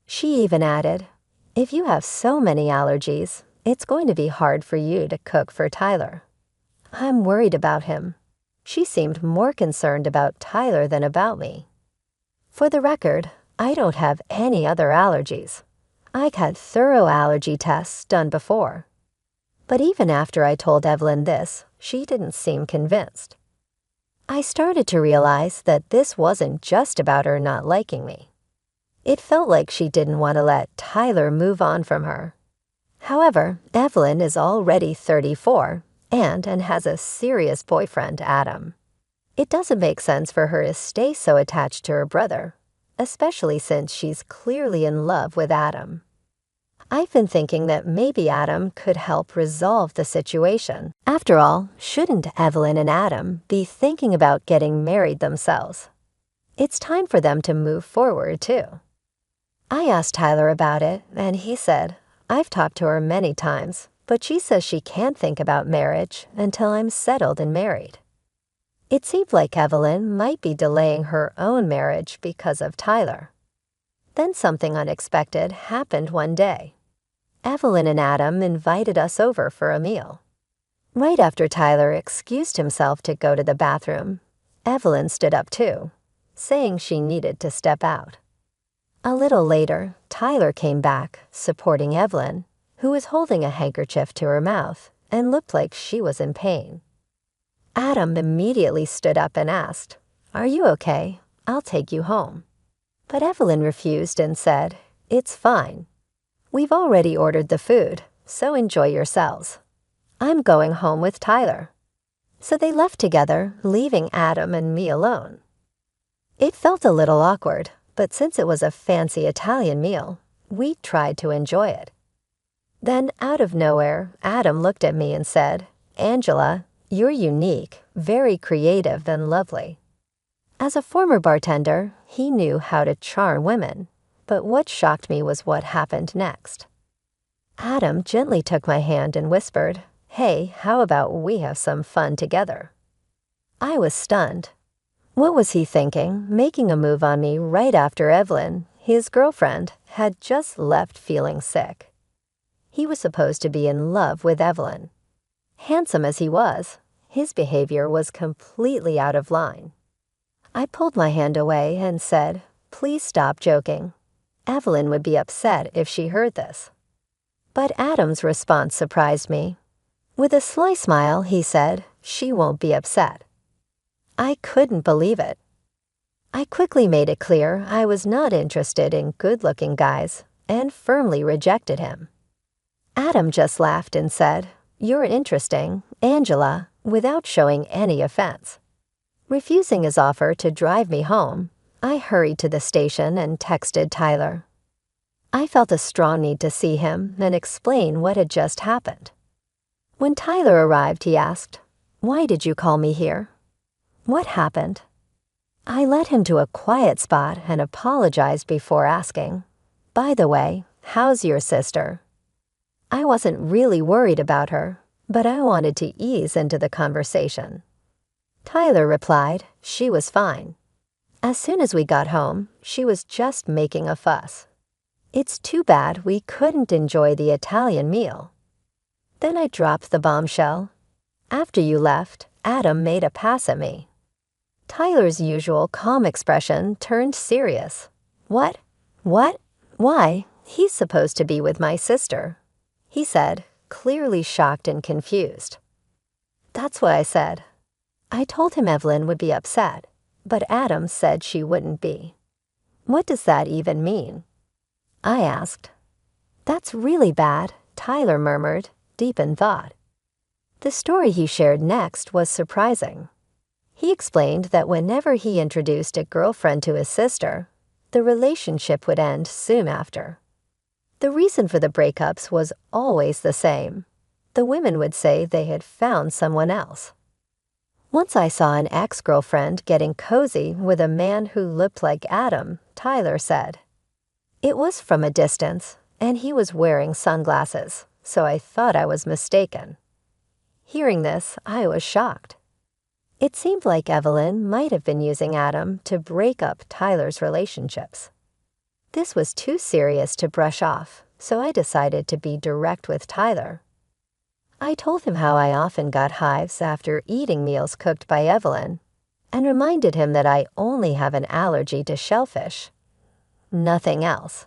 She even added, if you have so many allergies, it's going to be hard for you to cook for Tyler. I'm worried about him. She seemed more concerned about Tyler than about me. For the record, I don't have any other allergies. I've had thorough allergy tests done before. But even after I told Evelyn this, she didn't seem convinced. I started to realize that this wasn't just about her not liking me. It felt like she didn't want to let Tyler move on from her. However, Evelyn is already 34 and has a serious boyfriend, Adam. It doesn't make sense for her to stay so attached to her brother, especially since she's clearly in love with Adam. I've been thinking that maybe Adam could help resolve the situation. After all, shouldn't Evelyn and Adam be thinking about getting married themselves? It's time for them to move forward, too. I asked Tyler about it, and he said, I've talked to her many times, but she says she can't think about marriage until I'm settled and married. It seemed like Evelyn might be delaying her own marriage because of Tyler. Then something unexpected happened one day. Evelyn and Adam invited us over for a meal. Right after Tyler excused himself to go to the bathroom, Evelyn stood up too, saying she needed to step out. A little later, Tyler came back, supporting Evelyn, who was holding a handkerchief to her mouth and looked like she was in pain. Adam immediately stood up and asked, "Are you okay? I'll take you home." But Evelyn refused and said, "It's fine. We've already ordered the food, so enjoy yourselves. I'm going home with Tyler." So they left together, leaving Adam and me alone. It felt a little awkward, but since it was a fancy Italian meal, we tried to enjoy it. Then, out of nowhere, Adam looked at me and said, "Angela, you're unique, very creative and lovely." As a former bartender, he knew how to charm women, but what shocked me was what happened next. Adam gently took my hand and whispered, "Hey, how about we have some fun together?" I was stunned. What was he thinking, making a move on me right after Evelyn, his girlfriend, had just left feeling sick? He was supposed to be in love with Evelyn. Handsome as he was, his behavior was completely out of line. I pulled my hand away and said, "Please stop joking. Evelyn would be upset if she heard this." But Adam's response surprised me. With a sly smile, he said, "She won't be upset." I couldn't believe it. I quickly made it clear I was not interested in good-looking guys and firmly rejected him. Adam just laughed and said, "You're interesting, Angela," without showing any offense. Refusing his offer to drive me home, I hurried to the station and texted Tyler. I felt a strong need to see him and explain what had just happened. When Tyler arrived, he asked, "Why did you call me here? What happened?" I led him to a quiet spot and apologized before asking, "By the way, how's your sister?" I wasn't really worried about her, but I wanted to ease into the conversation. Tyler replied, "She was fine. As soon as we got home, she was just making a fuss. It's too bad we couldn't enjoy the Italian meal." Then I dropped the bombshell. "After you left, Adam made a pass at me." Tyler's usual calm expression turned serious. "What? What? Why? He's supposed to be with my sister," he said, clearly shocked and confused. That's what I said. I told him Evelyn would be upset, but Adam said she wouldn't be. What does that even mean? I asked. "That's really bad," Tyler murmured, deep in thought. The story he shared next was surprising. He explained that whenever he introduced a girlfriend to his sister, the relationship would end soon after. The reason for the breakups was always the same. The women would say they had found someone else. Once I saw an ex-girlfriend getting cozy with a man who looked like Adam, Tyler said. It was from a distance, and he was wearing sunglasses, so I thought I was mistaken. Hearing this, I was shocked. It seemed like Evelyn might have been using Adam to break up Tyler's relationships. This was too serious to brush off, so I decided to be direct with Tyler. I told him how I often got hives after eating meals cooked by Evelyn, and reminded him that I only have an allergy to shellfish. Nothing else.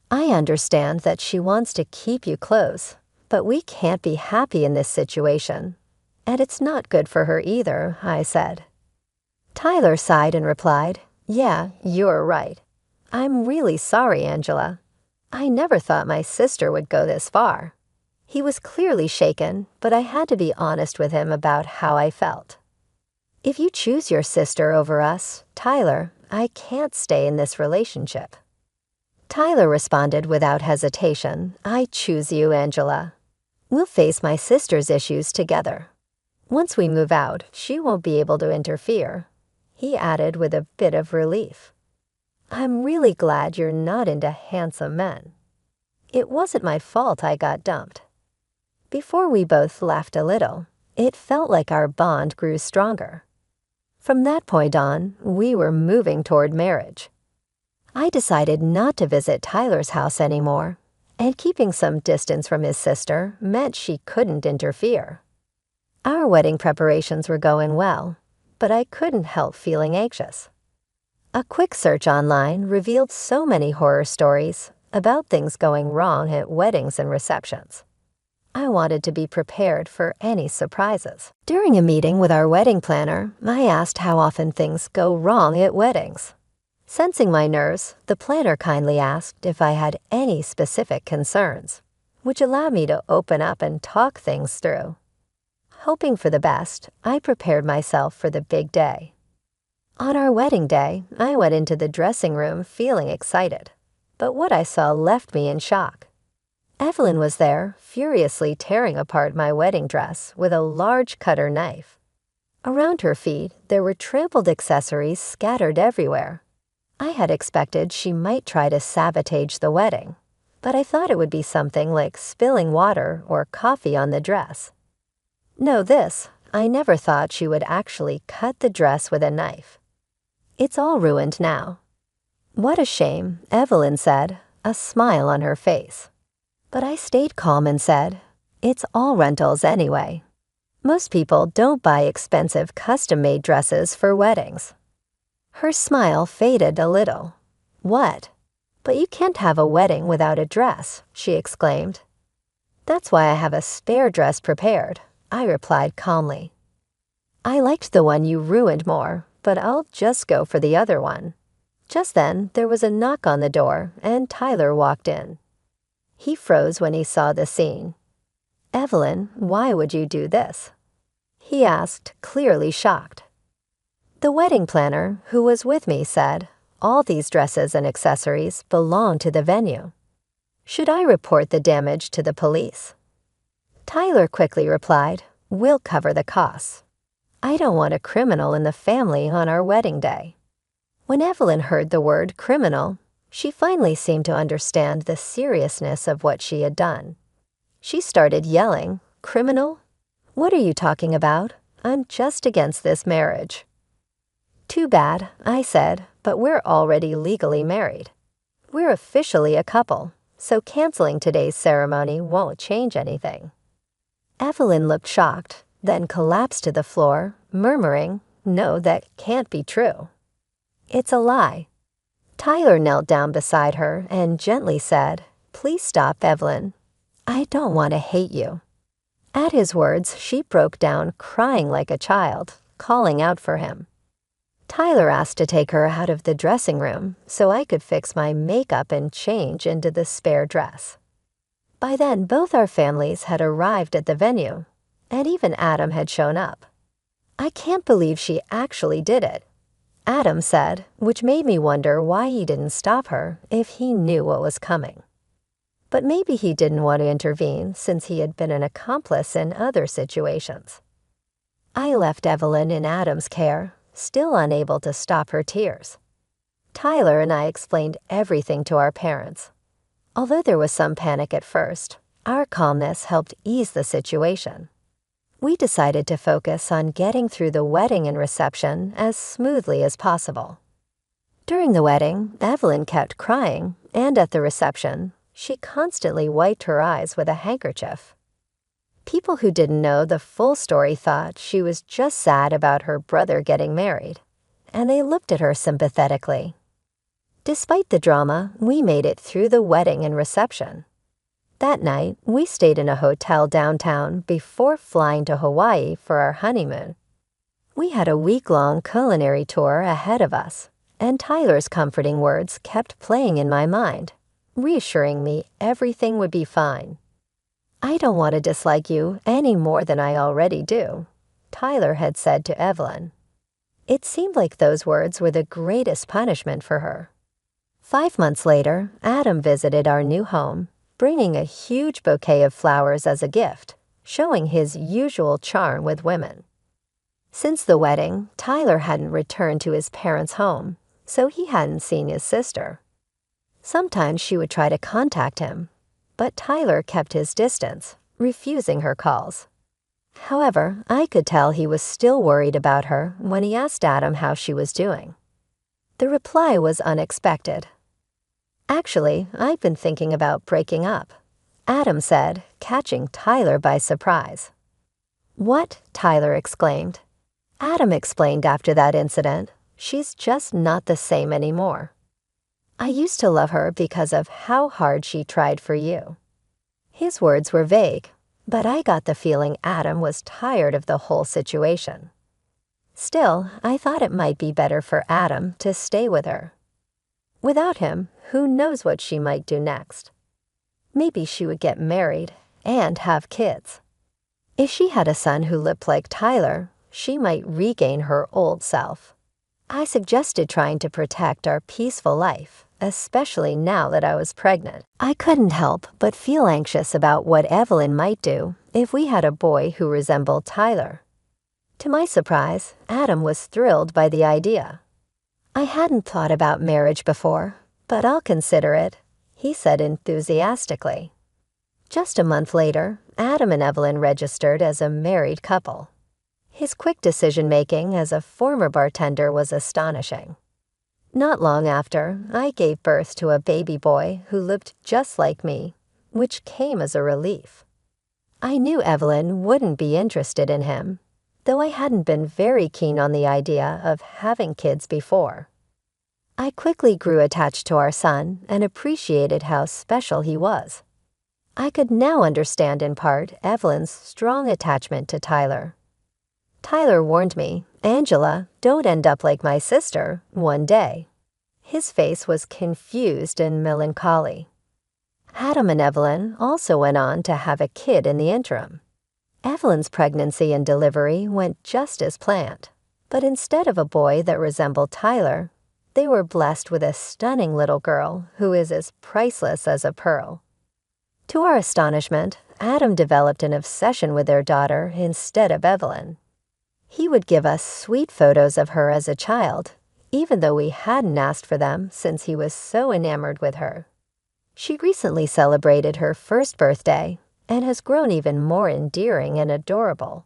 I understand that she wants to keep you close, but we can't be happy in this situation. And it's not good for her either, I said. Tyler sighed and replied, "Yeah, you're right. I'm really sorry, Angela. I never thought my sister would go this far." He was clearly shaken, but I had to be honest with him about how I felt. "If you choose your sister over us, Tyler, I can't stay in this relationship." Tyler responded without hesitation, "I choose you, Angela. We'll face my sister's issues together. Once we move out, she won't be able to interfere," he added with a bit of relief. "I'm really glad you're not into handsome men. It wasn't my fault I got dumped." Before we both laughed a little, it felt like our bond grew stronger. From that point on, we were moving toward marriage. I decided not to visit Tyler's house anymore, and keeping some distance from his sister meant she couldn't interfere. Our wedding preparations were going well, but I couldn't help feeling anxious. A quick search online revealed so many horror stories about things going wrong at weddings and receptions. I wanted to be prepared for any surprises. During a meeting with our wedding planner, I asked how often things go wrong at weddings. Sensing my nerves, the planner kindly asked if I had any specific concerns, which allowed me to open up and talk things through. Hoping for the best, I prepared myself for the big day. On our wedding day, I went into the dressing room feeling excited, but what I saw left me in shock. Evelyn was there, furiously tearing apart my wedding dress with a large cutter knife. Around her feet, there were trampled accessories scattered everywhere. I had expected she might try to sabotage the wedding, but I thought it would be something like spilling water or coffee on the dress. Know this, I never thought she would actually cut the dress with a knife. It's all ruined now. "What a shame," Evelyn said, a smile on her face. But I stayed calm and said, "It's all rentals anyway. Most people don't buy expensive custom-made dresses for weddings." Her smile faded a little. "What? But you can't have a wedding without a dress," she exclaimed. "That's why I have a spare dress prepared," I replied calmly. "I liked the one you ruined more, but I'll just go for the other one." Just then, there was a knock on the door, and Tyler walked in. He froze when he saw the scene. "Evelyn, why would you do this?" he asked, clearly shocked. The wedding planner, who was with me, said, "All these dresses and accessories belong to the venue. Should I report the damage to the police?" Tyler quickly replied, "We'll cover the costs. I don't want a criminal in the family on our wedding day." When Evelyn heard the word criminal, she finally seemed to understand the seriousness of what she had done. She started yelling, "Criminal? What are you talking about? I'm just against this marriage." "Too bad," I said, "but we're already legally married. We're officially a couple, so canceling today's ceremony won't change anything." Evelyn looked shocked, then collapsed to the floor, murmuring, "No, that can't be true. It's a lie." Tyler knelt down beside her and gently said, "Please stop, Evelyn. I don't want to hate you." At his words, she broke down, crying like a child, calling out for him. Tyler asked to take her out of the dressing room so I could fix my makeup and change into the spare dress. By then, both our families had arrived at the venue, and even Adam had shown up. "I can't believe she actually did it," Adam said, which made me wonder why he didn't stop her if he knew what was coming. But maybe he didn't want to intervene since he had been an accomplice in other situations. I left Evelyn in Adam's care, still unable to stop her tears. Tyler and I explained everything to our parents. Although there was some panic at first, our calmness helped ease the situation. We decided to focus on getting through the wedding and reception as smoothly as possible. During the wedding, Evelyn kept crying, and at the reception, she constantly wiped her eyes with a handkerchief. People who didn't know the full story thought she was just sad about her brother getting married, and they looked at her sympathetically. Despite the drama, we made it through the wedding and reception. That night, we stayed in a hotel downtown before flying to Hawaii for our honeymoon. We had a week-long culinary tour ahead of us, and Tyler's comforting words kept playing in my mind, reassuring me everything would be fine. "I don't want to dislike you any more than I already do," Tyler had said to Evelyn. It seemed like those words were the greatest punishment for her. 5 months later, Adam visited our new home, bringing a huge bouquet of flowers as a gift, showing his usual charm with women. Since the wedding, Tyler hadn't returned to his parents' home, so he hadn't seen his sister. Sometimes she would try to contact him, but Tyler kept his distance, refusing her calls. However, I could tell he was still worried about her when he asked Adam how she was doing. The reply was unexpected. "Actually, I've been thinking about breaking up," Adam said, catching Tyler by surprise. "What?" Tyler exclaimed. Adam explained after that incident, "She's just not the same anymore. I used to love her because of how hard she tried for you." His words were vague, but I got the feeling Adam was tired of the whole situation. Still, I thought it might be better for Adam to stay with her. Without him, who knows what she might do next? Maybe she would get married and have kids. If she had a son who looked like Tyler, she might regain her old self. I suggested trying to protect our peaceful life, especially now that I was pregnant. I couldn't help but feel anxious about what Evelyn might do if we had a boy who resembled Tyler. To my surprise, Adam was thrilled by the idea. "I hadn't thought about marriage before, but I'll consider it," he said enthusiastically. Just a month later, Adam and Evelyn registered as a married couple. His quick decision-making as a former bartender was astonishing. Not long after, I gave birth to a baby boy who looked just like me, which came as a relief. I knew Evelyn wouldn't be interested in him, though I hadn't been very keen on the idea of having kids before. I quickly grew attached to our son and appreciated how special he was. I could now understand in part Evelyn's strong attachment to Tyler. Tyler warned me, "Angela, don't end up like my sister one day." His face was confused and melancholy. Adam and Evelyn also went on to have a kid in the interim. Evelyn's pregnancy and delivery went just as planned, but instead of a boy that resembled Tyler, they were blessed with a stunning little girl who is as priceless as a pearl. To our astonishment, Adam developed an obsession with their daughter instead of Evelyn. He would give us sweet photos of her as a child, even though we hadn't asked for them since he was so enamored with her. She recently celebrated her first birthday and has grown even more endearing and adorable.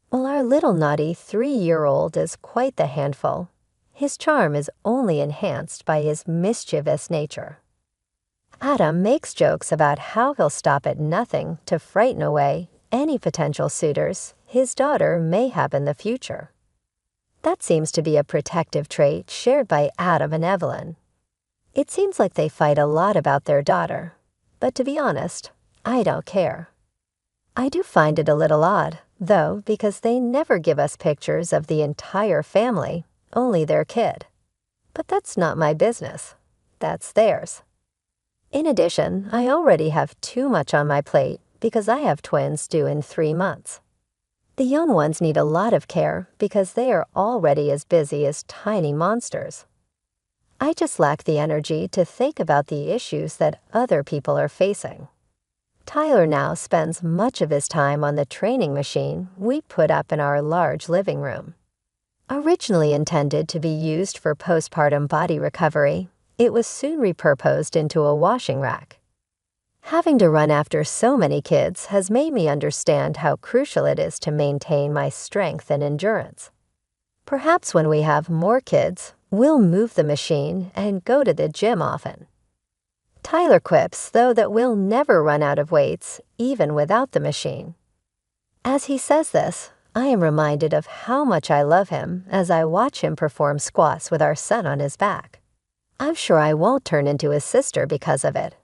While our little naughty 3-year-old is quite the handful, his charm is only enhanced by his mischievous nature. Adam makes jokes about how he'll stop at nothing to frighten away any potential suitors his daughter may have in the future. That seems to be a protective trait shared by Adam and Evelyn. It seems like they fight a lot about their daughter, but to be honest, I don't care. I do find it a little odd, though, because they never give us pictures of the entire family, only their kid. But that's not my business. That's theirs. In addition, I already have too much on my plate because I have twins due in 3 months. The young ones need a lot of care because they are already as busy as tiny monsters. I just lack the energy to think about the issues that other people are facing. Tyler now spends much of his time on the training machine we put up in our large living room. Originally intended to be used for postpartum body recovery, it was soon repurposed into a washing rack. Having to run after so many kids has made me understand how crucial it is to maintain my strength and endurance. Perhaps when we have more kids, we'll move the machine and go to the gym often. Tyler quips, though, that we'll never run out of weights, even without the machine. As he says this, I am reminded of how much I love him as I watch him perform squats with our son on his back. I'm sure I won't turn into his sister because of it.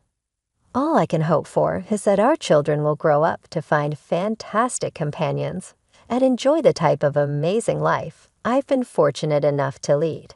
All I can hope for is that our children will grow up to find fantastic companions and enjoy the type of amazing life I've been fortunate enough to lead.